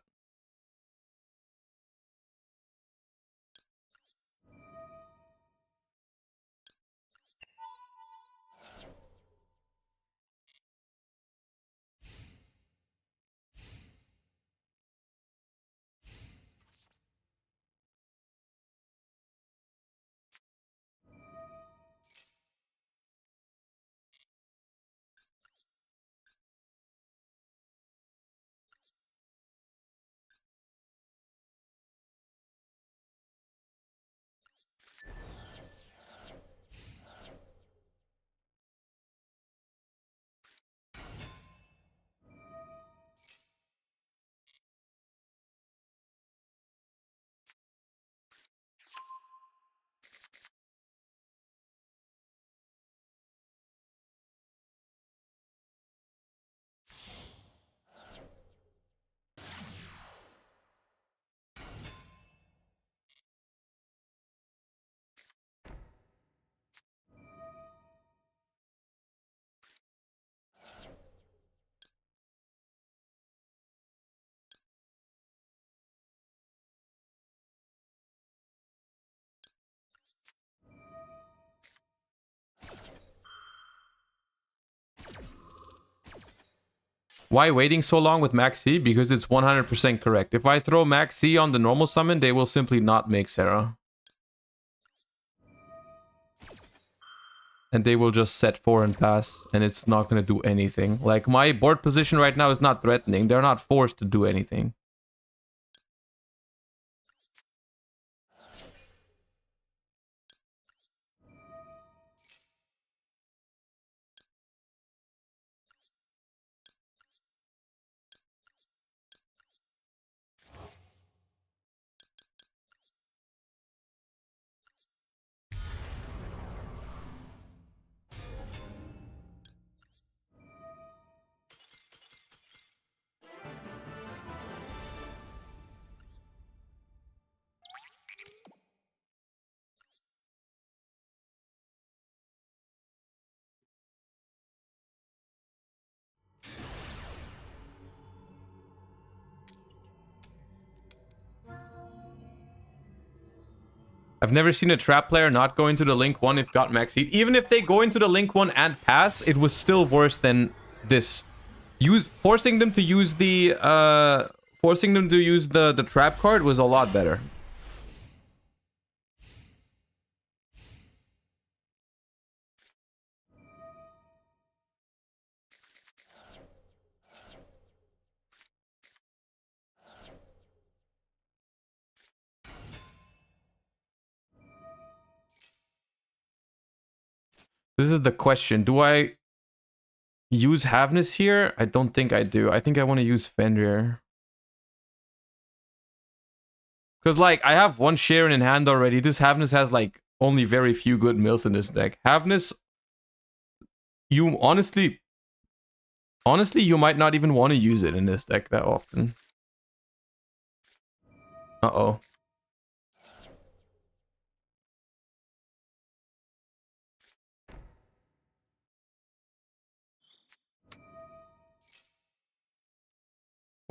Why waiting so long with Max C? Because it's 100% correct. If I throw Max C on the normal summon, they will simply not make Sarah. And they will just set 4 and pass, and it's not going to do anything. Like, my board position right now is not threatening. They're not forced to do anything. I've never seen a trap player not go into the Link 1 if got max heat. Even if they go into the Link 1 and pass, it was still worse than this. Forcing them to use the trap card was a lot better. This is the question. Do I use Havness here? I don't think I do. I think I want to use Fenrir. Because, like, I have one Sharon in hand already. This Havness has, like, only very few good mills in this deck. Havness, you honestly, you might not even want to use it in this deck that often. Uh-oh.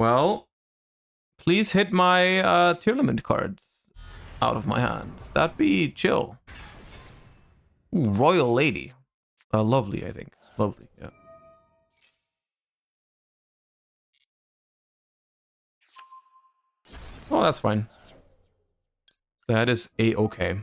Well, please hit my Tearlament cards out of my hand. That'd be chill. Ooh, Royal Lady. Lovely, I think. Lovely, yeah. Oh, that's fine. That is a-okay.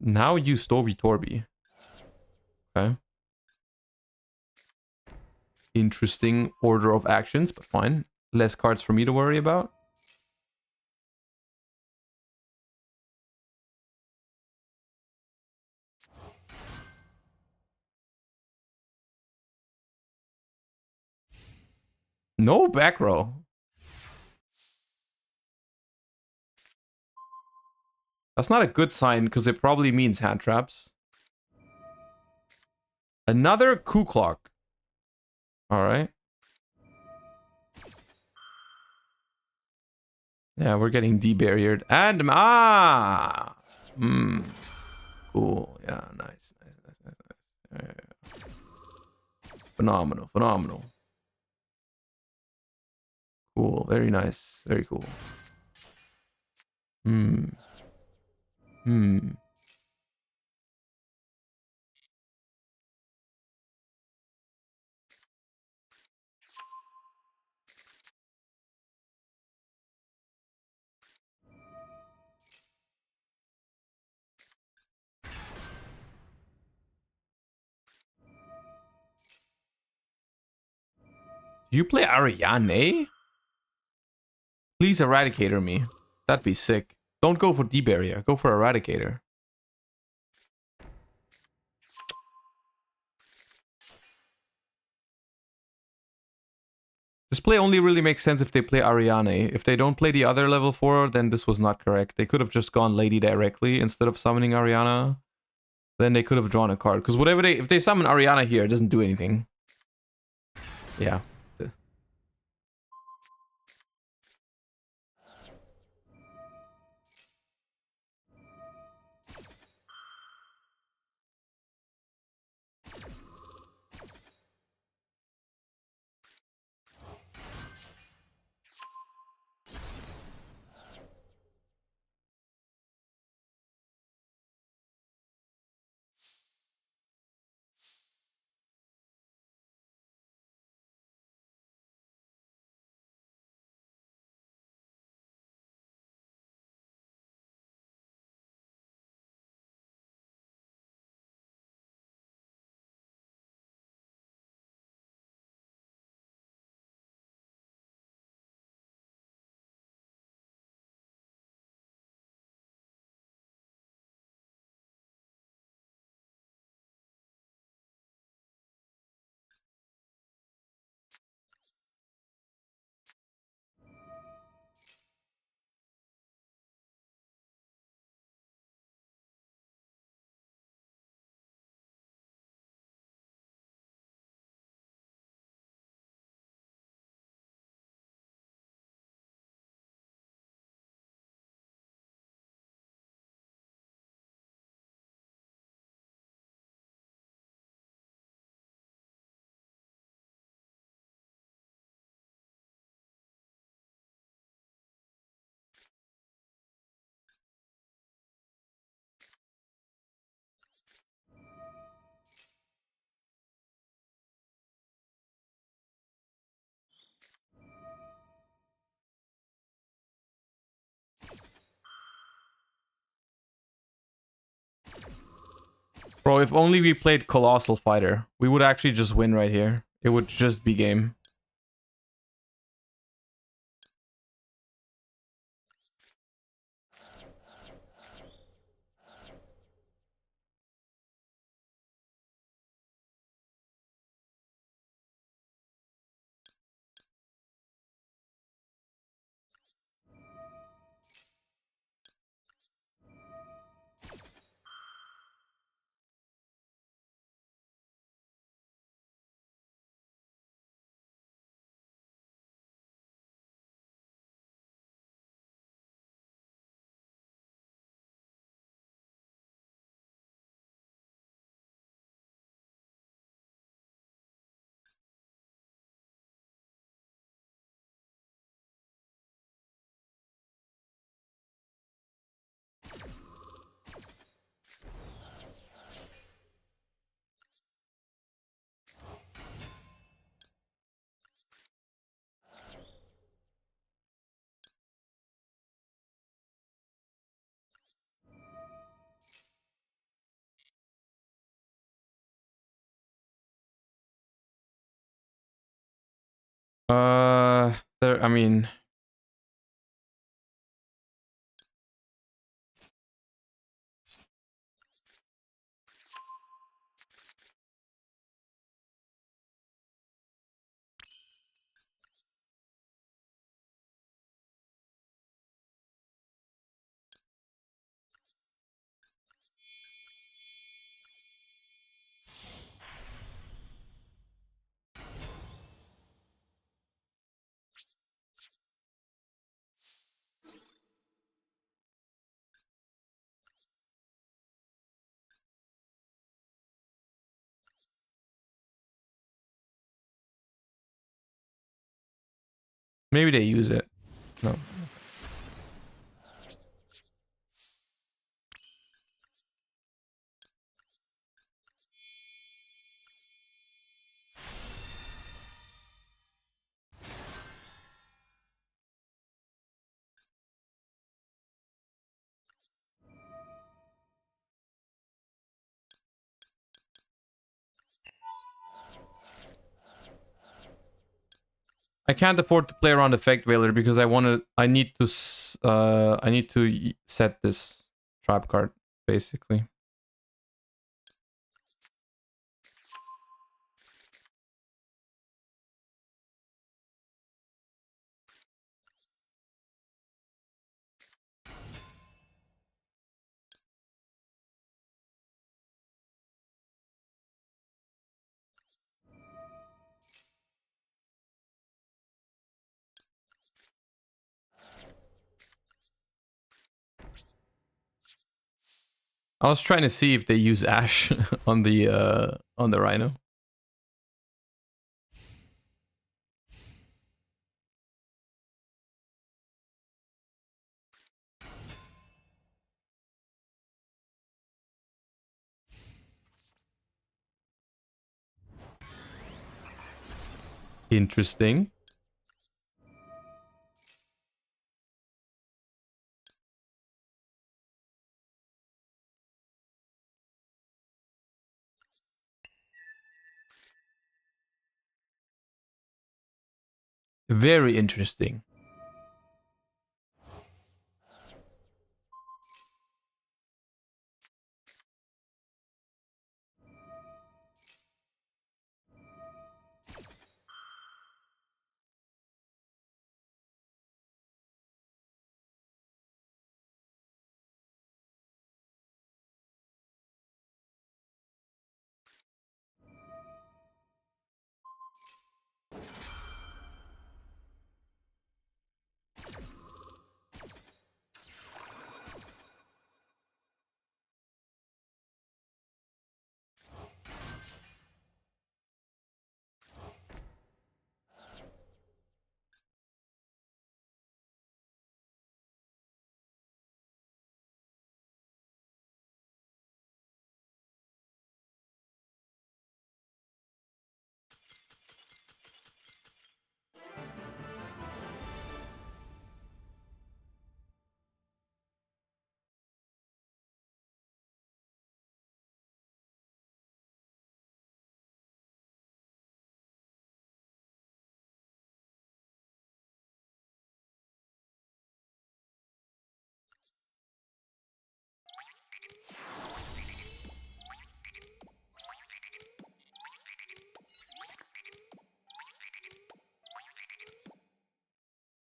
Now you Story Torby. Okay. Interesting order of actions, but fine. Less cards for me to worry about. No back row. That's not a good sign because it probably means hand traps. Another Coup Clock. Alright. Yeah, we're getting debarriered. And cool. Yeah, nice. Yeah. Phenomenal. Cool. Very nice. Very cool. Do you play Ariane? Please Eradicator me. That'd be sick. Don't go for Debarrier. Go for Eradicator. This play only really makes sense if they play Ariane. If they don't play the other level 4, then this was not correct. They could have just gone Lady directly instead of summoning Ariana. Then they could have drawn a card. Because if they summon Ariana here, it doesn't do anything. Yeah. Bro, if only we played Colossal Fighter, we would actually just win right here. It would just be game. I mean, maybe they use it. No. I can't afford to play around Effect Veiler because I need to set this trap card, basically. I was trying to see if they use Ash on the Rhino. Interesting. Very interesting.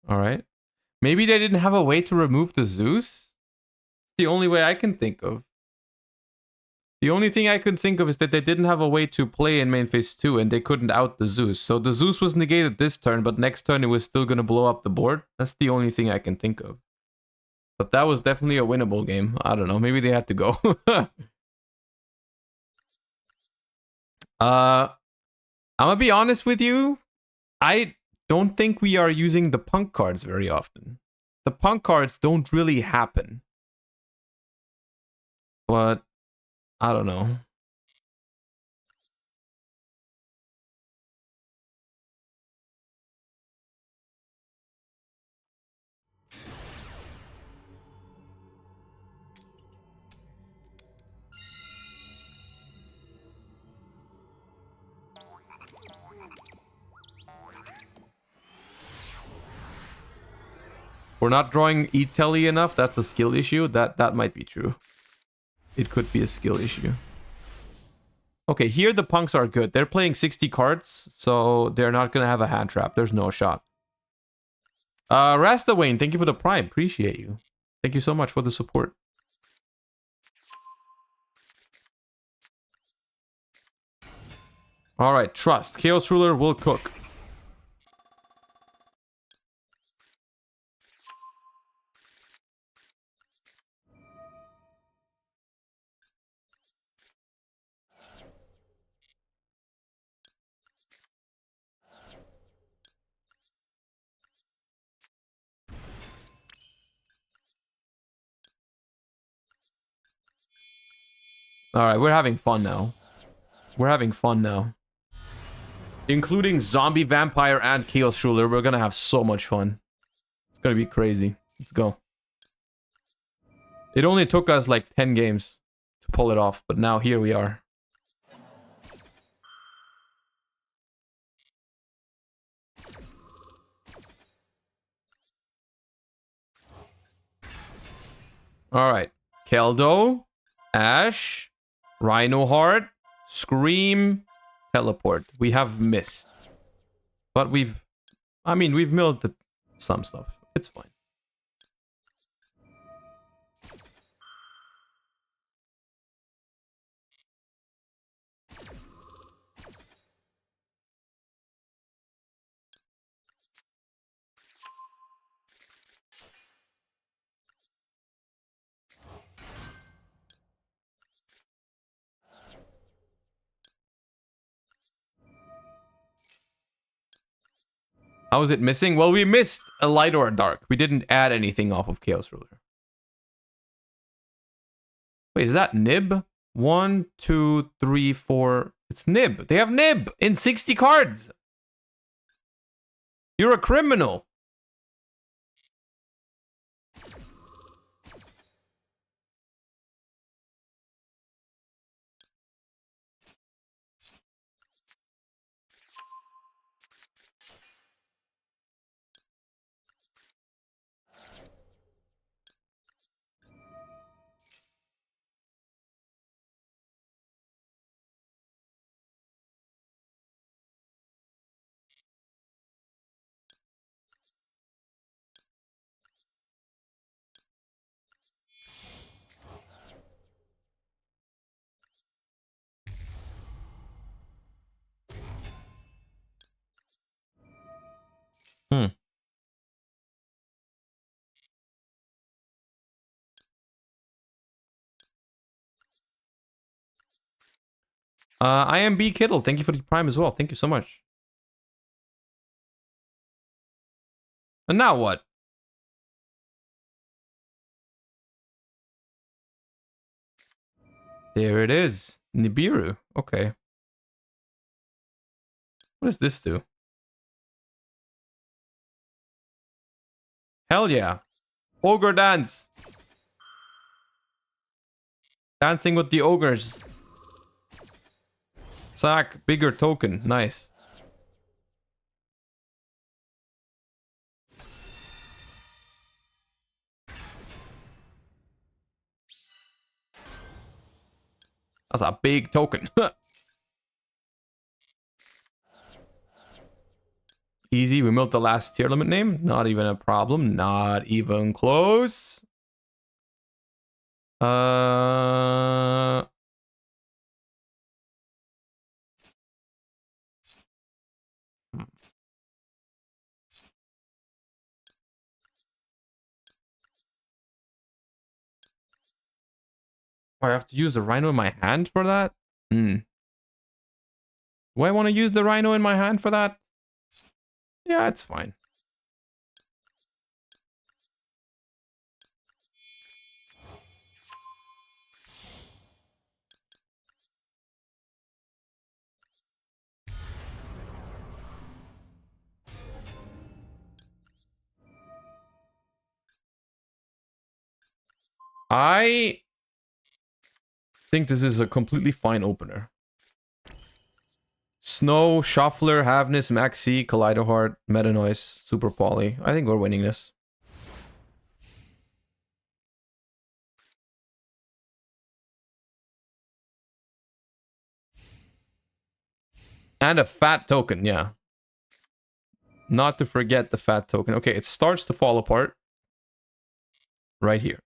Alright. Maybe they didn't have a way to remove the Zeus? The only way I can think of. The only thing I could think of is that they didn't have a way to play in main phase 2 and they couldn't out the Zeus. So the Zeus was negated this turn, but next turn it was still going to blow up the board. That's the only thing I can think of. But that was definitely a winnable game. I don't know. Maybe they had to go. I'm gonna be honest with you. I don't think we are using the punk cards very often. The punk cards don't really happen. But I don't know. We're not drawing E-Telly enough. That's a skill issue. That might be true. It could be a skill issue. Okay, here the punks are good. They're playing 60 cards, so they're not going to have a hand trap. There's no shot. Rasta Wayne, thank you for the prime. Appreciate you. Thank you so much for the support. All right, trust. Chaos Ruler will cook. All right, we're having fun now. We're having fun now. Including Zombie Vampire and Chaos Ruler, we're gonna have so much fun. It's gonna be crazy. Let's go. It only took us like 10 games to pull it off, but now here we are. All right. Keldo, Ash, Rhino Heart, Scream, Teleport. We have missed. But we've milled some stuff. It's fine. How is it missing? Well, we missed a light or a dark. We didn't add anything off of Chaos Ruler. Wait, is that Nib? 1, 2, 3, 4. It's Nib. They have Nib in 60 cards. You're a criminal. I am B Kittle. Thank you for the prime as well. Thank you so much. And now what? There it is. Nibiru. Okay. What does this do? Hell yeah. Ogre dance. Dancing with the ogres. Sack, bigger token. Nice. That's a big token. Easy. We milled the last Tearlament name. Not even a problem. Not even close. Uh... I have to use the Rhino in my hand for that? Hmm. Do I want to use the Rhino in my hand for that? Yeah, it's fine. I think this is a completely fine opener. Snow, Shuffler, Havnis, Maxi, Kaleidoheart, Meta Noise, Super Poly. I think we're winning this. And a fat token, yeah. Not to forget the fat token. Okay, it starts to fall apart. Right here.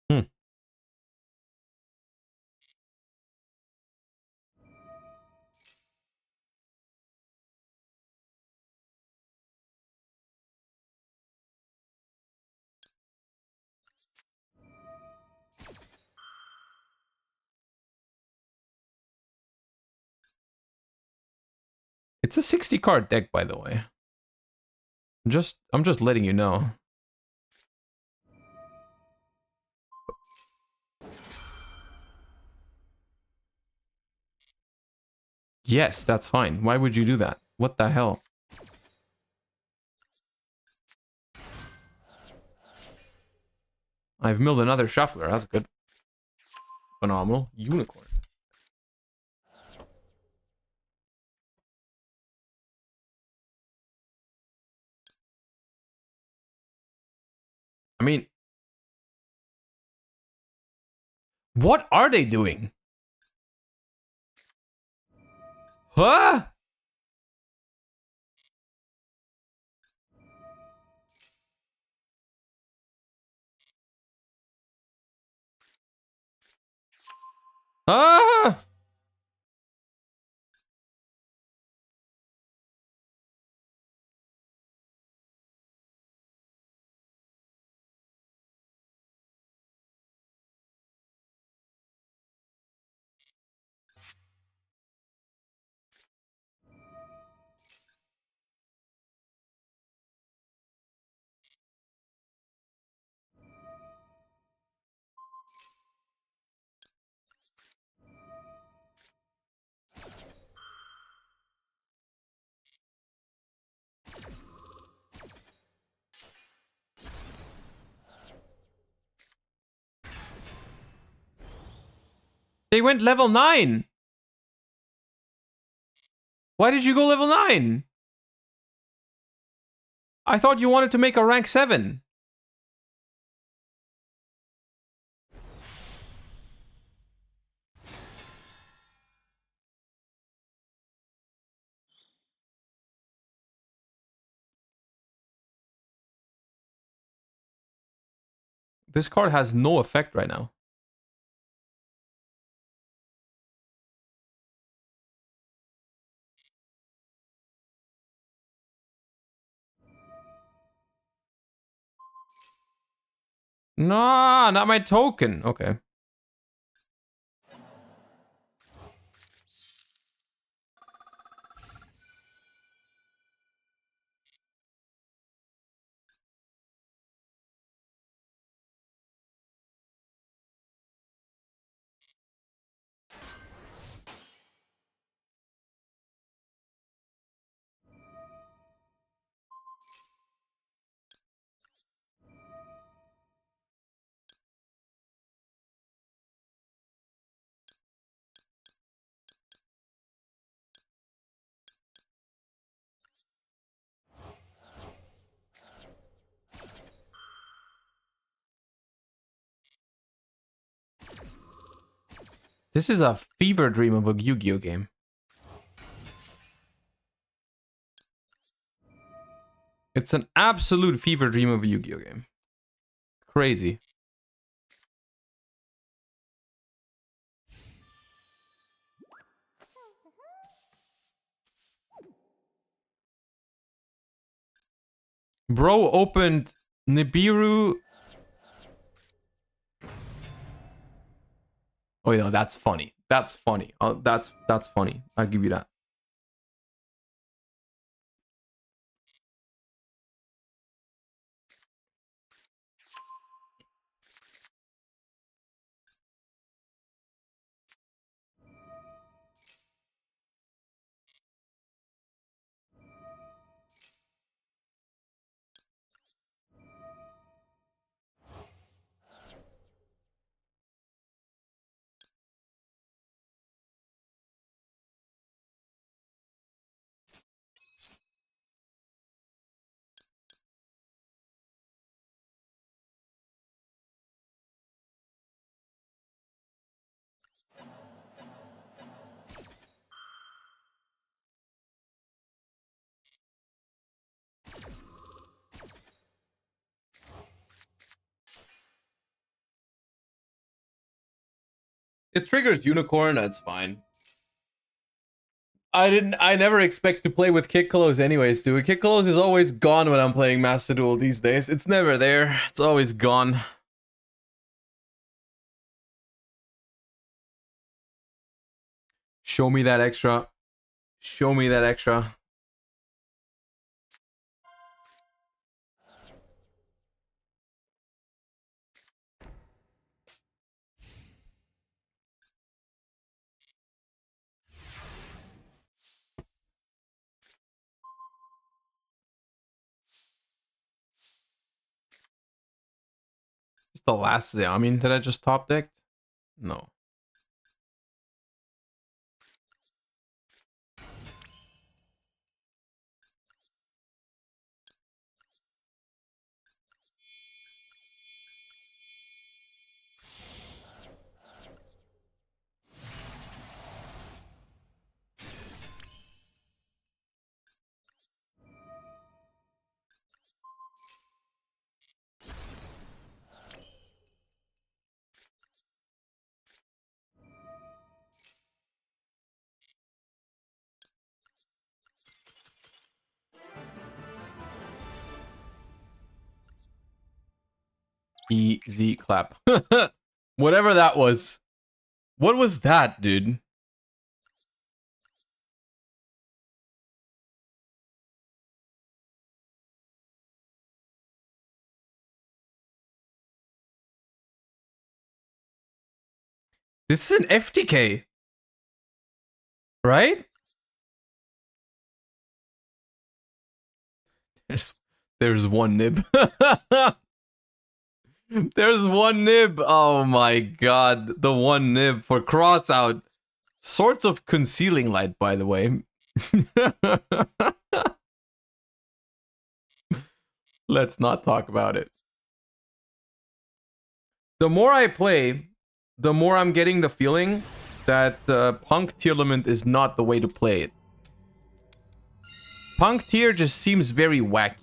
Hmm. It's a 60 card deck, by the way. I'm just letting you know. Yes, that's fine. Why would you do that? What the hell? I've milled another Shuffler. That's good. Phenomenal. Unicorn. I mean, what are they doing? Huh? Ah! They went level 9. Why did you go level 9? I thought you wanted to make a rank 7. This card has no effect right now. Nah, not my token. Okay. This is a fever dream of a Yu-Gi-Oh game. It's an absolute fever dream of a Yu-Gi-Oh game. Crazy. Bro opened Nibiru. Oh, no, that's funny. That's funny. That's funny. I'll give you that. It triggers unicorn, that's fine. I never expect to play with Kikkolos anyways, dude. Kikkolos is always gone when I'm playing Master Duel these days. It's never there. It's always gone. Show me that extra. Show me that extra. It's the last Xiaomin that I just top decked? No. Easy clap. Whatever that was. What was that, dude? This is an FTK. Right? There's one nib. There's one nib. Oh my god. The one nib for cross out. Sorts of concealing light, by the way. Let's not talk about it. The more I play, the more I'm getting the feeling that Punk Tearlament is not the way to play it. Punk Tier just seems very wacky.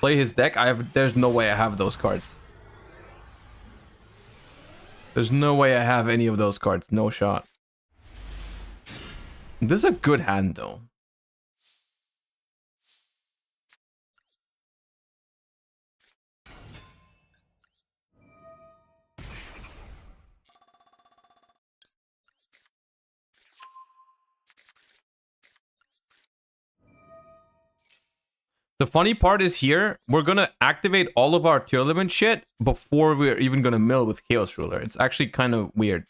Play his deck. There's no way I have those cards. There's no way I have any of those cards. No shot. This is a good hand, though. The funny part is here, we're gonna activate all of our Tearlament shit before we're even gonna mill with Chaos Ruler. It's actually kind of weird.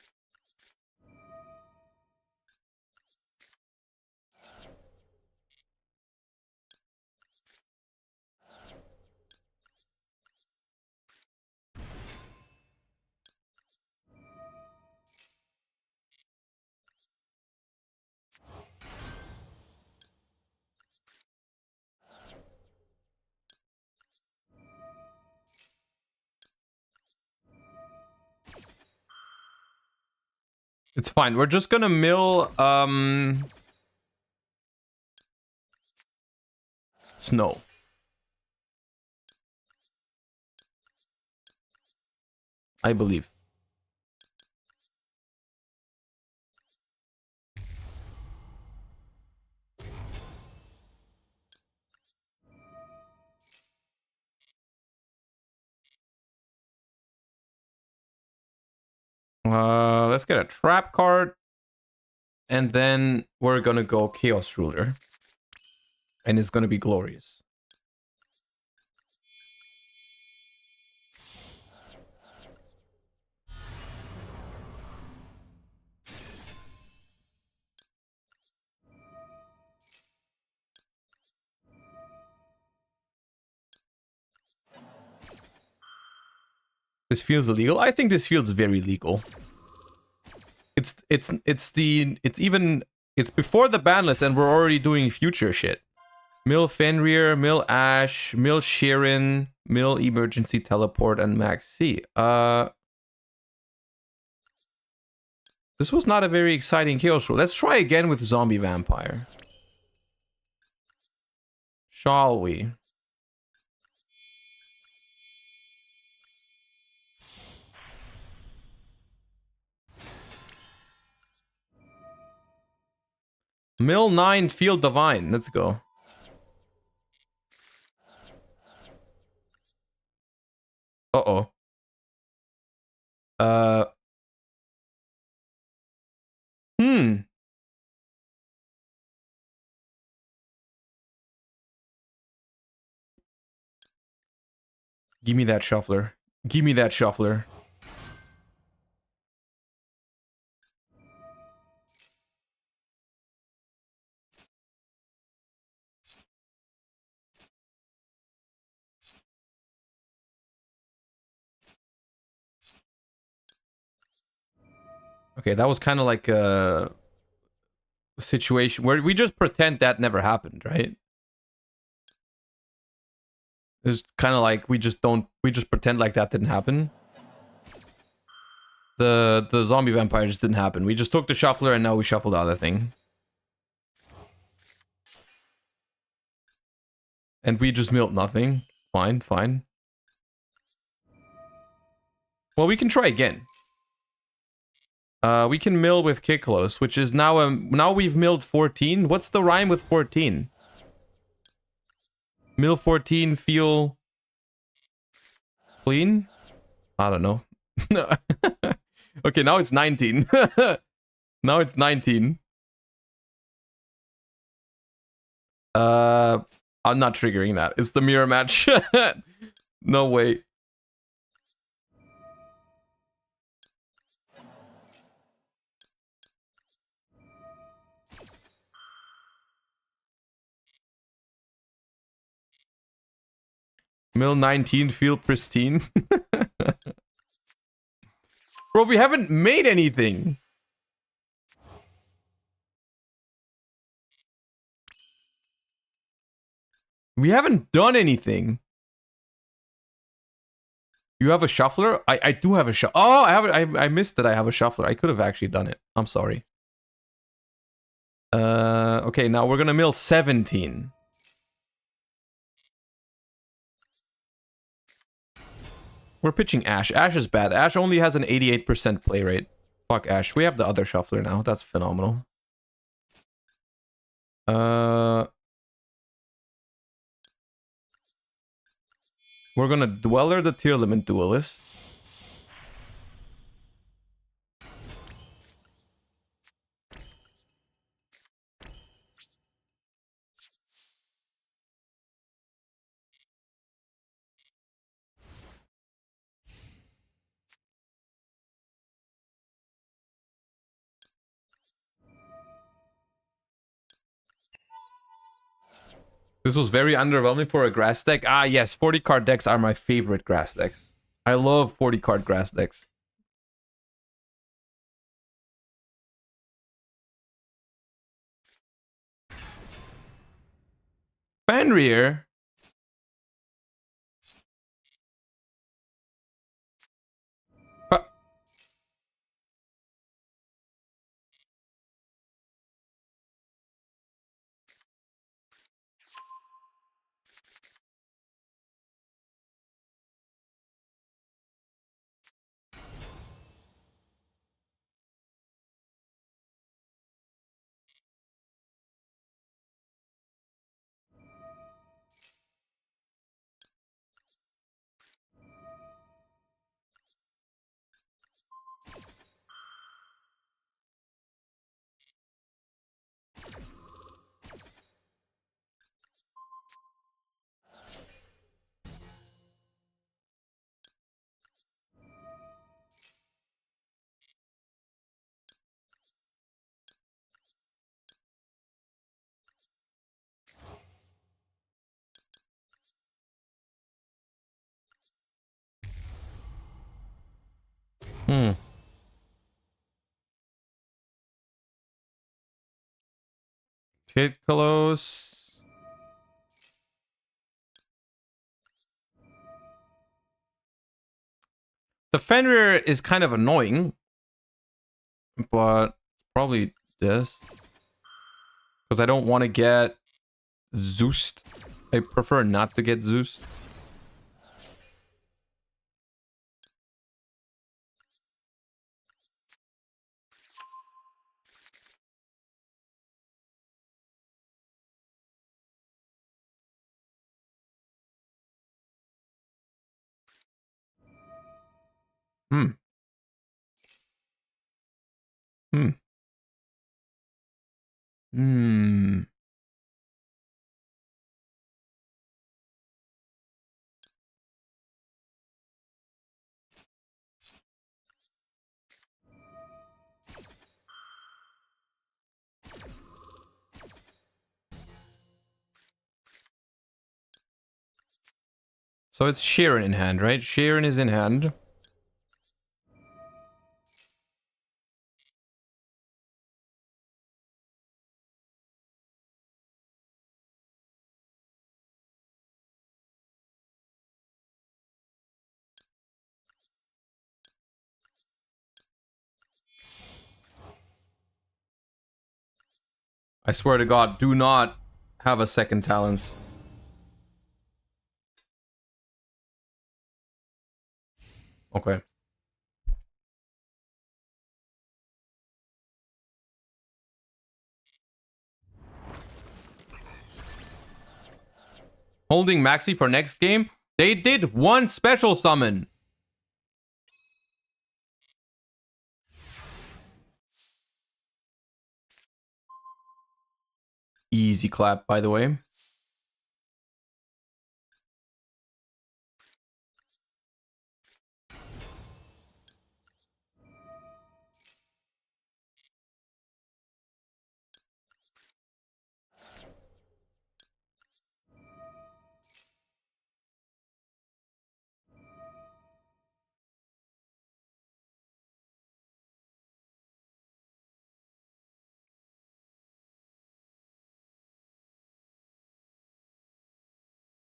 It's fine. We're just gonna mill snow. I believe. Let's get a trap card. And then we're gonna go Chaos Ruler. And it's gonna be glorious. This feels illegal. I think this feels very legal. It's before the ban list and we're already doing future shit. Mill Fenrir, Mill Ash, Mill Sheeran, Mill Emergency Teleport, and Max C. This was not a very exciting Chaos Rule. Let's try again with Zombie Vampire. Shall we? Mill 9 Field Divine. Let's go. Uh-oh. Give me that shuffler. Give me that shuffler. Okay, that was kind of like a situation where we just pretend that never happened, right? It's kind of like we just pretend like that didn't happen. The zombie vampire just didn't happen. We just took the shuffler and now we shuffled the other thing. And we just milled nothing. Fine, fine. Well, we can try again. We can mill with Kiklos, which is now now we've milled 14. What's the rhyme with 14? Mill 14, feel clean? I don't know. Okay, now it's 19. Now it's 19. I'm not triggering that. It's the mirror match. No way. Mill 19, feel pristine. Bro, we haven't made anything. We haven't done anything. You have a shuffler? I do have a shuffler. Oh, I missed that I have a shuffler. I could have actually done it. I'm sorry. Okay, now we're gonna mill 17. We're pitching Ash. Ash is bad. Ash only has an 88% play rate. Fuck Ash. We have the other shuffler now. That's phenomenal. We're gonna Dweller the Tearlament Duelist. This was very underwhelming for a grass deck. Ah, yes, 40 card decks are my favorite grass decks. I love 40 card grass decks. Fenrir. Kid close. The Fenrir is kind of annoying, but probably this. Because I don't want to get Zeused. I prefer not to get Zeused. Hmm. Hmm. Hmm. So it's Sheeran in hand, right? Sheeran is in hand. I swear to God, do not have a second talents. Okay. Holding Maxi for next game. They did one special summon. Easy clap, by the way.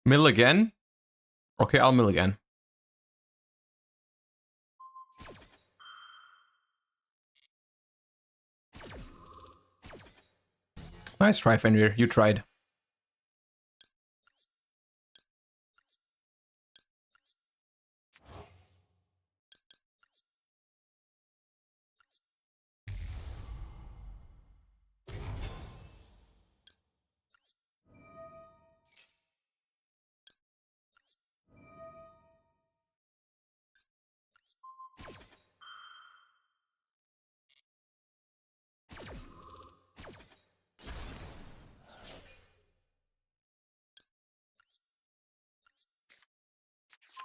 Mill again? Okay, I'll mill again. Nice try, Fenrir. You tried.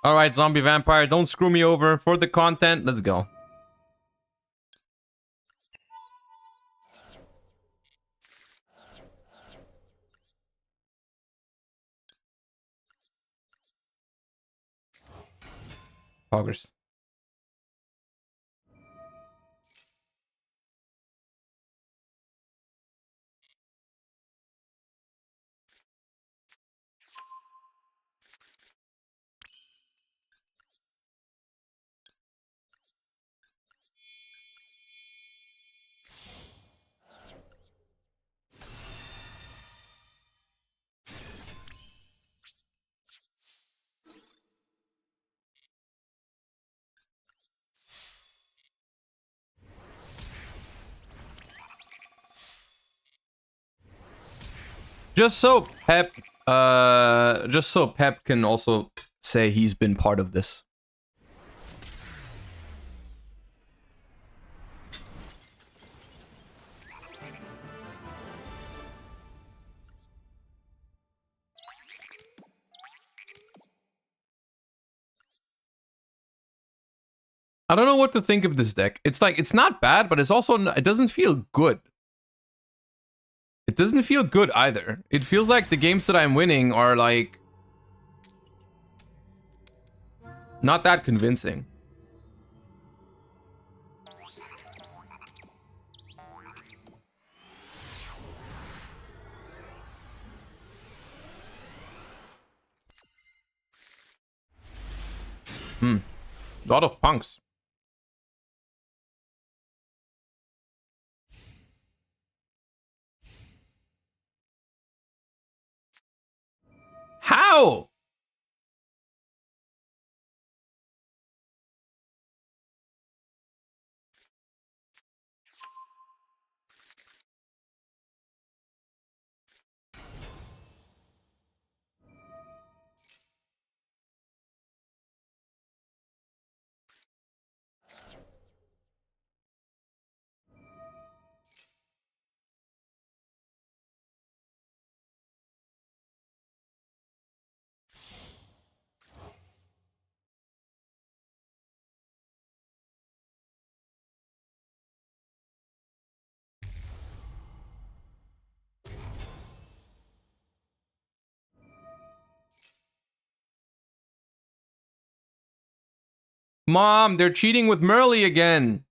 Alright, zombie vampire, don't screw me over. For the content, let's go. Poggers. Just so Pep can also say he's been part of this. I don't know what to think of this deck. It's like, it's not bad, but it's also, it doesn't feel good. It doesn't feel good either. It feels like the games that I'm winning are like not that convincing. Lot of punks. How? Mom, they're cheating with Merly again.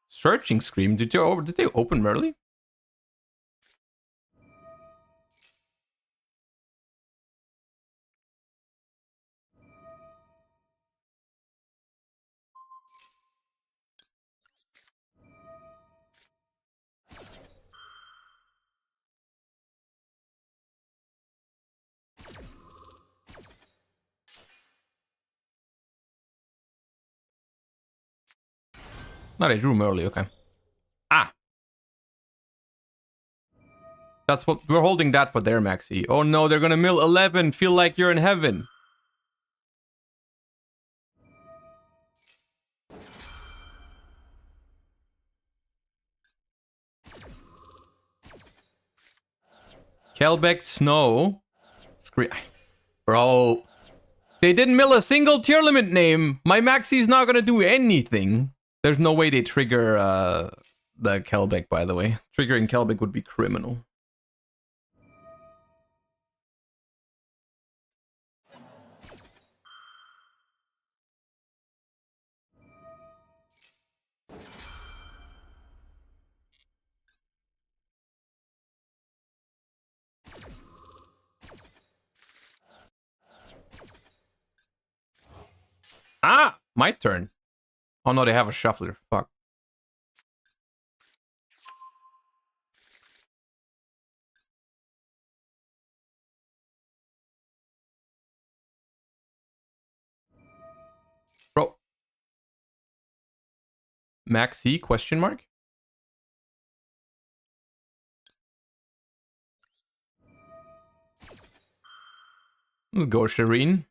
Searching Scream. Did they open Merly? No, they drew Merly, okay. Ah! That's what we're holding that for their maxi. Oh no, they're gonna mill 11. Feel like you're in heaven. Kelbeck Snow. Bro. They didn't mill a single Tearlament name. My maxi's not gonna do anything. There's no way they trigger the Kelbeck, by the way. Triggering Kelbeck would be criminal. Ah! My turn. Oh no, they have a shuffler. Fuck. Bro. Maxi question mark? Let's go, Shireen.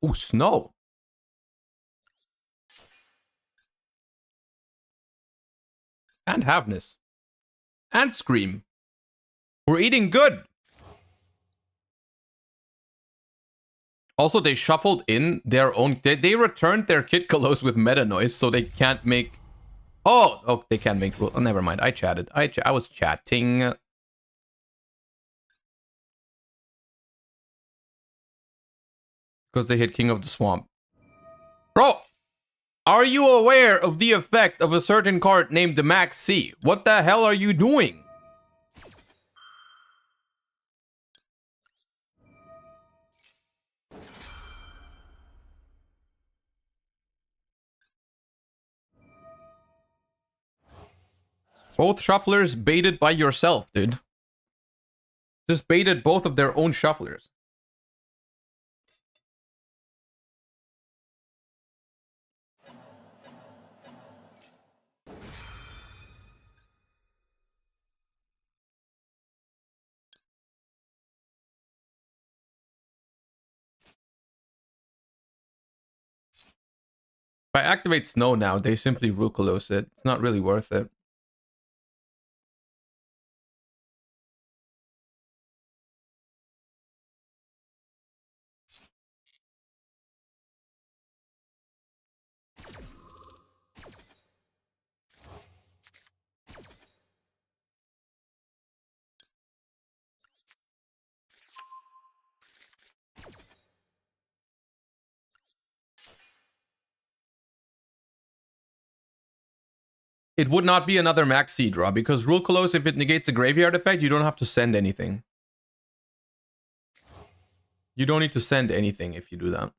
Ooh, Snow. And Havness. And Scream. We're eating good. Also, they shuffled in their own... They returned their Kid Kalos with meta noise, so they can't make... Oh, they can't make... Oh, never mind. I chatted. I was chatting. Because they hit King of the Swamp. Bro! Are you aware of the effect of a certain card named the Max C? What the hell are you doing? Both shufflers baited by yourself, dude. Just baited both of their own shufflers. If I activate Snow now, they simply Rukulos it. It's not really worth it. It would not be another max C draw, because Rule Close, if it negates a graveyard effect, you don't have to send anything. You don't need to send anything if you do that.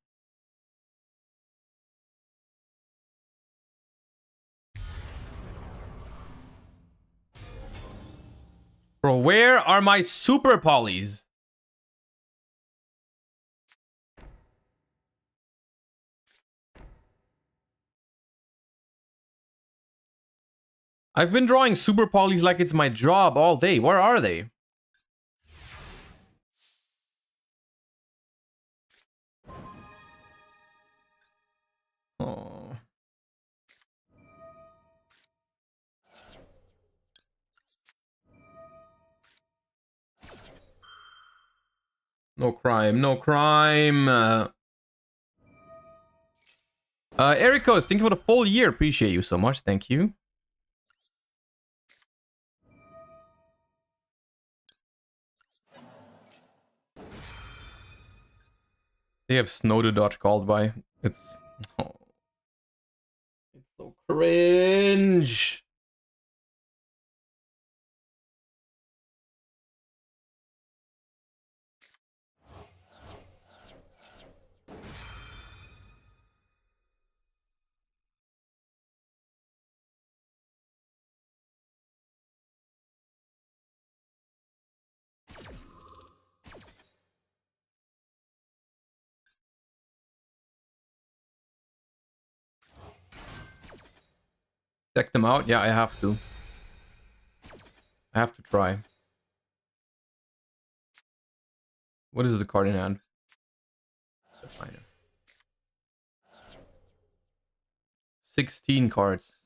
Bro, where are my super polys? I've been drawing super polys like it's my job all day. Where are they? Oh. No crime, no crime. Ericos, thank you for the full year. Appreciate you so much. Thank you. They have snow to dodge called by. It's... Oh. It's so cringe. Deck them out? Yeah, I have to. I have to try. What is the card in hand? 16 cards.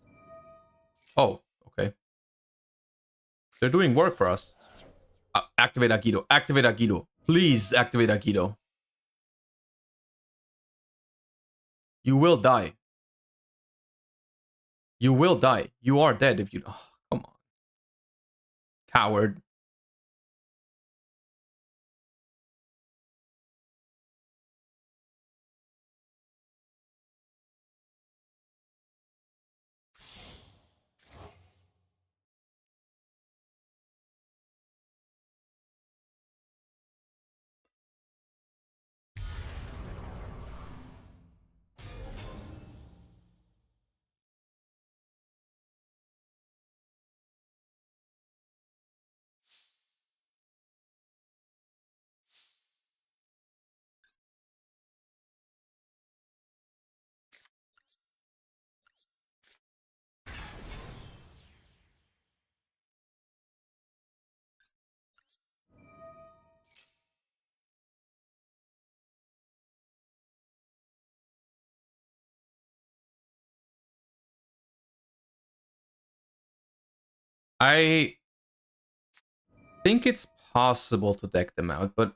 Oh, okay. They're doing work for us. Activate Agido. Activate Agido. Please activate Agido. You will die. You will die. You are dead if you... Oh, come on. Coward. I think it's possible to deck them out, but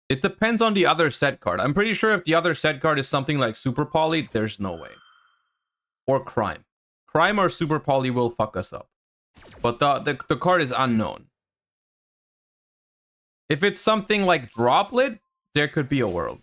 it depends on the other set card. I'm pretty sure if the other set card is something like Super Poly, there's no way. Or Crime. Crime or Super Poly will fuck us up. But the card is unknown. If it's something like Droplet, there could be a world.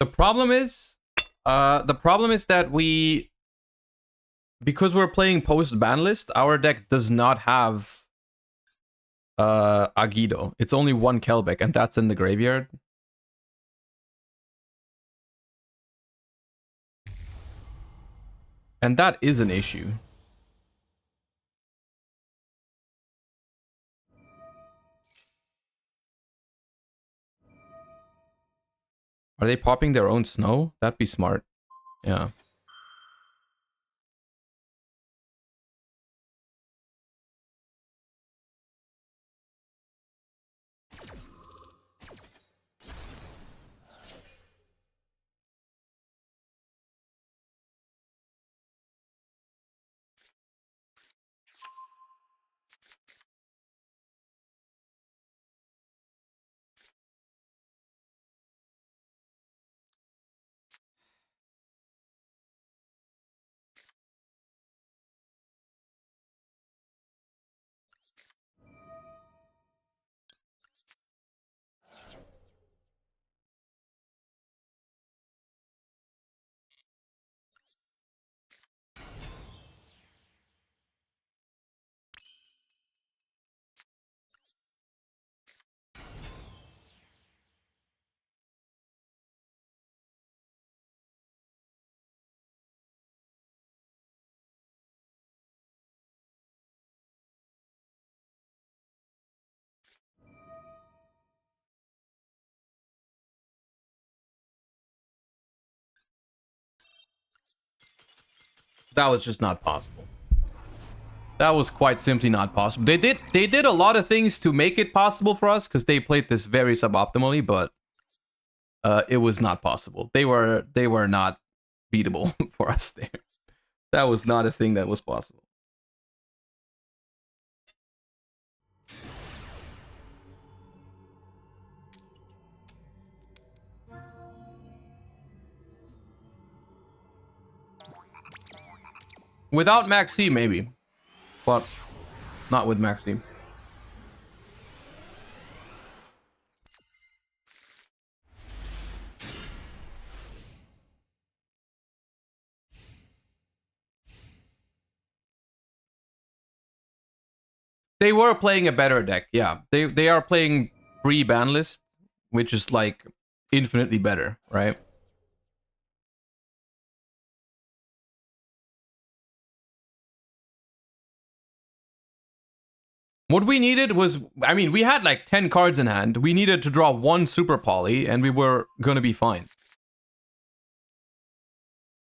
The problem is that because we're playing post banlist, our deck does not have Agido. It's only one Kelbeck, and that's in the graveyard. And that is an issue. Are they popping their own snow? That'd be smart. Yeah. That was just not possible. That was quite simply not possible. They did a lot of things to make it possible for us because they played this very suboptimally, but it was not possible. They were not beatable for us there. That was not a thing that was possible. Without Maxime, maybe. But not with Maxime. They were playing a better deck, yeah. They are playing free banlist, which is like infinitely better, right? What we needed was, I mean, we had like 10 cards in hand. We needed to draw one super poly, and we were gonna be fine.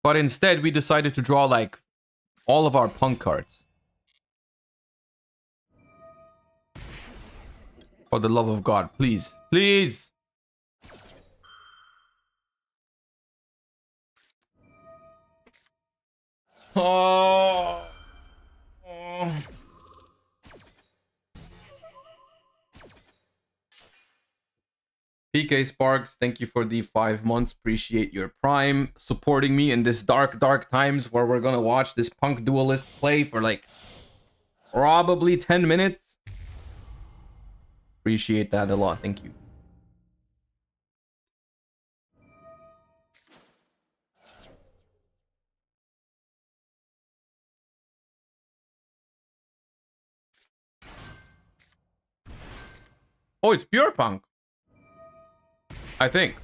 But instead, we decided to draw like all of our punk cards. For the love of God, please. Please! Oh. Oh. PK Sparks, thank you for the 5 months. Appreciate your prime supporting me in this dark, dark times where we're gonna watch this punk duelist play for like probably 10 minutes. Appreciate that a lot. Thank you. Oh, it's pure punk. I think.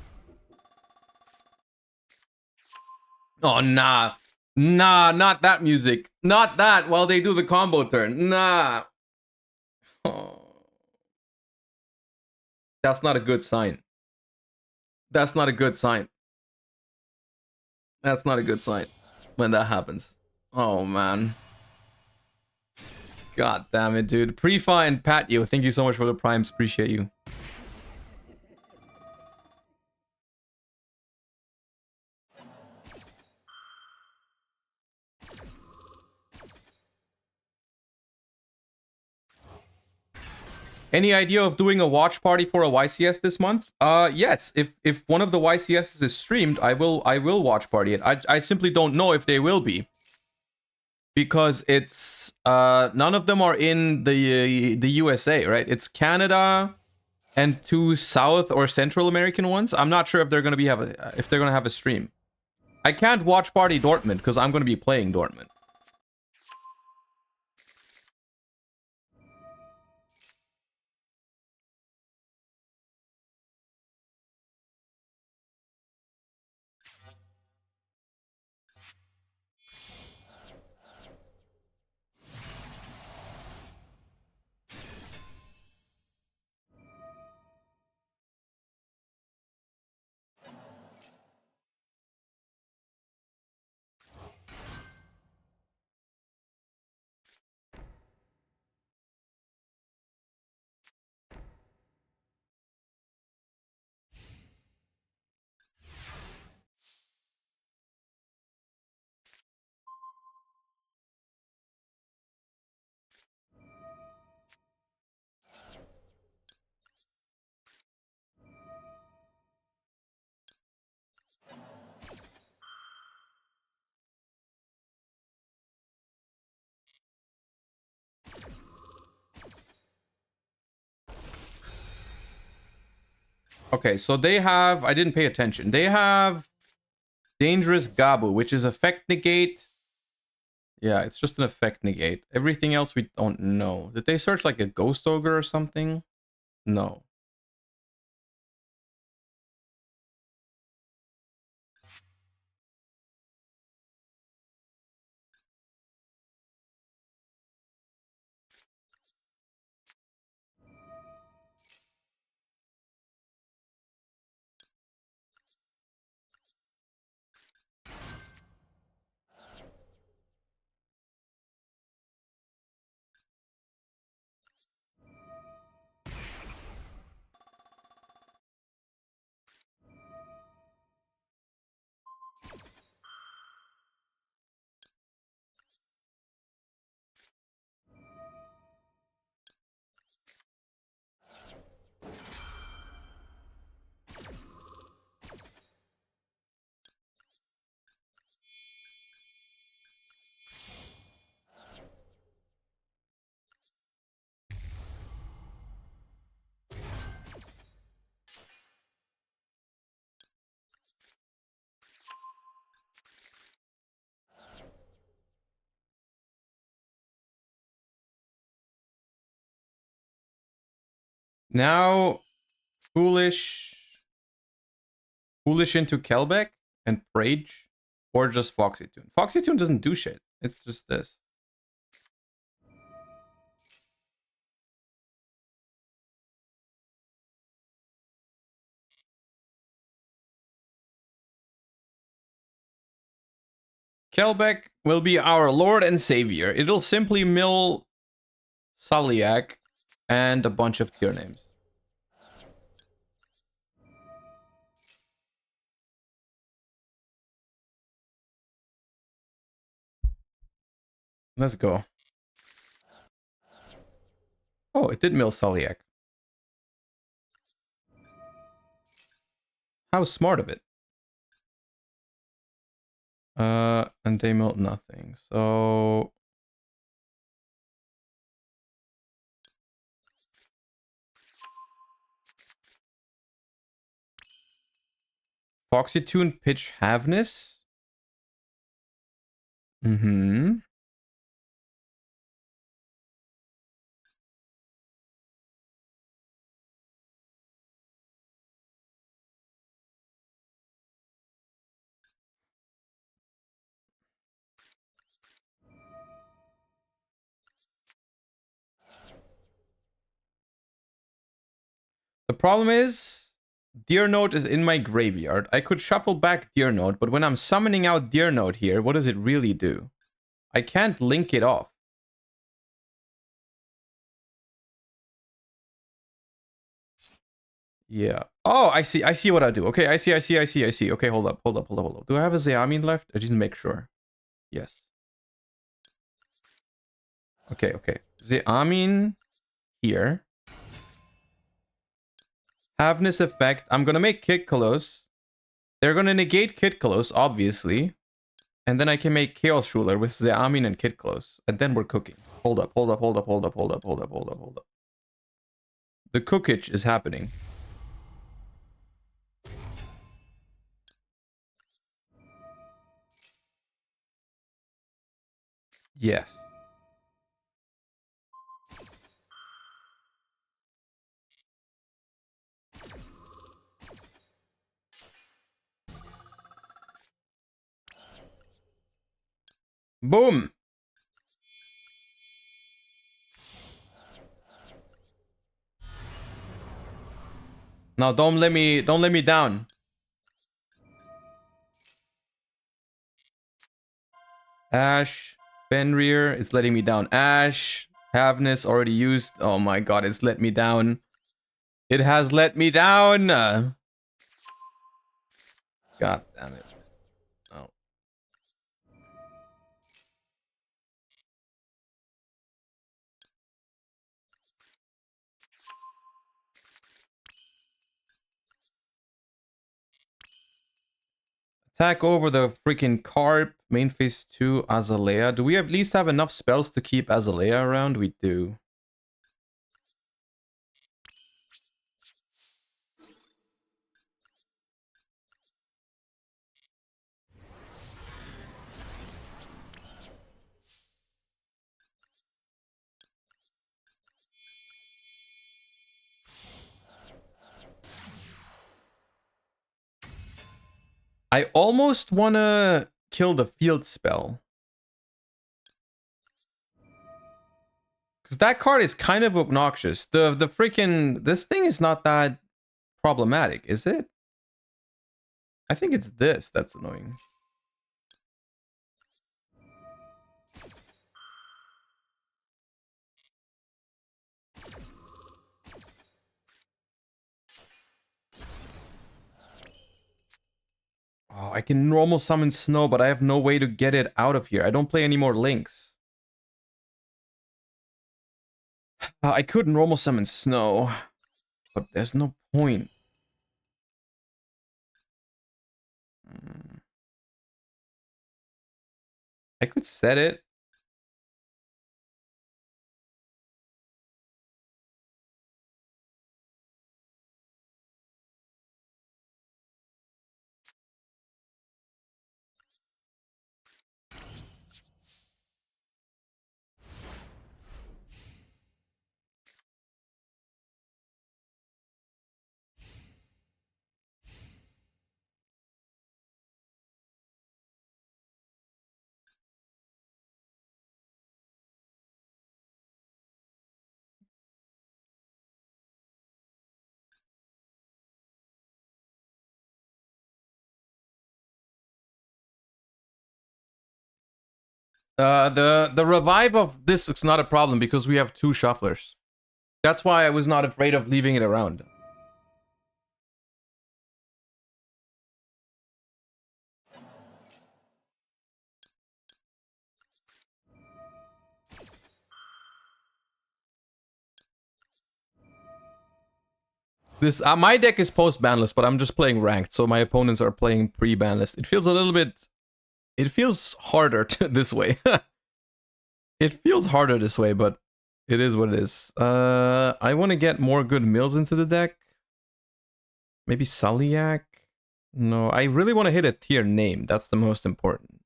Oh, nah. Nah, not that music. Not that while they do the combo turn. Nah. Oh. That's not a good sign. That's not a good sign. That's not a good sign when that happens. Oh, man. God damn it, dude. Prefa and Patio, thank you so much for the primes. Appreciate you. Any idea of doing a watch party for a YCS this month? Yes. If one of the YCSs is streamed, I will watch party it. I simply don't know if they will be. Because it's none of them are in the USA, right? It's Canada and 2 South or Central American ones. I'm not sure if they're gonna have a stream. I can't watch party Dortmund because I'm gonna be playing Dortmund. Okay, so they have... I didn't pay attention. They have Dangerous Gabu, which is effect negate. Yeah, it's just an effect negate. Everything else we don't know. Did they search like a Ghost Ogre or something? No. Now, Foolish into Kelbeck and Rage, or just Foxytune. Foxytune doesn't do shit. It's just this. Kelbeck will be our Lord and Savior. It'll simply mill Saliak and a bunch of tier names. Let's go. Oh, it did mill Saliak. How smart of it. And they milled nothing. So Foxytune pitch Havness. Mm-hmm. The problem is, Deer Note is in my graveyard. I could shuffle back Deer Note, but when I'm summoning out Deer Note here, what does it really do? I can't link it off. Yeah. Oh, I see what I do. Okay, I see. Okay, hold up. Do I have a Zeamin left? I just make sure. Yes. Okay. Zeamin here. Havness effect. I'm gonna make Kid Kalos. They're gonna negate Kid Kalos, obviously. And then I can make Chaos Ruler with Zeamin and Kid Kalos. And then we're cooking. Hold up. The cookage is happening. Yes. Boom. Now don't let me down. Ash, Fenrir, it's letting me down. Ash, Havness already used. Oh my god, it's let me down. It has let me down. God damn it. Oh. Attack over the freaking Carp. Main phase 2, Azalea. Do we at least have enough spells to keep Azalea around? We do. I almost want to kill the field spell. Because that card is kind of obnoxious. The freaking... This thing is not that problematic, is it? I think it's this that's annoying. Oh, I can normal summon Snow, but I have no way to get it out of here. I don't play any more links. I could normal summon Snow, but there's no point. I could set it. The revive of this is not a problem because we have 2 shufflers. That's why I was not afraid of leaving it around. This my deck is post banlist, but I'm just playing ranked, so my opponents are playing pre banlist. It feels a little bit. It feels harder this way. It feels harder this way, but it is what it is. I want to get more good mills into the deck. Maybe Sulliak. No, I really want to hit a tier name. That's the most important.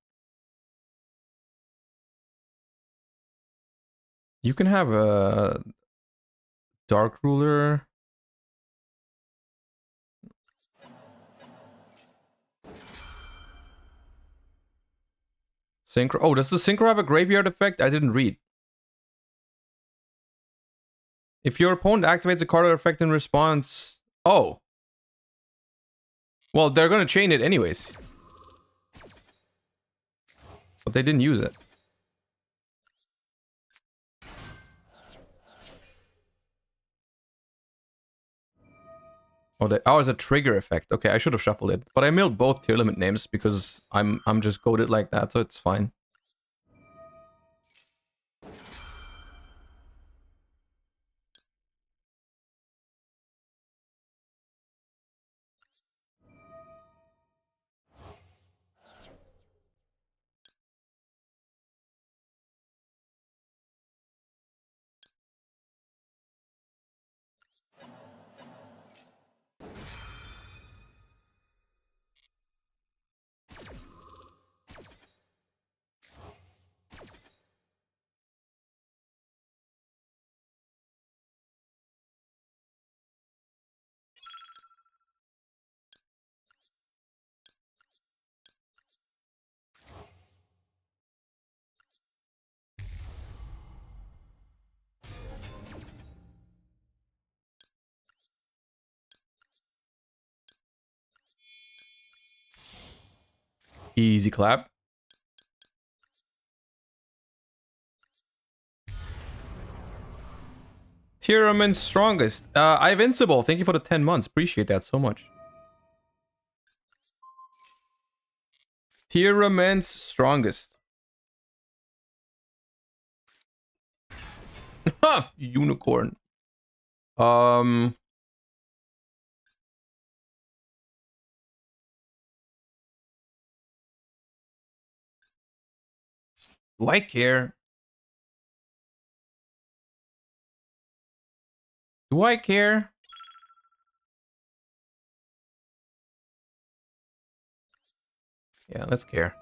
You can have a Dark Ruler. Synchro. Oh, does the Synchro have a graveyard effect? I didn't read. If your opponent activates a card effect in response... Oh. Well, they're going to chain it anyways. But they didn't use it. Oh, it's a trigger effect. Okay, I should have shuffled it. But I milled both Tearlament names because I'm just goated like that, so it's fine. Easy clap. Tearlaments strongest. Invincible. Thank you for the 10 months. Appreciate that so much. Tearlaments strongest. Ha! Unicorn. Do I care? Do I care? Yeah, let's care.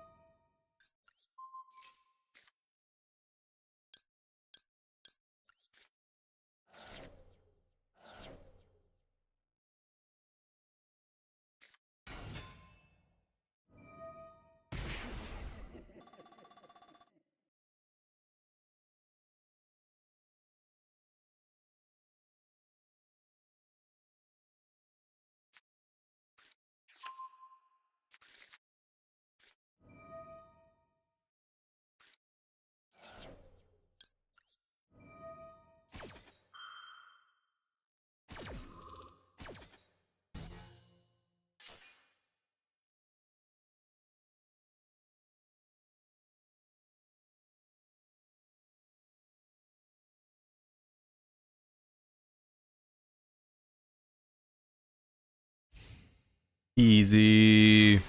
Easy.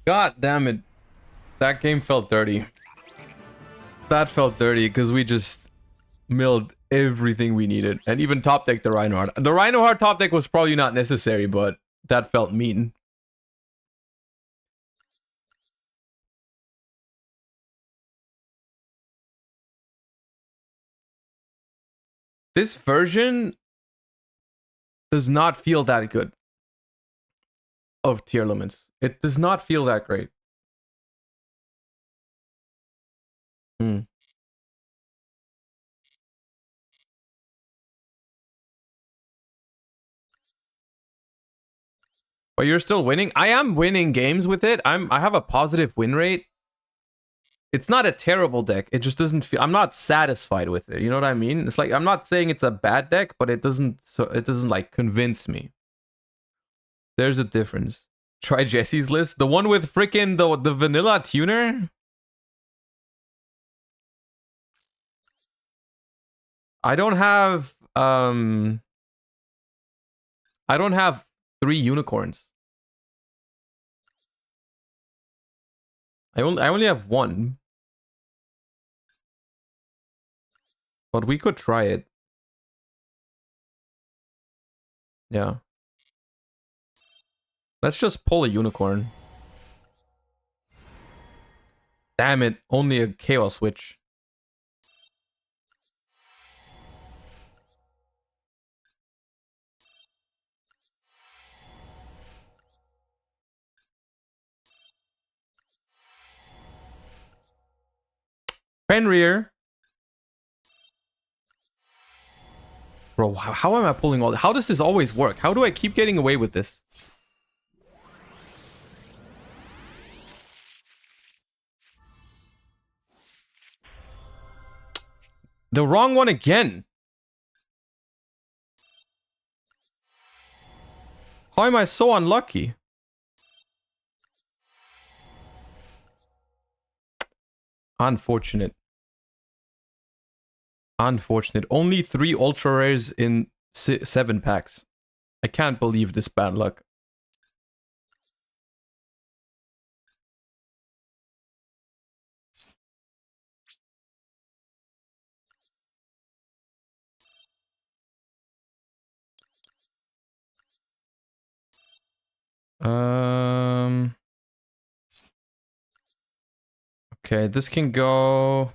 God damn it. That game felt dirty. That felt dirty because we just milled everything we needed. And even top deck the Reinhardt. The Reinhardt top deck was probably not necessary, but that felt mean. This version does not feel that good of Tearlaments. It does not feel that great. Hmm. But you're still winning. I am winning games with it. I have a positive win rate. It's not a terrible deck. It just doesn't feel. I'm not satisfied with it. You know what I mean? It's like I'm not saying it's a bad deck, but it doesn't. So it doesn't like convince me. There's a difference. Try Jesse's list, the one with freaking the vanilla tuner. I don't have I don't have 3 unicorns. I only have 1. But we could try it. Yeah. Let's just pull a unicorn. Damn it, only a chaos witch. Fenrir. Bro, how am I pulling all? How does this always work? How do I keep getting away with this? The wrong one again. How am I so unlucky? Unfortunate. Unfortunate. Only 3 ultra rares in 7 packs. I can't believe this bad luck. Okay, this can go.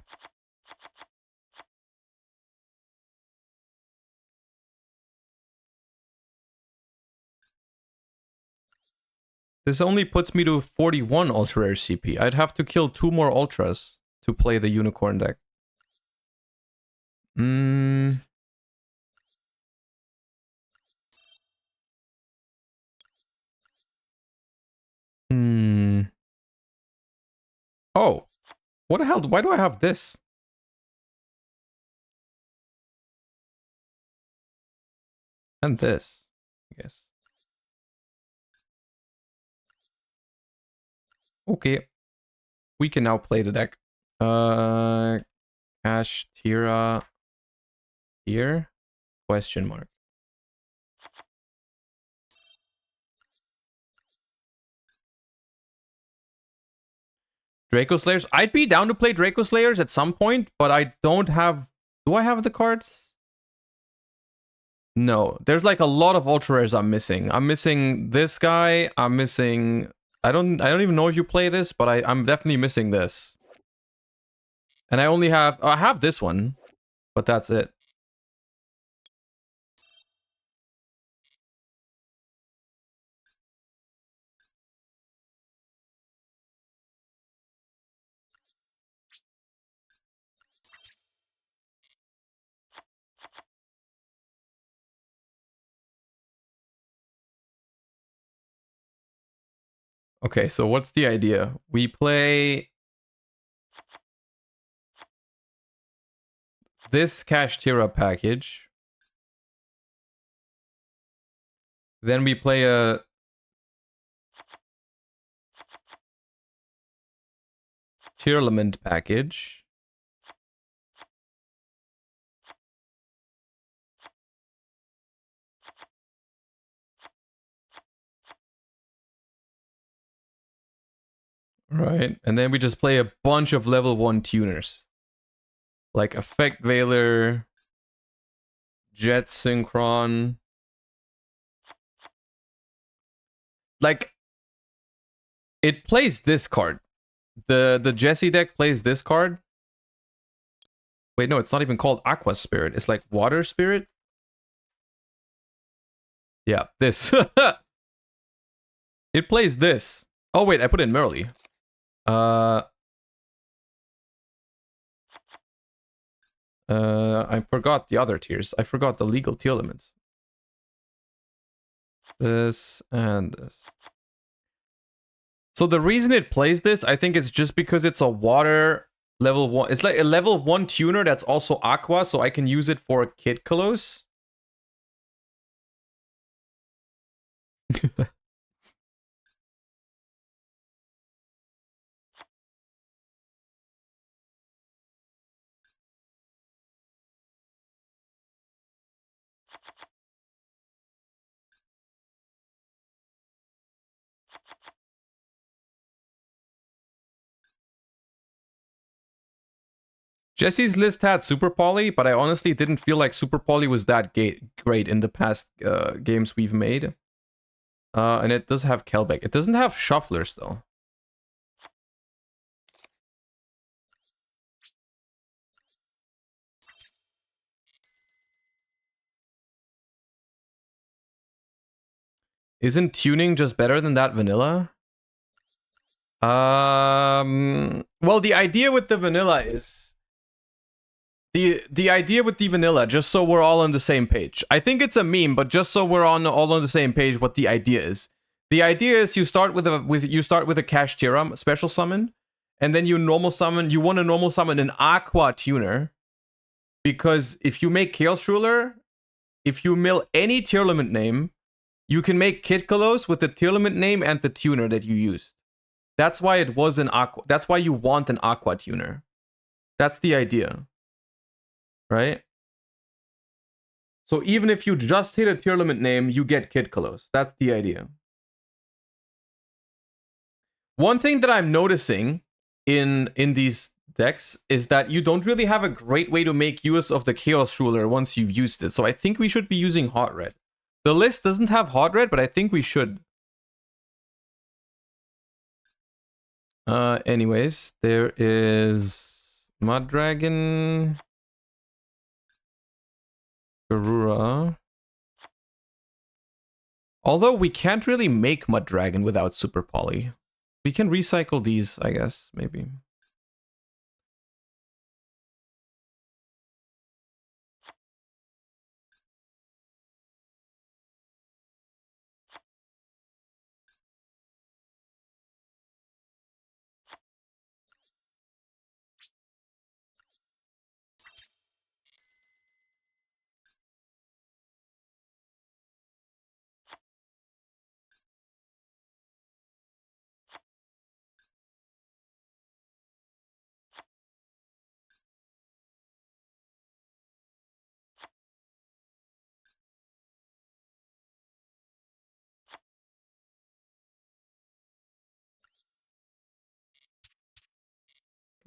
This only puts me to 41 ultra rare CP. I'd have to kill 2 more ultras to play the unicorn deck. Oh, what the hell? Why do I have this? And this, I guess. Okay. We can now play the deck. Cash Tira here? Question mark. Draco Slayers. I'd be down to play Draco Slayers at some point, but I don't have. Do I have the cards? No. There's like a lot of ultra rares I'm missing. I'm missing this guy. I'm missing. I don't even know if you play this, but I'm definitely missing this. And I have this one, but that's it. Okay, so what's the idea? We play this Kashtira package. Then we play a Tearlaments package. Right, and then we just play a bunch of level 1 tuners. Like Effect Veiler, Jet Synchron. Like, it plays this card. The Jesse deck plays this card. Wait, no, it's not even called Aqua Spirit. It's like Water Spirit. Yeah, this. It plays this. Oh, wait, I put in Merly. I forgot the other tiers. I forgot the legal Tearlaments. This and this. So the reason it plays this, I think it's just because it's a water level 1. It's like a level 1 tuner that's also aqua, so I can use it for Kid Kalos. Jesse's list had Super Poly, but I honestly didn't feel like Super Poly was that great in the past games we've made. And it does have Kelbeck. It doesn't have Shufflers, though. Isn't tuning just better than that vanilla? Well, the idea with the vanilla is... The idea with the vanilla, just so we're all on the same page. I think it's a meme, but just so we're all on the same page, what the idea is. The idea is you start with a Kashtira special summon, and then you want to normal summon an Aqua tuner, because if you make Chaos Ruler, if you mill any Tearlament name, you can make Kid Kalos with the Tearlament name and the tuner that you used. That's why it was an Aqua. That's why you want an Aqua tuner. That's the idea. Right? So even if you just hit a Tearlament name, you get Kid Kalos. That's the idea. One thing that I'm noticing in these decks is that you don't really have a great way to make use of the Chaos Ruler once you've used it. So I think we should be using Hot Red. The list doesn't have Hot Red, but I think we should. Anyways, there is Mud Dragon, Garura. Although we can't really make Mud Dragon without Super Poly. We can recycle these, I guess, maybe.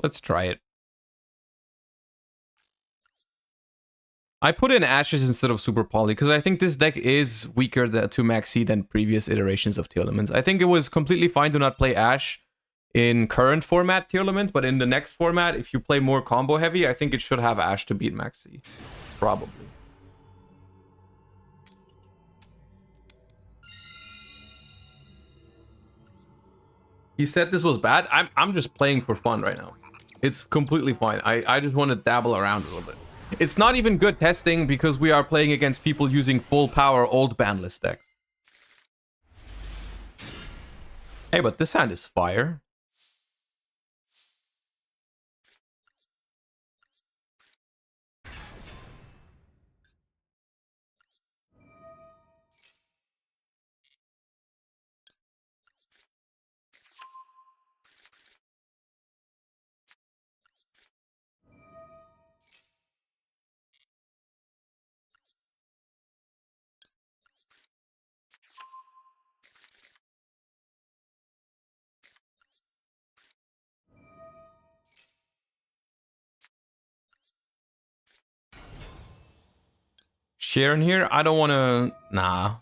Let's try it. I put in Ashes instead of Super Poly because I think this deck is weaker to Maxi than previous iterations of Tearlaments. I think it was completely fine to not play Ash in current format Tearlament, but in the next format, if you play more combo heavy, I think it should have Ash to beat Maxi. Probably. He said this was bad. I'm just playing for fun right now. It's completely fine. I just want to dabble around a little bit. It's not even good testing because we are playing against people using full power old banlist decks. Hey, but this hand is fire. Sharon here? I don't want to... Nah.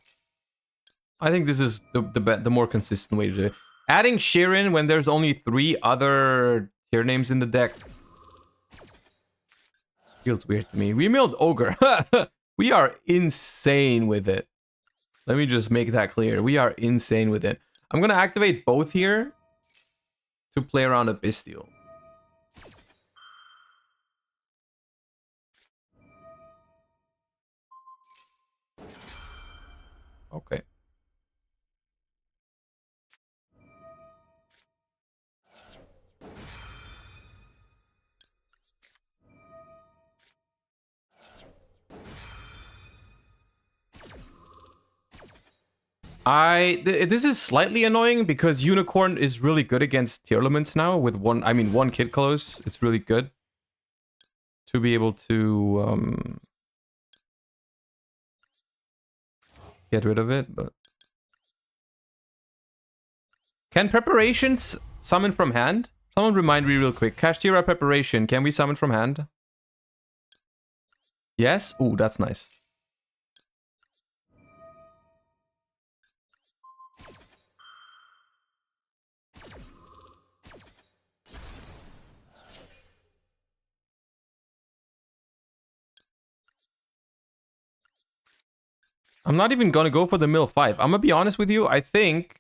I think this is the more consistent way to do it. Adding Sharon when there's only 3 other tier names in the deck feels weird to me. We milled Ogre. We are insane with it. Let me just make that clear. We are insane with it. I'm going to activate both here to play around a Bestial. Okay. This is slightly annoying because Unicorn is really good against Tearlaments now with one Kid Close. It's really good to be able to get rid of it, but can preparations summon from hand? Someone remind me real quick. Kashtira preparation, can we summon from hand? Yes? Ooh, that's nice. I'm not even gonna go for the mill 5. I'm gonna be honest with you. I think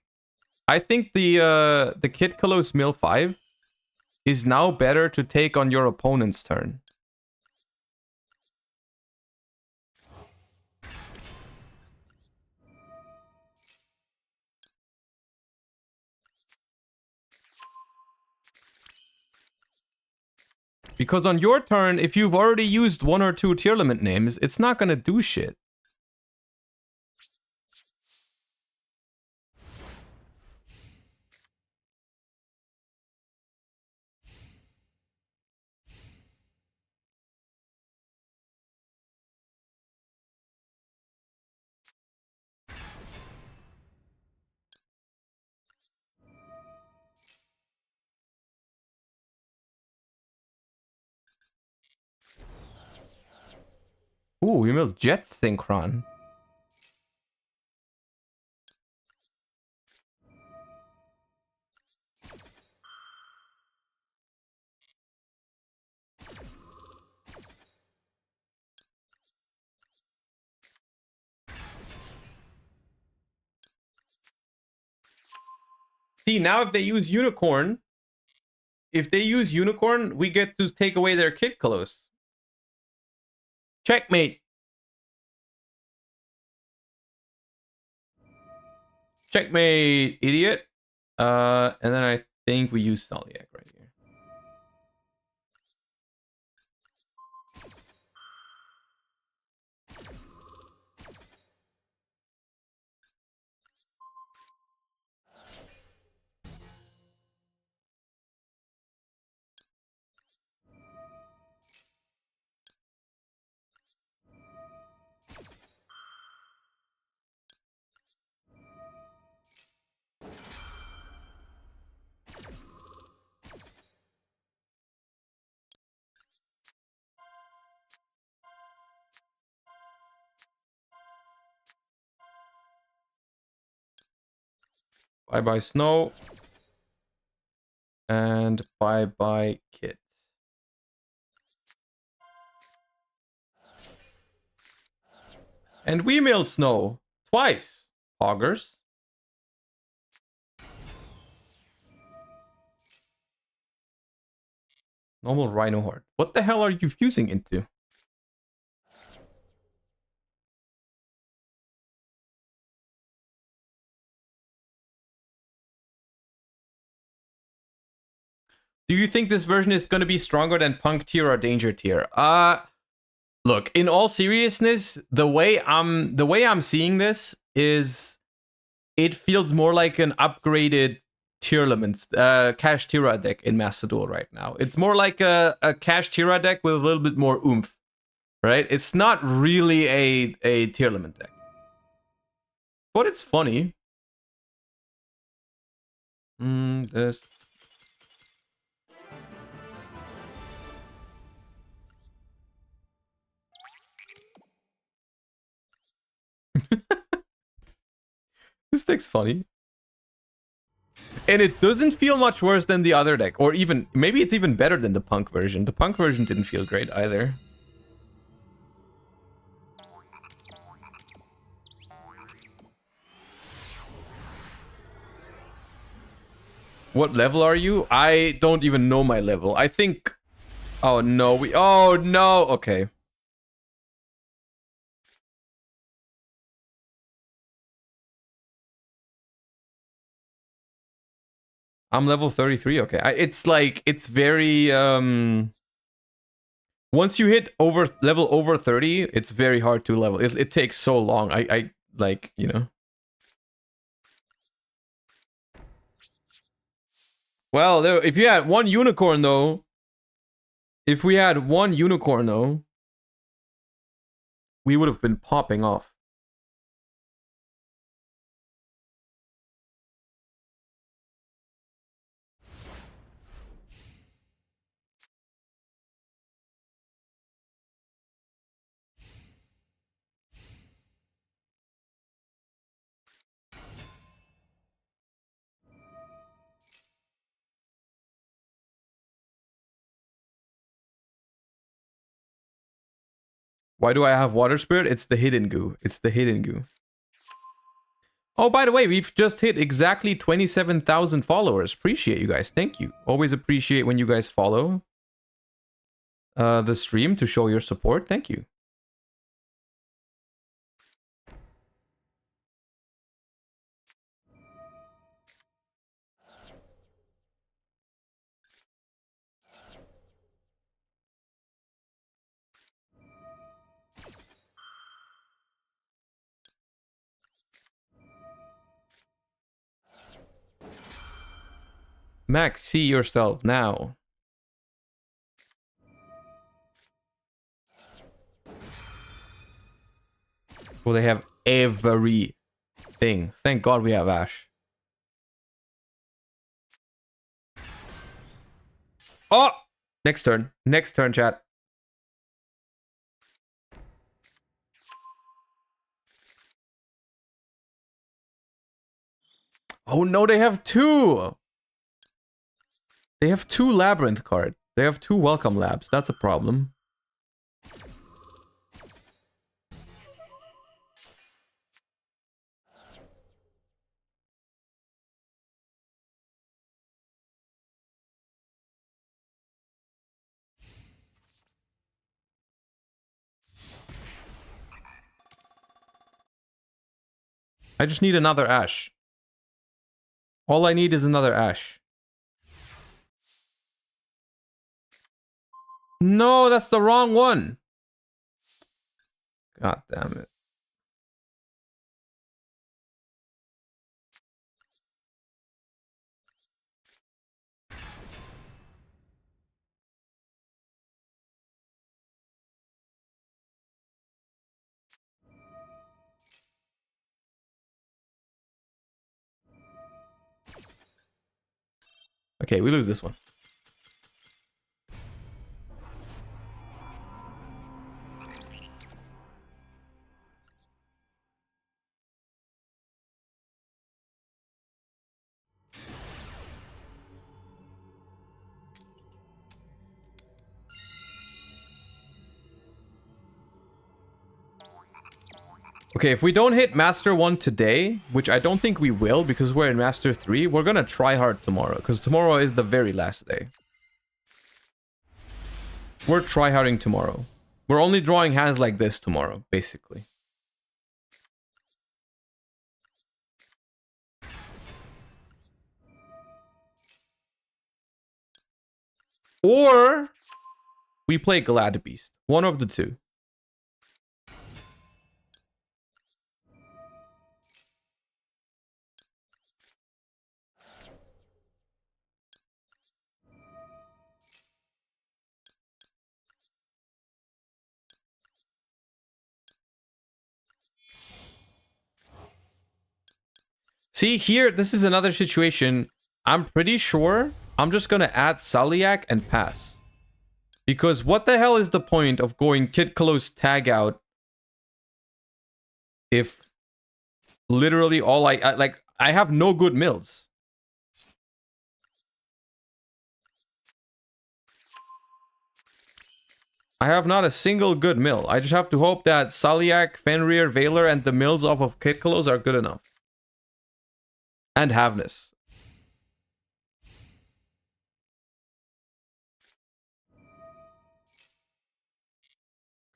the Kid Kalos mill 5 is now better to take on your opponent's turn. Because on your turn, if you've already used 1 or 2 Tearlament names, it's not gonna do shit. Ooh, we milled Jet Synchron. See, now if they use Unicorn, we get to take away their Kid Kalos. Checkmate. Checkmate, idiot. And then I think we use Staliak right here. Bye-bye Snow. And bye-bye Kit. And we mill Snow. Twice. Poggers. Normal Rhino Horde. What the hell are you fusing into? Do you think this version is going to be stronger than Punk tier or Danger tier? Look, in all seriousness, the way I'm seeing this is it feels more like an upgraded Tearlaments, Cash Tira deck in Master Duel right now. It's more like a Cash Tira deck with a little bit more oomph, right? It's not really a Tearlament deck. But it's funny. This. This deck's funny. And it doesn't feel much worse than the other deck. Or even, maybe it's even better than the Punk version. The Punk version didn't feel great either. What level are you? I don't even know my level. I think... Oh no, oh no! Okay. I'm level 33, okay. It's like, it's very... Once you hit level over 30, it's very hard to level. It takes so long. I like, you know... Well, if you had one unicorn, though... If we had one unicorn, though... We would have been popping off. Why do I have Water Spirit? It's the hidden goo. It's the hidden goo. Oh, by the way, we've just hit exactly 27,000 followers. Appreciate you guys. Thank you. Always appreciate when you guys follow the stream to show your support. Thank you. Max, see yourself now. Well, they have everything. Thank God we have Ash. Oh! Next turn. Next turn, chat. Oh no, they have two! They have two Labyrinth cards. They have two Welcome Labs. That's a problem. I just need another Ash. All I need is another Ash. No, that's the wrong one. God damn it. Okay, we lose this one. Okay, if we don't hit Master 1 today, which I don't think we will because we're in Master 3, we're gonna try hard tomorrow, because tomorrow is the very last day. We're tryharding tomorrow. We're only drawing hands like this tomorrow, basically. Or we play Glad Beast. One of the two. See, here, this is another situation. I'm pretty sure I'm just going to add Saliak and pass. Because what the hell is the point of going Kid Close tag out if literally all I have no good mills. I have not a single good mill. I just have to hope that Saliak, Fenrir, Valor, and the mills off of Kid Close are good enough. And Havness.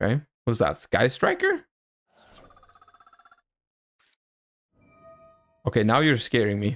Okay. What's that? Sky Striker? Okay, now you're scaring me.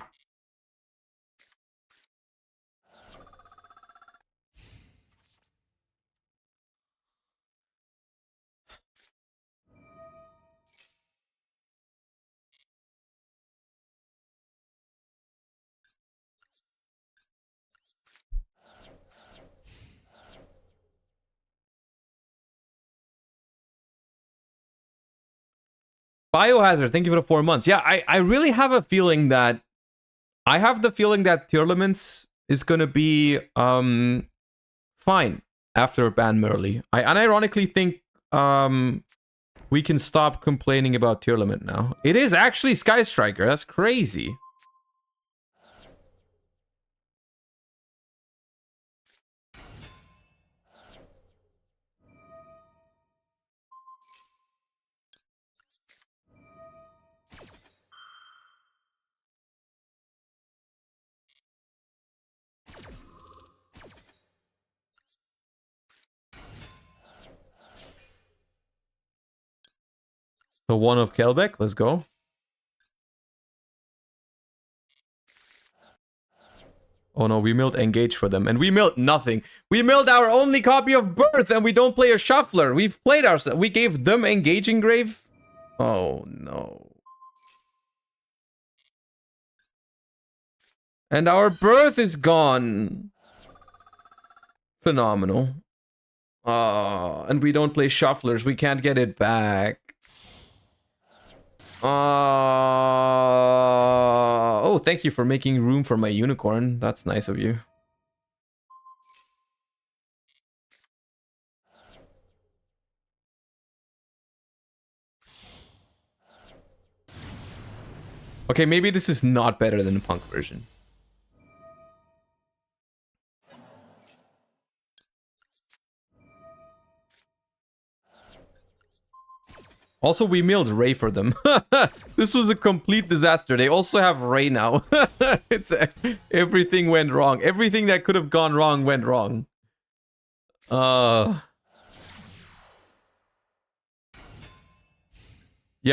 Biohazard, thank you for the 4 months. Yeah, I really have a feeling that... I have the feeling that Tearlaments is going to be fine after ban Merly. I unironically think we can stop complaining about Tearlament now. It is actually Sky Striker. That's crazy. The one of Kelbeck. Let's go. Oh no, we milled Engage for them. And we milled nothing. We milled our only copy of Birth and we don't play a Shuffler. We've played ourselves. We gave them Engaging Grave. Oh no. And our Birth is gone. Phenomenal. And we don't play Shufflers. We can't get it back. Oh, thank you for making room for my unicorn. That's nice of you. Okay, maybe this is not better than the punk version. Also, we milled Ray for them. This was a complete disaster. They also have Ray now. It's everything went wrong. Everything that could have gone wrong went wrong. Yeah,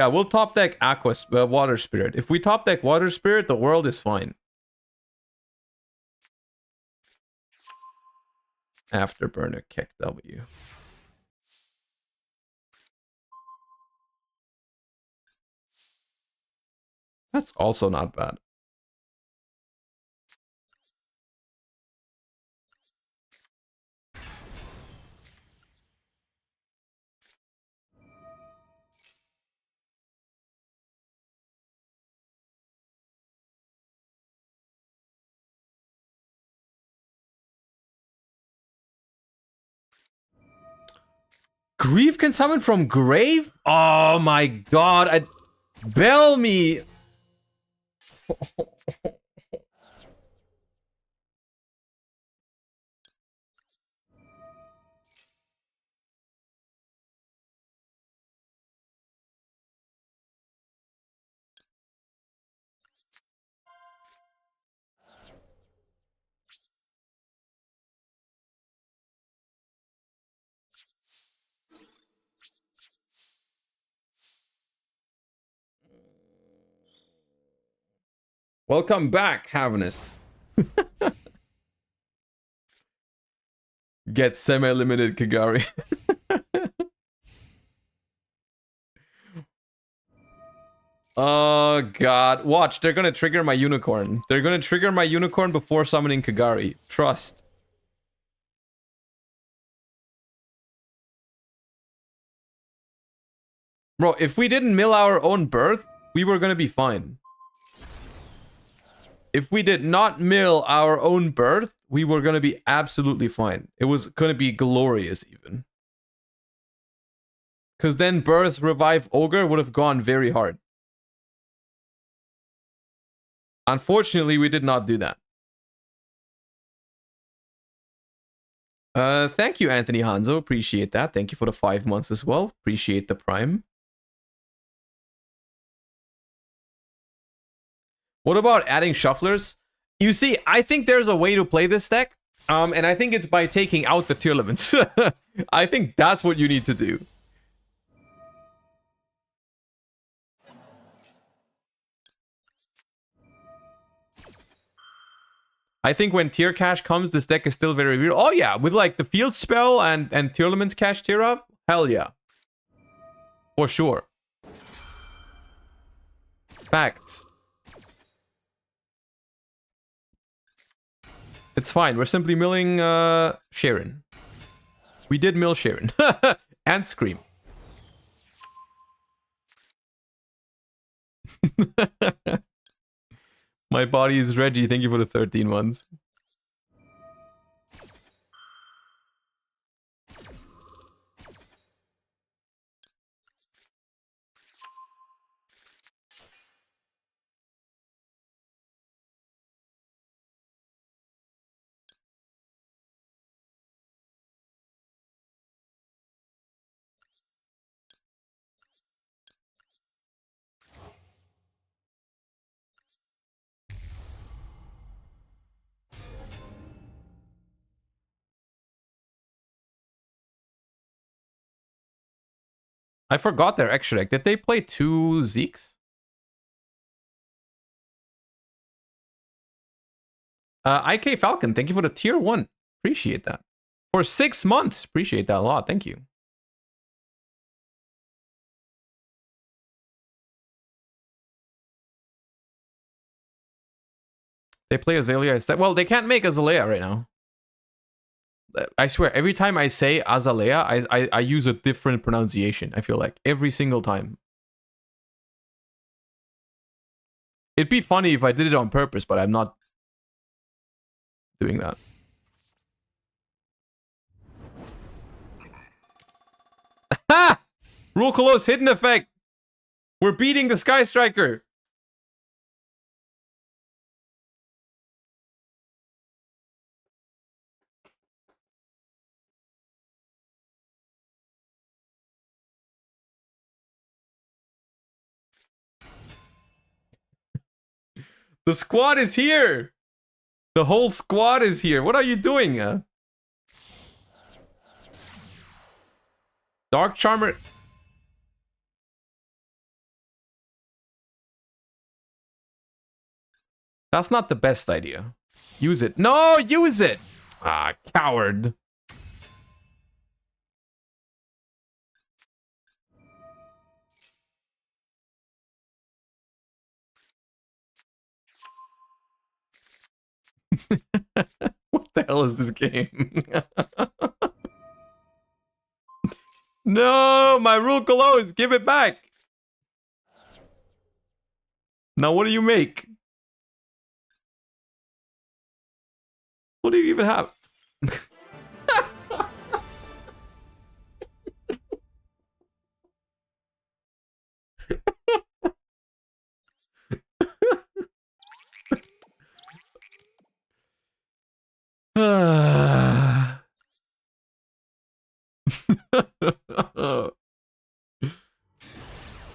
we'll top deck Water Spirit. If we top deck Water Spirit, the world is fine. Afterburner kick W. That's also not bad. Grief can summon from grave? Oh my god. Bell me. Welcome back, Havness. Get semi-limited Kagari. Oh god. Watch, they're gonna trigger my unicorn. They're gonna trigger my unicorn before summoning Kagari. Trust. Bro, if we didn't mill our own birth, we were gonna be fine. If we did not mill our own birth, we were gonna be absolutely fine. It was gonna be glorious even. Because then birth, revive, ogre would have gone very hard. Unfortunately, we did not do that. Thank you, Anthony Hanzo. Appreciate that. Thank you for the 5 months as well. Appreciate the prime. What about adding shufflers? You see, I think there's a way to play this deck. And I think it's by taking out the Tearlaments. I think that's what you need to do. I think when tier cash comes, this deck is still very weird. Oh yeah, with like the field spell and Tearlaments cash tier up, hell yeah. For sure. Facts. It's fine. We're simply milling Sharon. We did mill Sharon. And Scream. My body is Reggie. Thank you for the 13 months. I forgot their extra deck. Did they play 2 Zeeks? IK Falcon, thank you for the tier 1. Appreciate that. For 6 months. Appreciate that a lot. Thank you. They play Azalea instead. Well, they can't make Azalea right now. I swear, every time I say Azalea, I use a different pronunciation, I feel like. Every single time. It'd be funny if I did it on purpose, but I'm not doing that. Ha! Rule Colo's hidden effect! We're beating the Sky Striker! The squad is here! The whole squad is here. What are you doing? Dark Charmer. That's not the best idea. Use it. No, use it! Ah, coward. What the hell is this game? No, my rule closed. Give it back. Now, what do you make? What do you even have?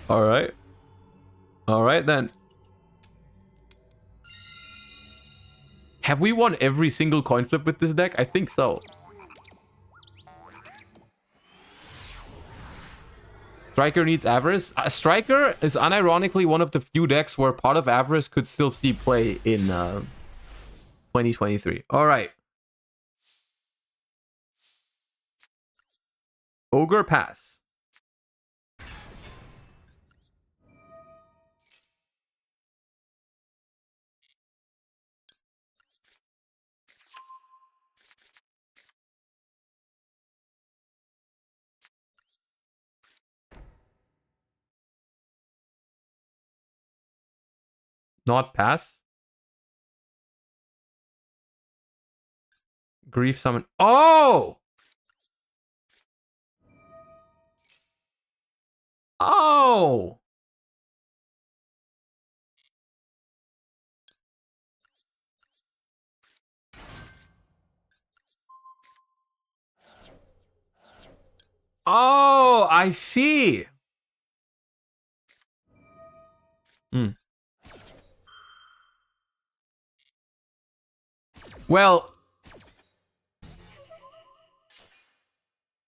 All right. All right, then. Have we won every single coin flip with this deck? I think so. Striker needs Avarice. Striker is unironically one of the few decks where Pot of Avarice could still see play in 2023. All right. Ogre pass. Not pass. Grief summon. Oh! Oh! Oh, I see. Hmm. Well,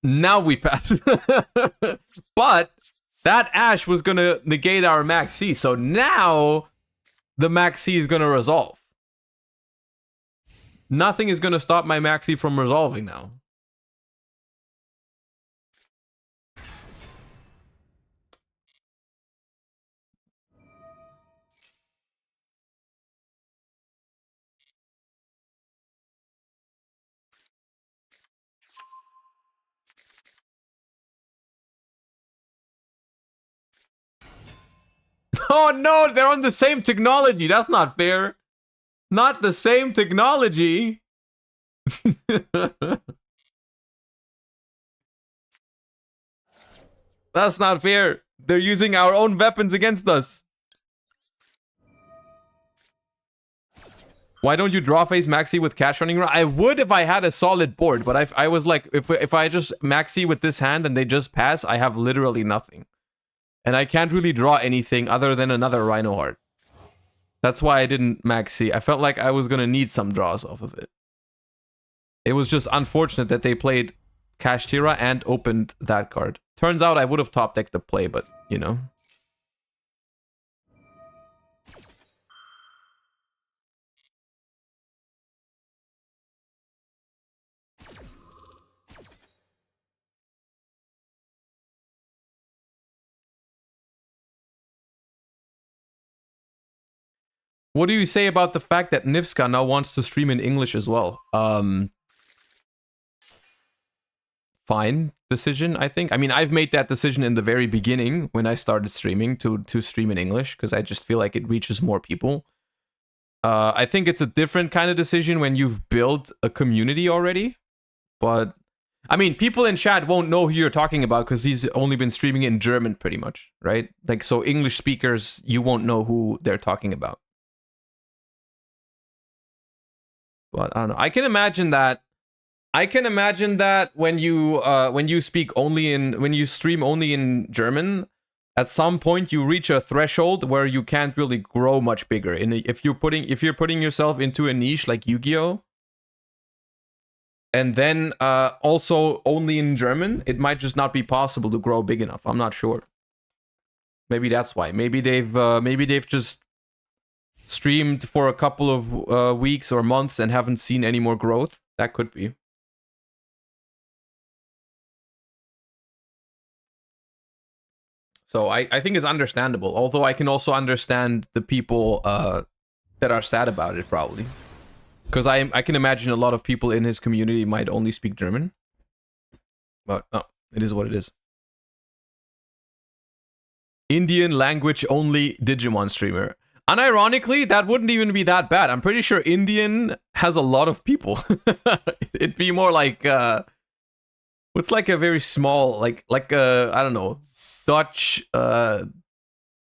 now we pass. But that Ash was going to negate our Max C. So now the Max C is going to resolve. Nothing is going to stop my Max C from resolving now. Oh no, they're on the same technology. That's not fair. Not the same technology. That's not fair. They're using our own weapons against us. Why don't you draw face Maxi with cash running? I would if I had a solid board, but I was like, if I just Maxi with this hand and they just pass, I have literally nothing. And I can't really draw anything other than another Rhino Heart. That's why I didn't Maxi. I felt like I was going to need some draws off of it. It was just unfortunate that they played Kashtira and opened that card. Turns out I would have top decked the play, but, you know. What do you say about the fact that Nivska now wants to stream in English as well? Fine decision, I think. I mean, I've made that decision in the very beginning when I started streaming to stream in English because I just feel like it reaches more people. I think it's a different kind of decision when you've built a community already. But, I mean, people in chat won't know who you're talking about because he's only been streaming in German pretty much, right? Like, so English speakers, you won't know who they're talking about. But I don't know. I can imagine that when you speak only in when you stream only in German, at some point you reach a threshold where you can't really grow much bigger. If you're putting yourself into a niche like Yu-Gi-Oh, and then also only in German, it might just not be possible to grow big enough. I'm not sure. Maybe that's why. Maybe they've just streamed for a couple of weeks or months and haven't seen any more growth. That could be. So I think it's understandable. Although I can also understand the people that are sad about it, probably. Because I can imagine a lot of people in his community might only speak German. But no, it is what it is. Indian language only Digimon streamer. Unironically, that wouldn't even be that bad. I'm pretty sure Indian has a lot of people. It'd be more like what's like a very small like I don't know, Dutch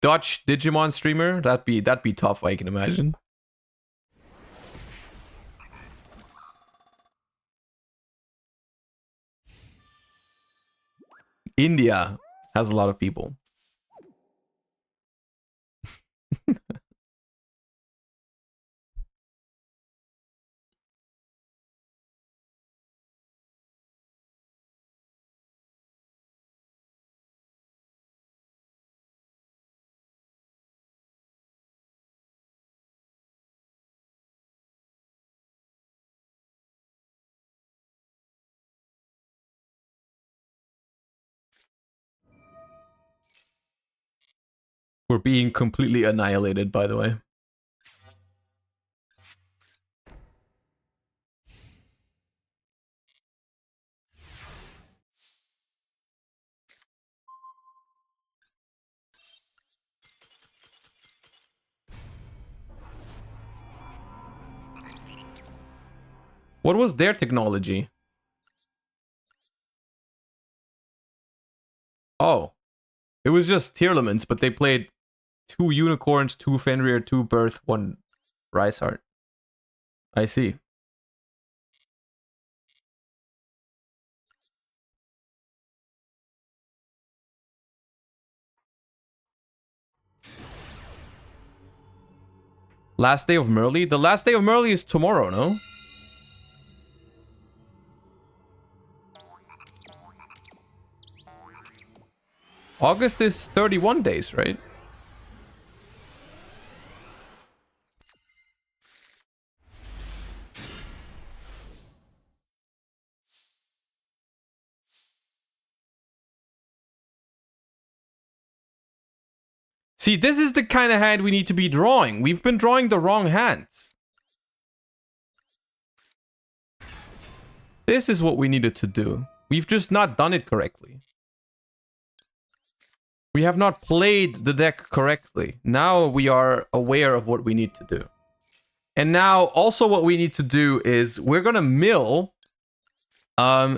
Digimon streamer. That'd be tough, I can imagine. India has a lot of people. We're being completely annihilated, by the way. What was their technology? Oh. It was just Tearlaments, but they played 2 Unicorns, 2 Fenrir, 2 Birth, 1 Rice Heart. I see. Last day of Merly? The last day of Merly is tomorrow, no? August is 31 days, right? See, this is the kind of hand we need to be drawing. We've been drawing the wrong hands. This is what we needed to do. We've just not done it correctly. We have not played the deck correctly. Now we are aware of what we need to do. And now also what we need to do is we're going to mill...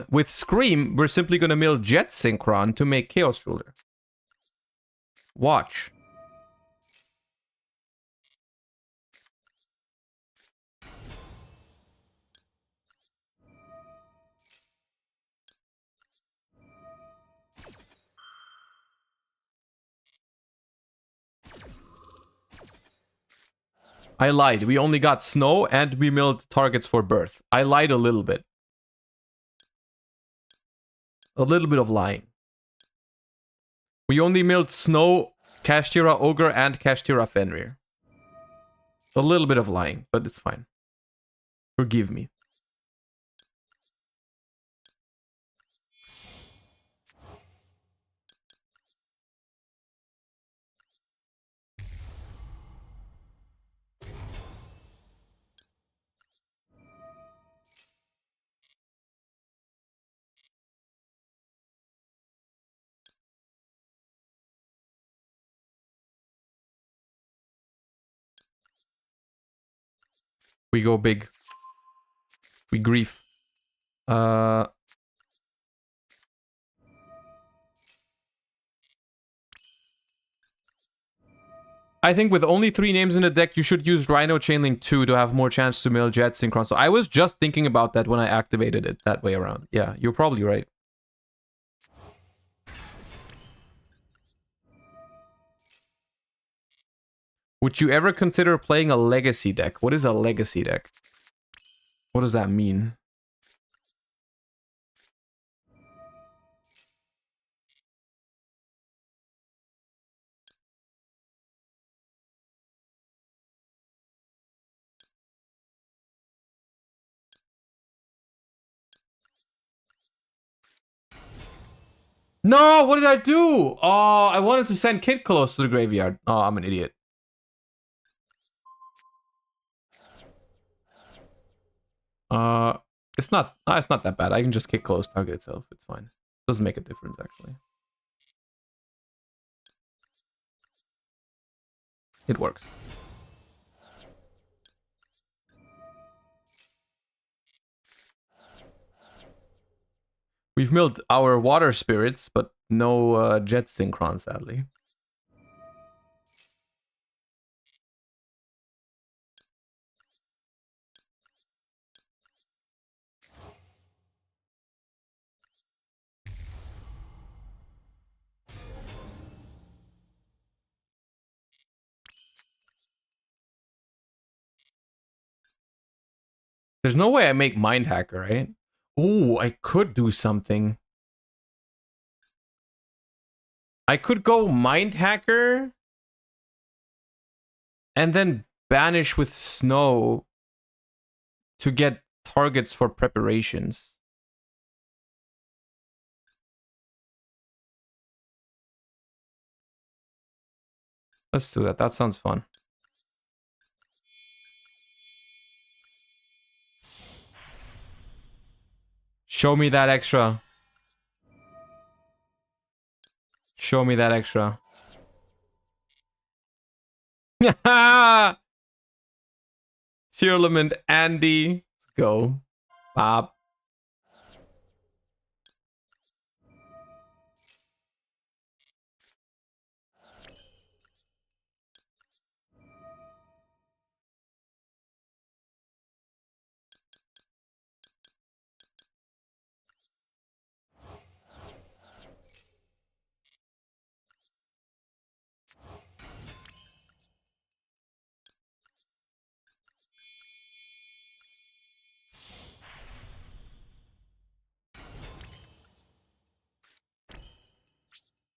with Scream, we're simply going to mill Jet Synchron to make Chaos Ruler. Watch. I lied. We only got Snow and we milled targets for Birth. I lied a little bit. A little bit of lying. We only milled Snow, Kashtira Ogre, and Kashtira Fenrir. A little bit of lying, but it's fine. Forgive me. We go big. We grief. I think with only 3 names in the deck, you should use Rhino Chainlink 2 to have more chance to mill Jet Synchron. So I was just thinking about that when I activated it that way around. Yeah, you're probably right. Would you ever consider playing a legacy deck? What is a legacy deck? What does that mean? No, what did I do? Oh, I wanted to send Kid Close to the graveyard. Oh, I'm an idiot. It's not that bad. I can just kick close target itself. It's fine. Doesn't make a difference actually. It works. We've milled our water spirits, but no jet synchron, sadly. There's no way I make Mind Hacker, right? Ooh, I could do something. I could go Mind Hacker and then banish with Snow to get targets for preparations. Let's do that. That sounds fun. Show me that extra. Show me that extra. Tearlament Andy. Let's go. Bob.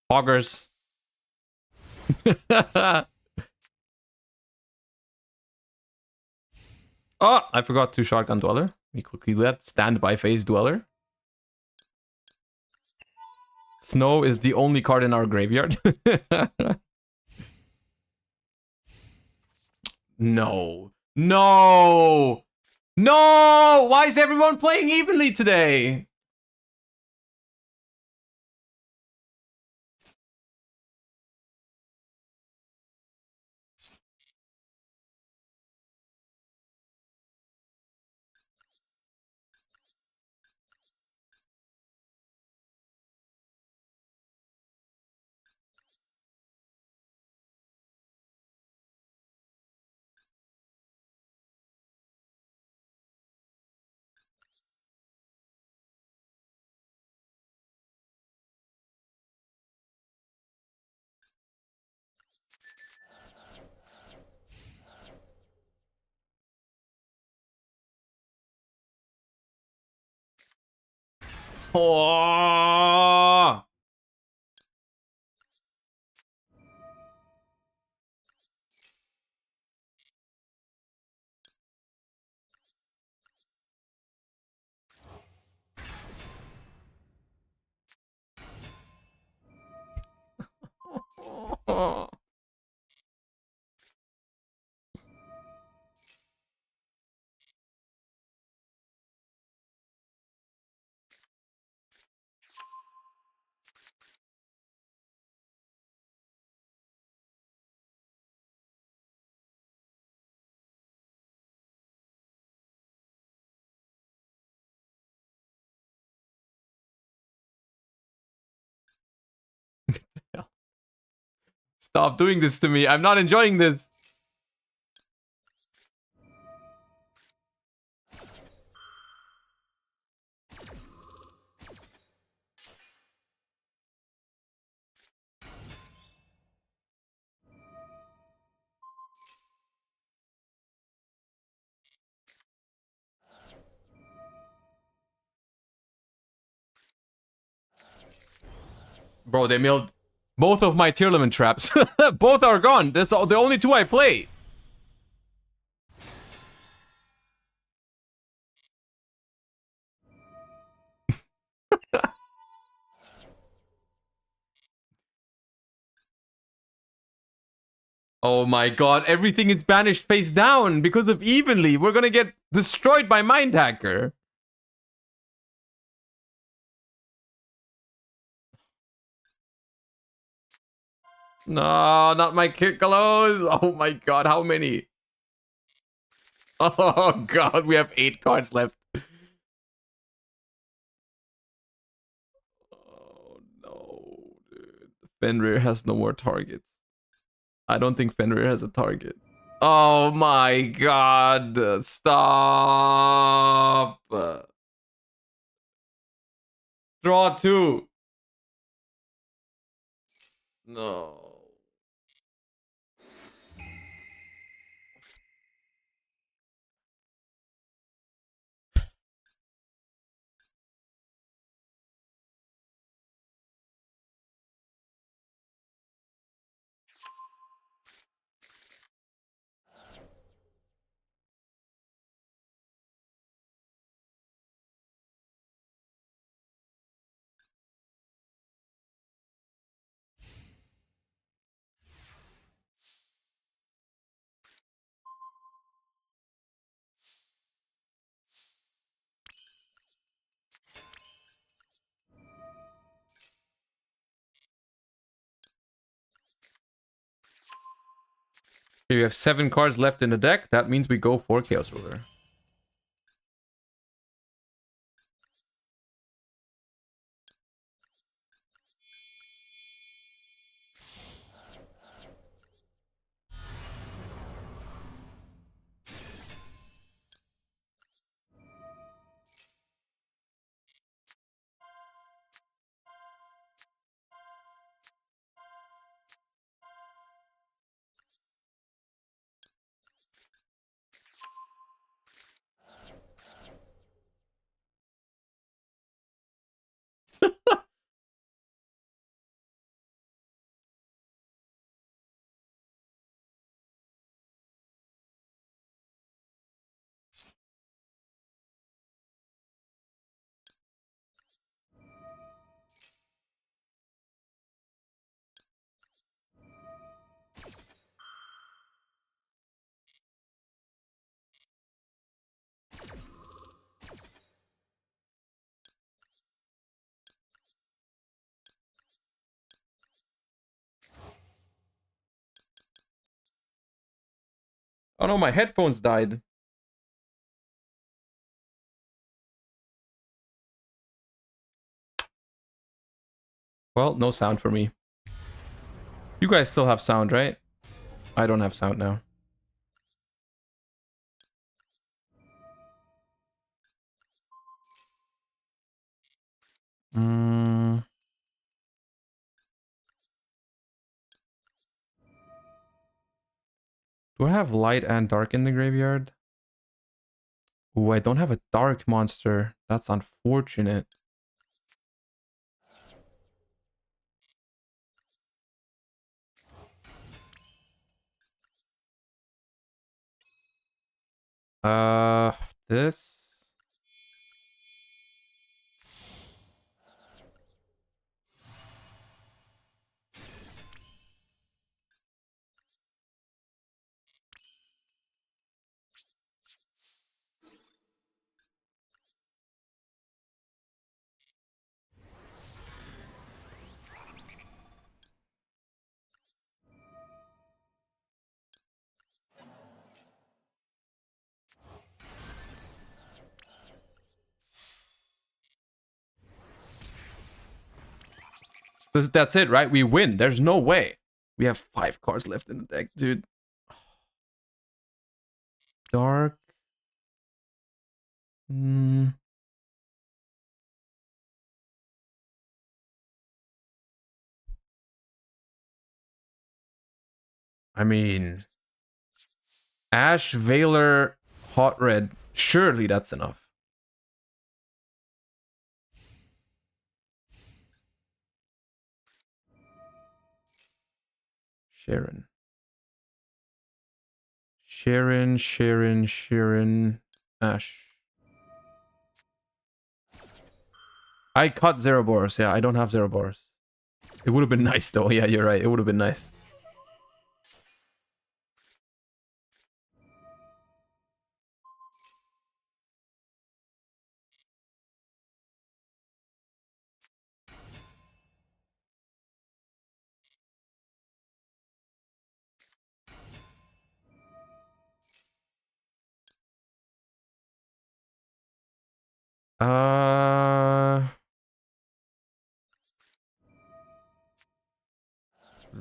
Hoggers. Oh, I forgot to shotgun Dweller. Let me quickly do that. Standby phase Dweller. Snow is the only card in our graveyard. No. No! No! Why is everyone playing evenly today? Oh. Stop doing this to me. I'm not enjoying this. Bro, they milled both of my Tearlament traps. Both are gone. That's the only two I play. Oh my god, everything is banished face down because of evenly. We're gonna get destroyed by Mind Hacker. No, not my Kickalos. Oh my god, how many? Oh god, we have 8 cards left. Oh no, dude. Fenrir has no more targets. I don't think Fenrir has a target. Oh my god, stop. Draw 2. No. Okay, we have 7 cards left in the deck. That means we go for Chaos Ruler. Oh no, my headphones died. Well, no sound for me. You guys still have sound, right? I don't have sound now. Do I have light and dark in the graveyard? Ooh, I don't have a dark monster. That's unfortunate. Uh, this. That's it, right? We win. There's no way. We have 5 cards left in the deck, dude. Dark. I mean, Ash, Veiler, Hot Red. Surely that's enough. Sharon. Ash. I cut Zeraboros. Yeah, I don't have Zeraboros. It would have been nice though. Yeah, you're right. It would have been nice.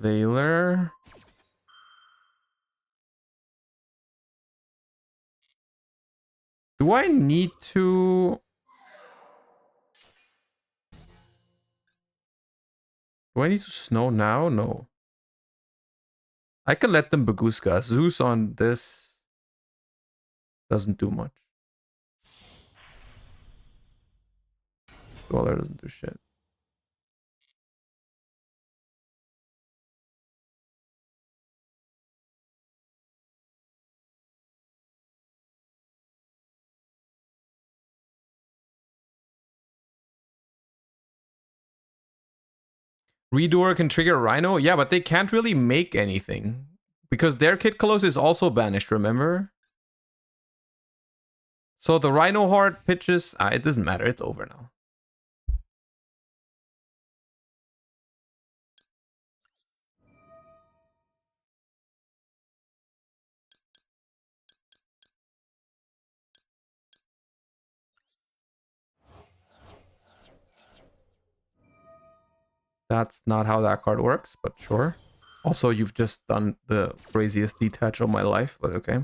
Veiler. Do I need to... Do I need to snow now? No. I can let them Baguska. Zeus on this doesn't do much. Dweller doesn't do shit. Redoer can trigger Rhino? Yeah, but they can't really make anything. Because their Kid Kalos is also banished, remember? So the Rhino Heart pitches... it doesn't matter, it's over now. That's not how that card works, but sure. Also, you've just done the craziest detach of my life, but okay.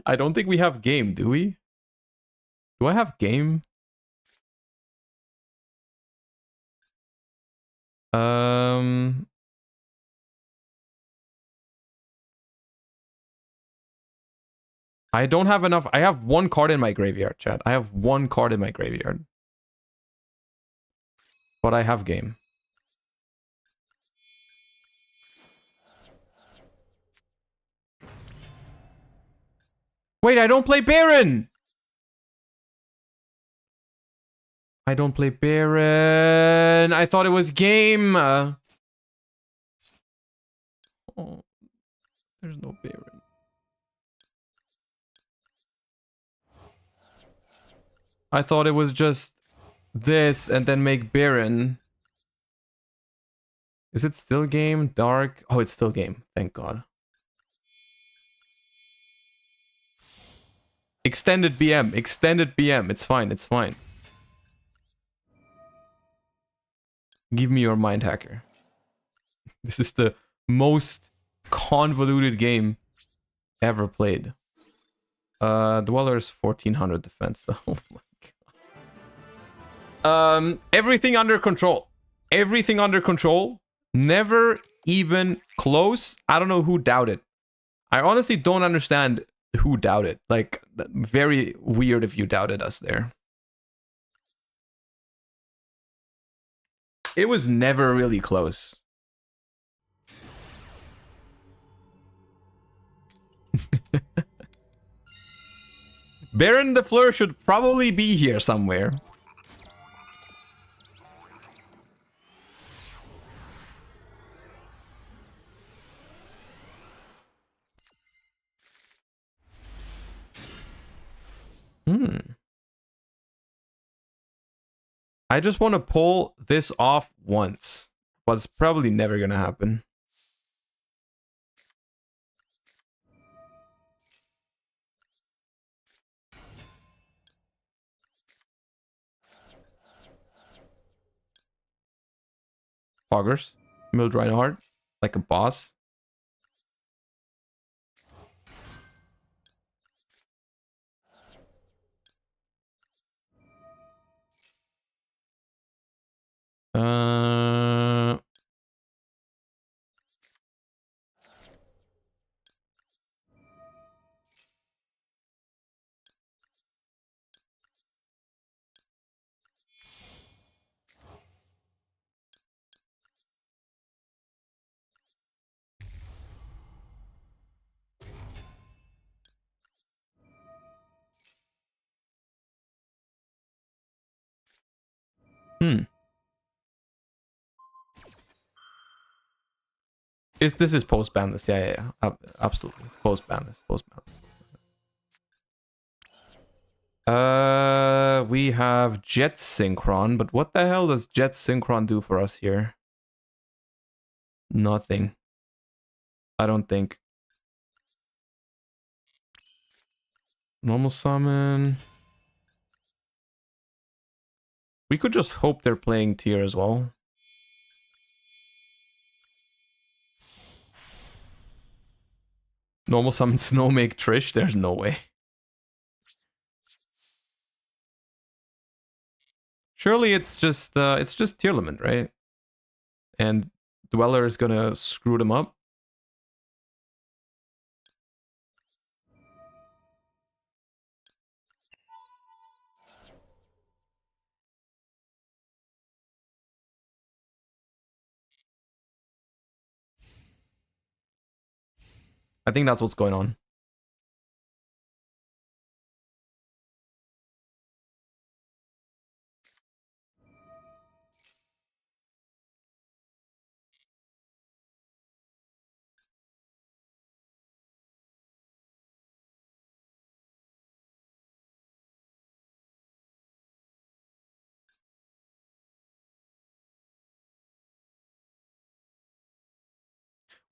I don't think we have game, do we? Do I have game? Um, I don't have enough. I have one card in my graveyard, chat. I have one card in my graveyard. But I have game. Wait, I don't play Baron! I don't play Baron. I thought it was game. Oh, there's no Baron. I thought it was just this and then make Baron. Is it still game? Dark? Oh, it's still game. Thank God. Extended BM. Extended BM. It's fine. It's fine. Give me your mind hacker. This is the most convoluted game ever played. Dweller's 1400 defense. Oh my god. Everything under control. Everything under control. Never even close. I don't know who doubted. I honestly don't understand who doubted. Like, very weird if you doubted us there. It was never really close. Baron the Fleur should probably be here somewhere. I just want to pull this off once, but it's probably never gonna happen. Poggers, Milled Reinhardt, like a boss. Uh, This is post ban list. Yeah. Absolutely. Post ban list. Post ban list. We have Jet Synchron, but what the hell does Jet Synchron do for us here? Nothing. I don't think. Normal summon. We could just hope they're playing tier as well. Normal summon Snow make Trish? There's no way. Surely it's just Tearlament, right? And Dweller is gonna screw them up. I think that's what's going on.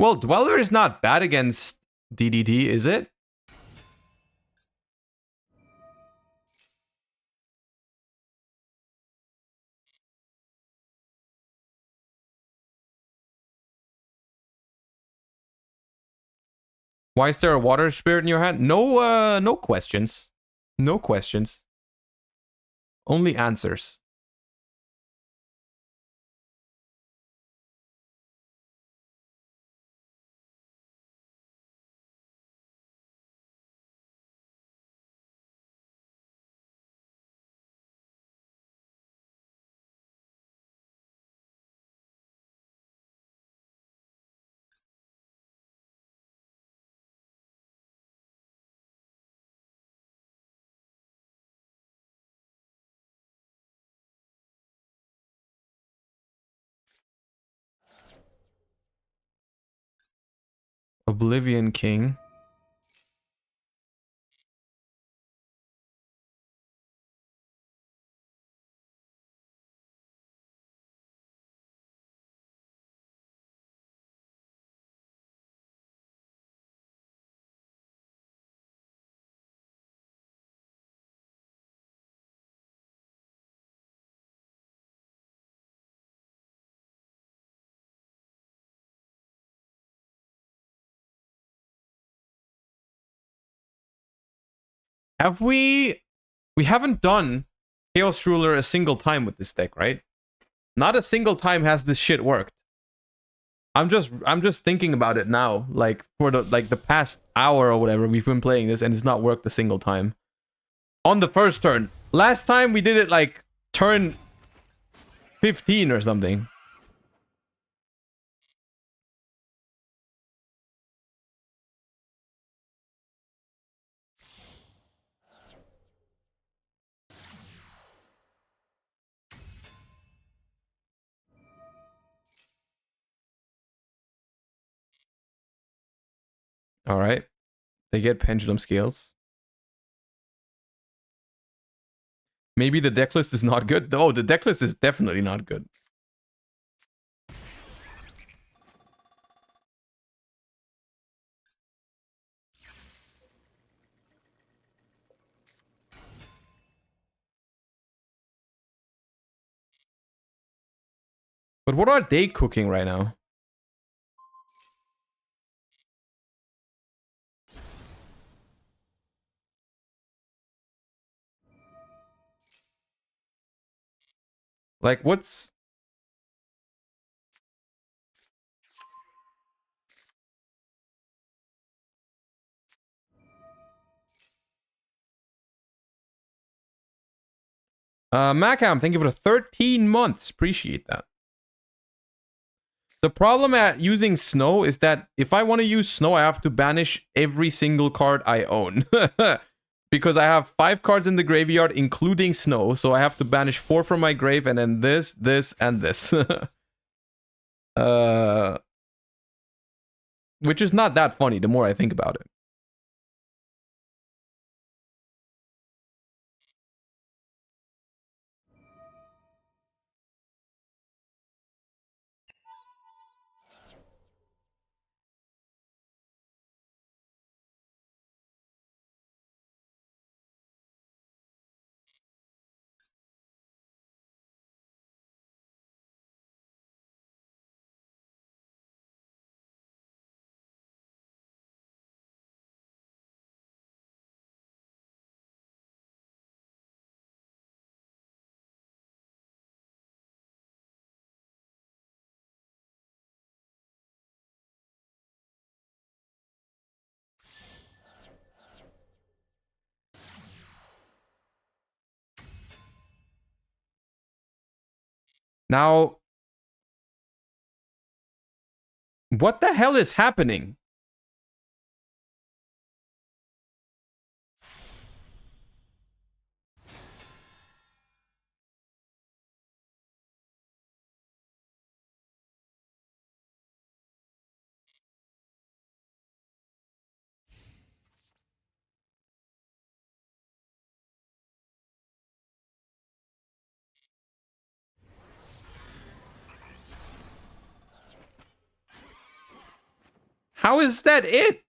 Well, Dweller is not bad against DDD, is it? Why is there a water spirit in your hand? No, no questions. No questions. Only answers. Oblivion King. Have we... We haven't done Chaos Ruler a single time with this deck, right? Not a single time has this shit worked. I'm just thinking about it now, like for the past hour or whatever we've been playing this, and it's not worked a single time. On the first turn. Last time we did it like turn 15 or something. All right. They get pendulum scales. Maybe the deck list is not good. Oh, the deck list is definitely not good. But what are they cooking right now? Like, what's... Macam, thank you for the 13 months. Appreciate that. The problem at using Snow is that if I want to use Snow, I have to banish every single card I own. Because I have 5 cards in the graveyard, including Snow. So I have to banish 4 from my grave, and then this, and this. Which is not that funny, the more I think about it. Now, what the hell is happening? How is that it?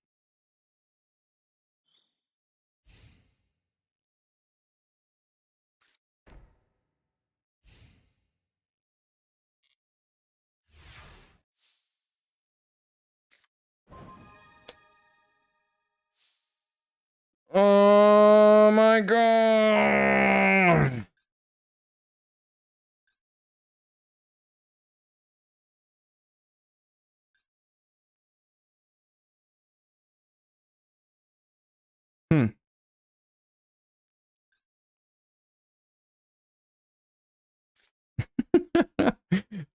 Oh my god. Hmm.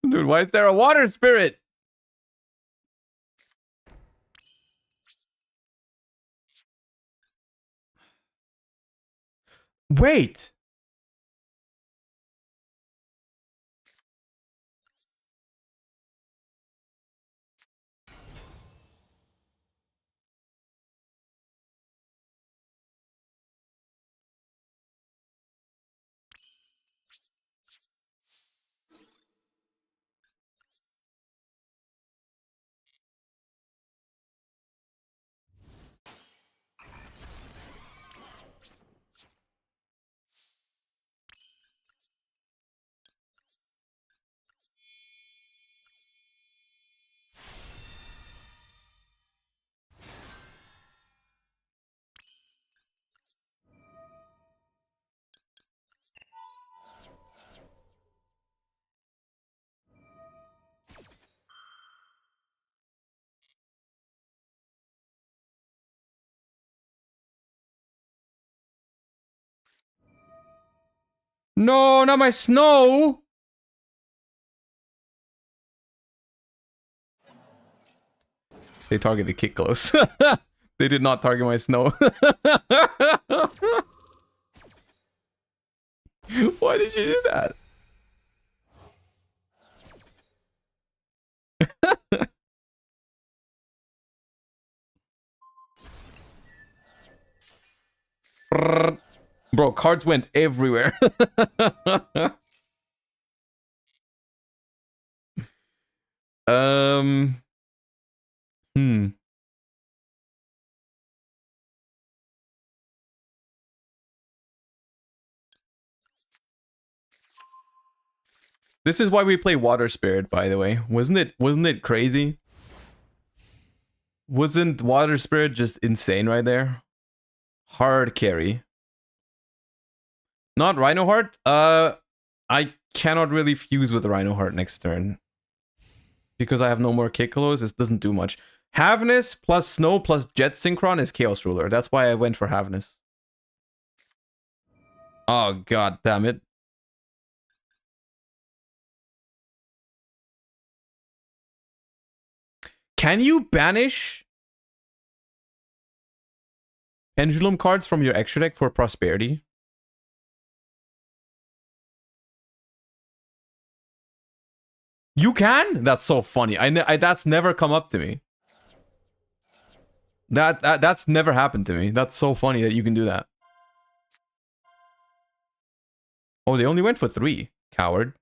Dude, why is there a water spirit? Wait. No, not my snow. They targeted kick close. They did not target my snow. Why did you do that? Bro, cards went everywhere. um. Hmm. This is why we play Water Spirit, by the way. Wasn't it crazy? Wasn't Water Spirit just insane right there? Hard carry. Not Rhino Heart? I cannot really fuse with Rhino Heart next turn. Because I have no more Kiklos, this doesn't do much. Havness plus Snow plus Jet Synchron is Chaos Ruler. That's why I went for Havness. Oh, god damn it. Can you banish Pendulum cards from your extra deck for Prosperity? You can? That's so funny. That's never come up to me. That's never happened to me. That's so funny that you can do that. Oh, they only went for 3. Coward.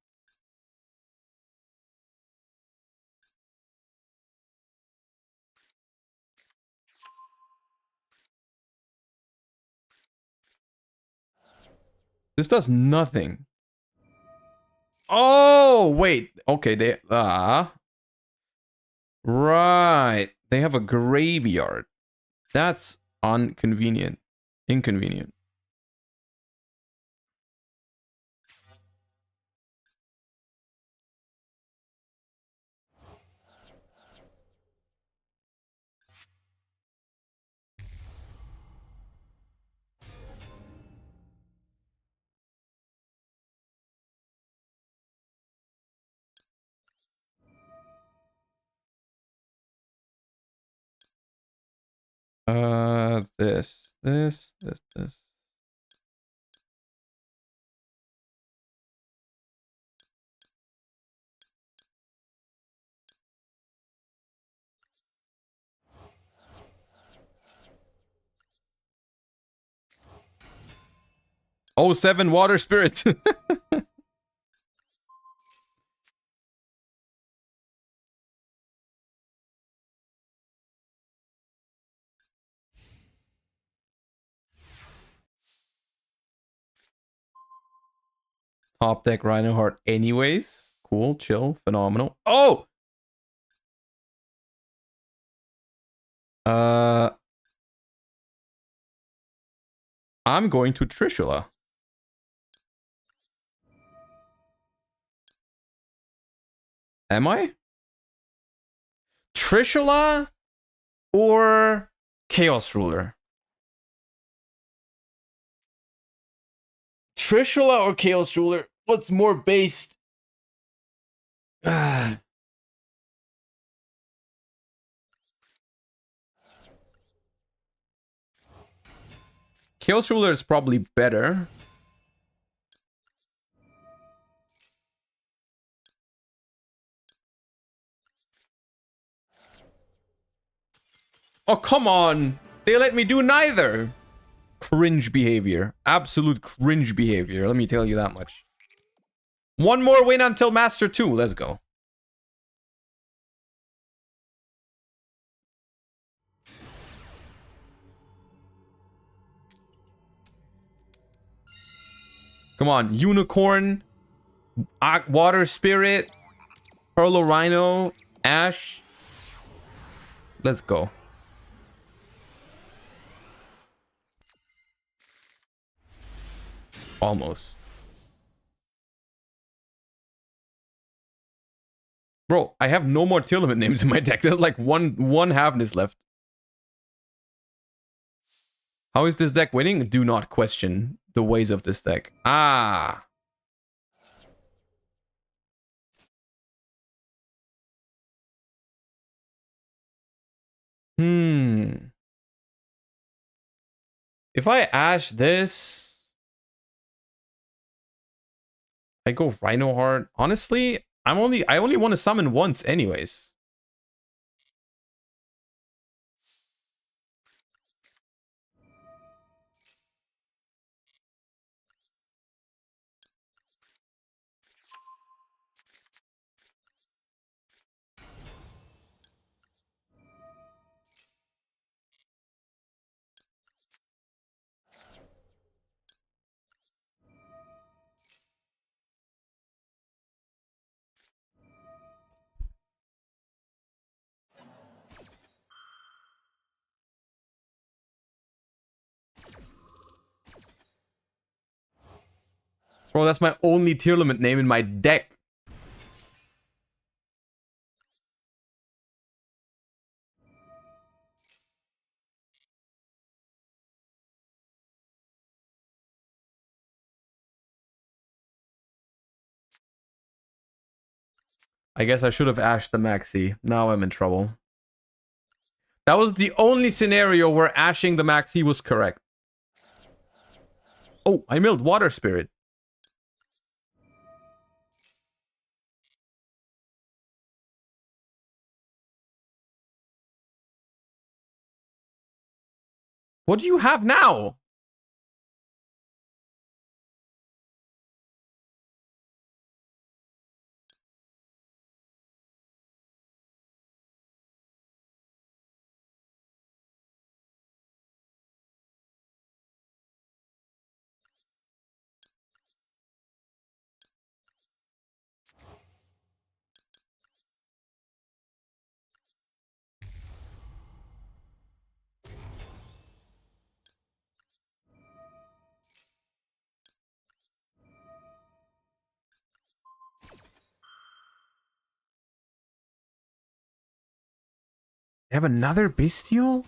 This does nothing. Oh, wait. Okay, they... Right. They have a graveyard. That's inconvenient. Inconvenient. This. Oh, 7 water spirits. Top deck Rhinoheart anyways. Cool, chill, phenomenal. Oh! I'm going to Trishula. Am I? Trishula or Chaos Ruler? Trishula or Chaos Ruler? What's more based? Chaos Ruler is probably better. Oh, come on. They let me do neither. Cringe behavior. Absolute cringe behavior. Let me tell you that much. One more win until Master 2. Let's go. Come on. Unicorn. Water Spirit. Perlo Rhino. Ash. Let's go. Almost. Bro, I have no more Tearlament names in my deck. There's like one Havness left. How is this deck winning? Do not question the ways of this deck. Ah. If I Ash this, I go Rhinoheart. Honestly, I only want to summon once anyways. Bro, that's my only Tearlament name in my deck. I guess I should have ashed the Maxi. Now I'm in trouble. That was the only scenario where ashing the Maxi was correct. Oh, I milled Water Spirit. What do you have now? You have another Bestial?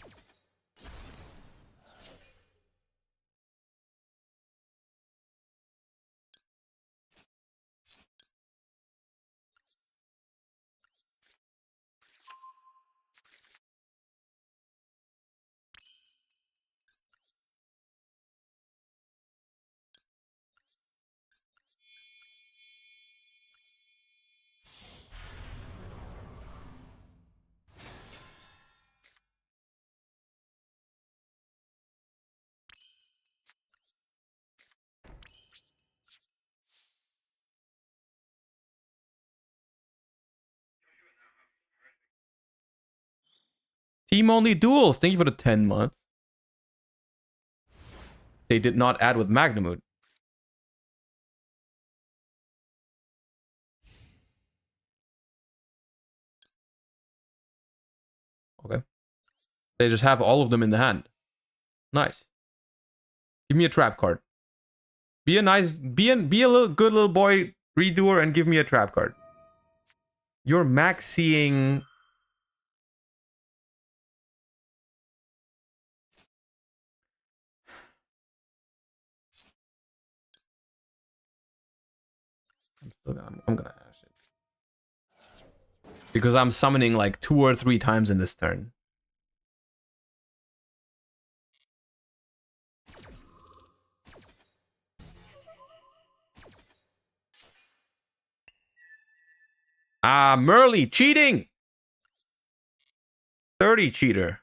Team only duels. Thank you for the 10 months. They did not add with Magnamut. Okay. They just have all of them in the hand. Nice. Give me a trap card. Be a little good little boy redoer and give me a trap card. You're maxing. I'm gonna ash it. Because I'm summoning like 2 or 3 times in this turn. Ah, Merly, cheating! 30 cheater.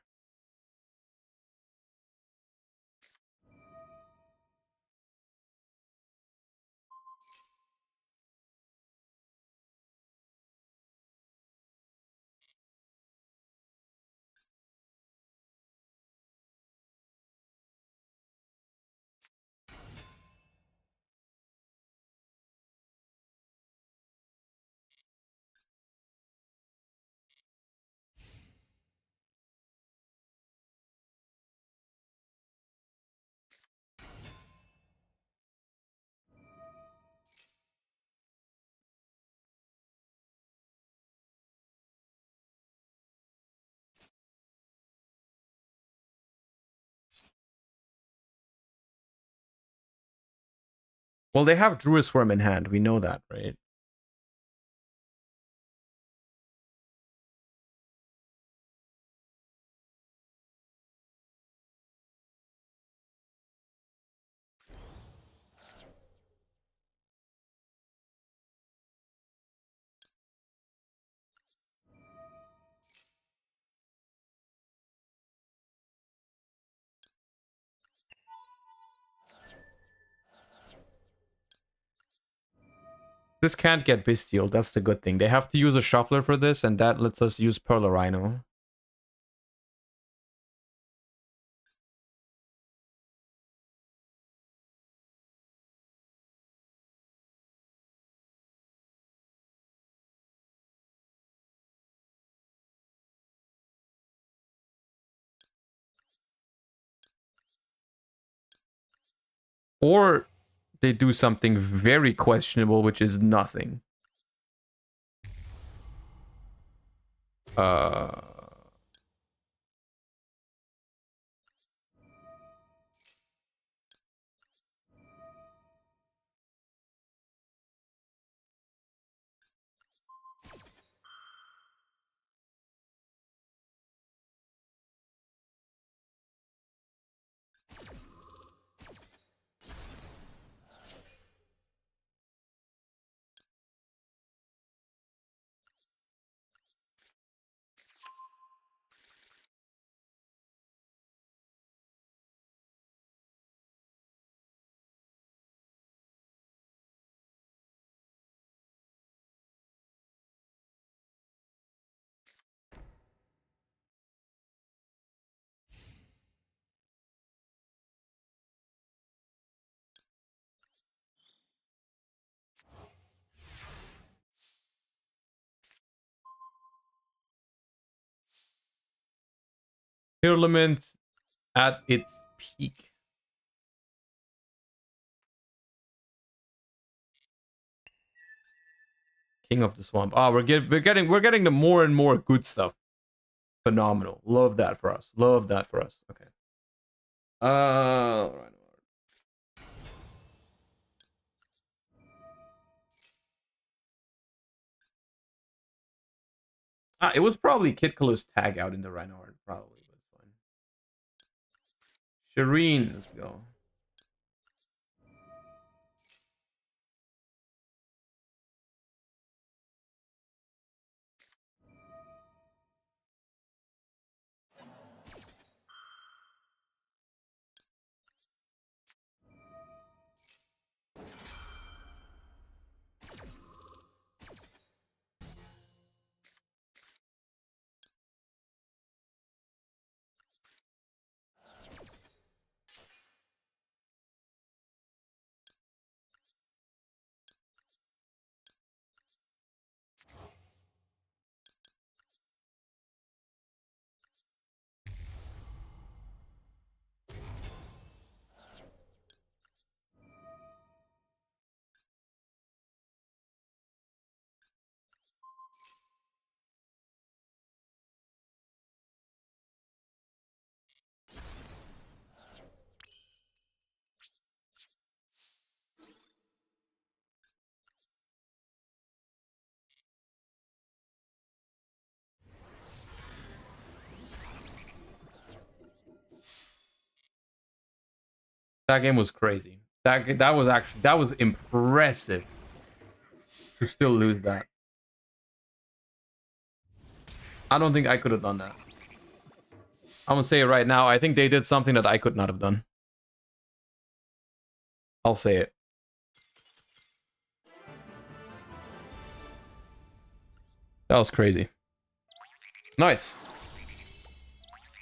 Well, they have Druid Worm in hand. We know that, right? This can't get Bestial. That's the good thing. They have to use a Shuffler for this, and that lets us use Perla Rhino. Or they do something very questionable, which is nothing. Uh... Tearlaments at its peak. King of the Swamp. Ah, we're getting the more and more good stuff. Phenomenal. Love that for us. Love that for us. Okay. Right. It was probably Kid Kalu's tag out in the Reinhardt, probably, but it's fine. Shireen, let's go. That game was crazy. That was impressive to still lose that. I don't think I could have done that. I'm gonna say it right now. I think they did something that I could not have done. I'll say it. That was crazy. Nice.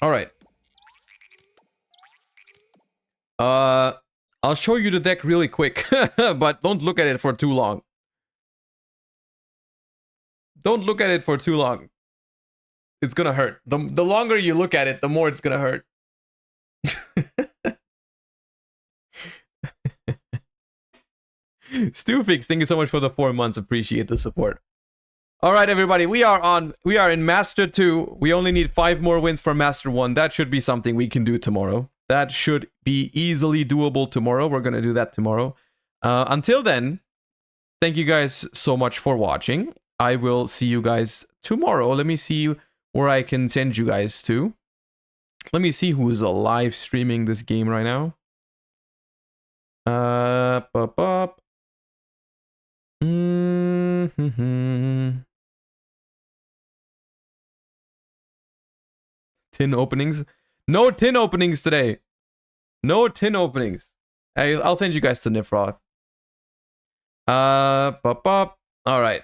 All right. I'll show you the deck really quick, but don't look at it for too long. Don't look at it for too long. It's gonna hurt. The longer you look at it, the more it's gonna hurt. Stufix, thank you so much for the 4 months. Appreciate the support. All right, everybody, we are in Master 2. We only need 5 more wins for Master 1. That should be something we can do tomorrow. That should be easily doable tomorrow. We're gonna do that tomorrow. Until then, thank you guys so much for watching. I will see you guys tomorrow. Let me see where I can send you guys to. Let me see who's live streaming this game right now. Tin openings. No tin openings today. No tin openings. I'll send you guys to Nifroth. All right.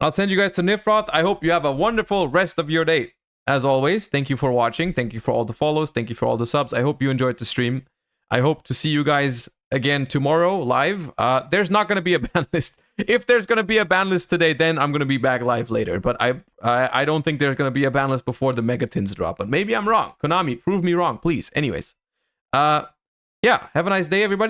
I'll send you guys to Nifroth. I hope you have a wonderful rest of your day. As always, thank you for watching. Thank you for all the follows. Thank you for all the subs. I hope you enjoyed the stream. I hope to see you guys again tomorrow live. There's not going to be a ban list. If there's going to be a ban list today, then I'm going to be back live later. But I don't think there's going to be a ban list before the Mega Tins drop. But maybe I'm wrong. Konami, prove me wrong, please. Anyways. Yeah, have a nice day, everybody.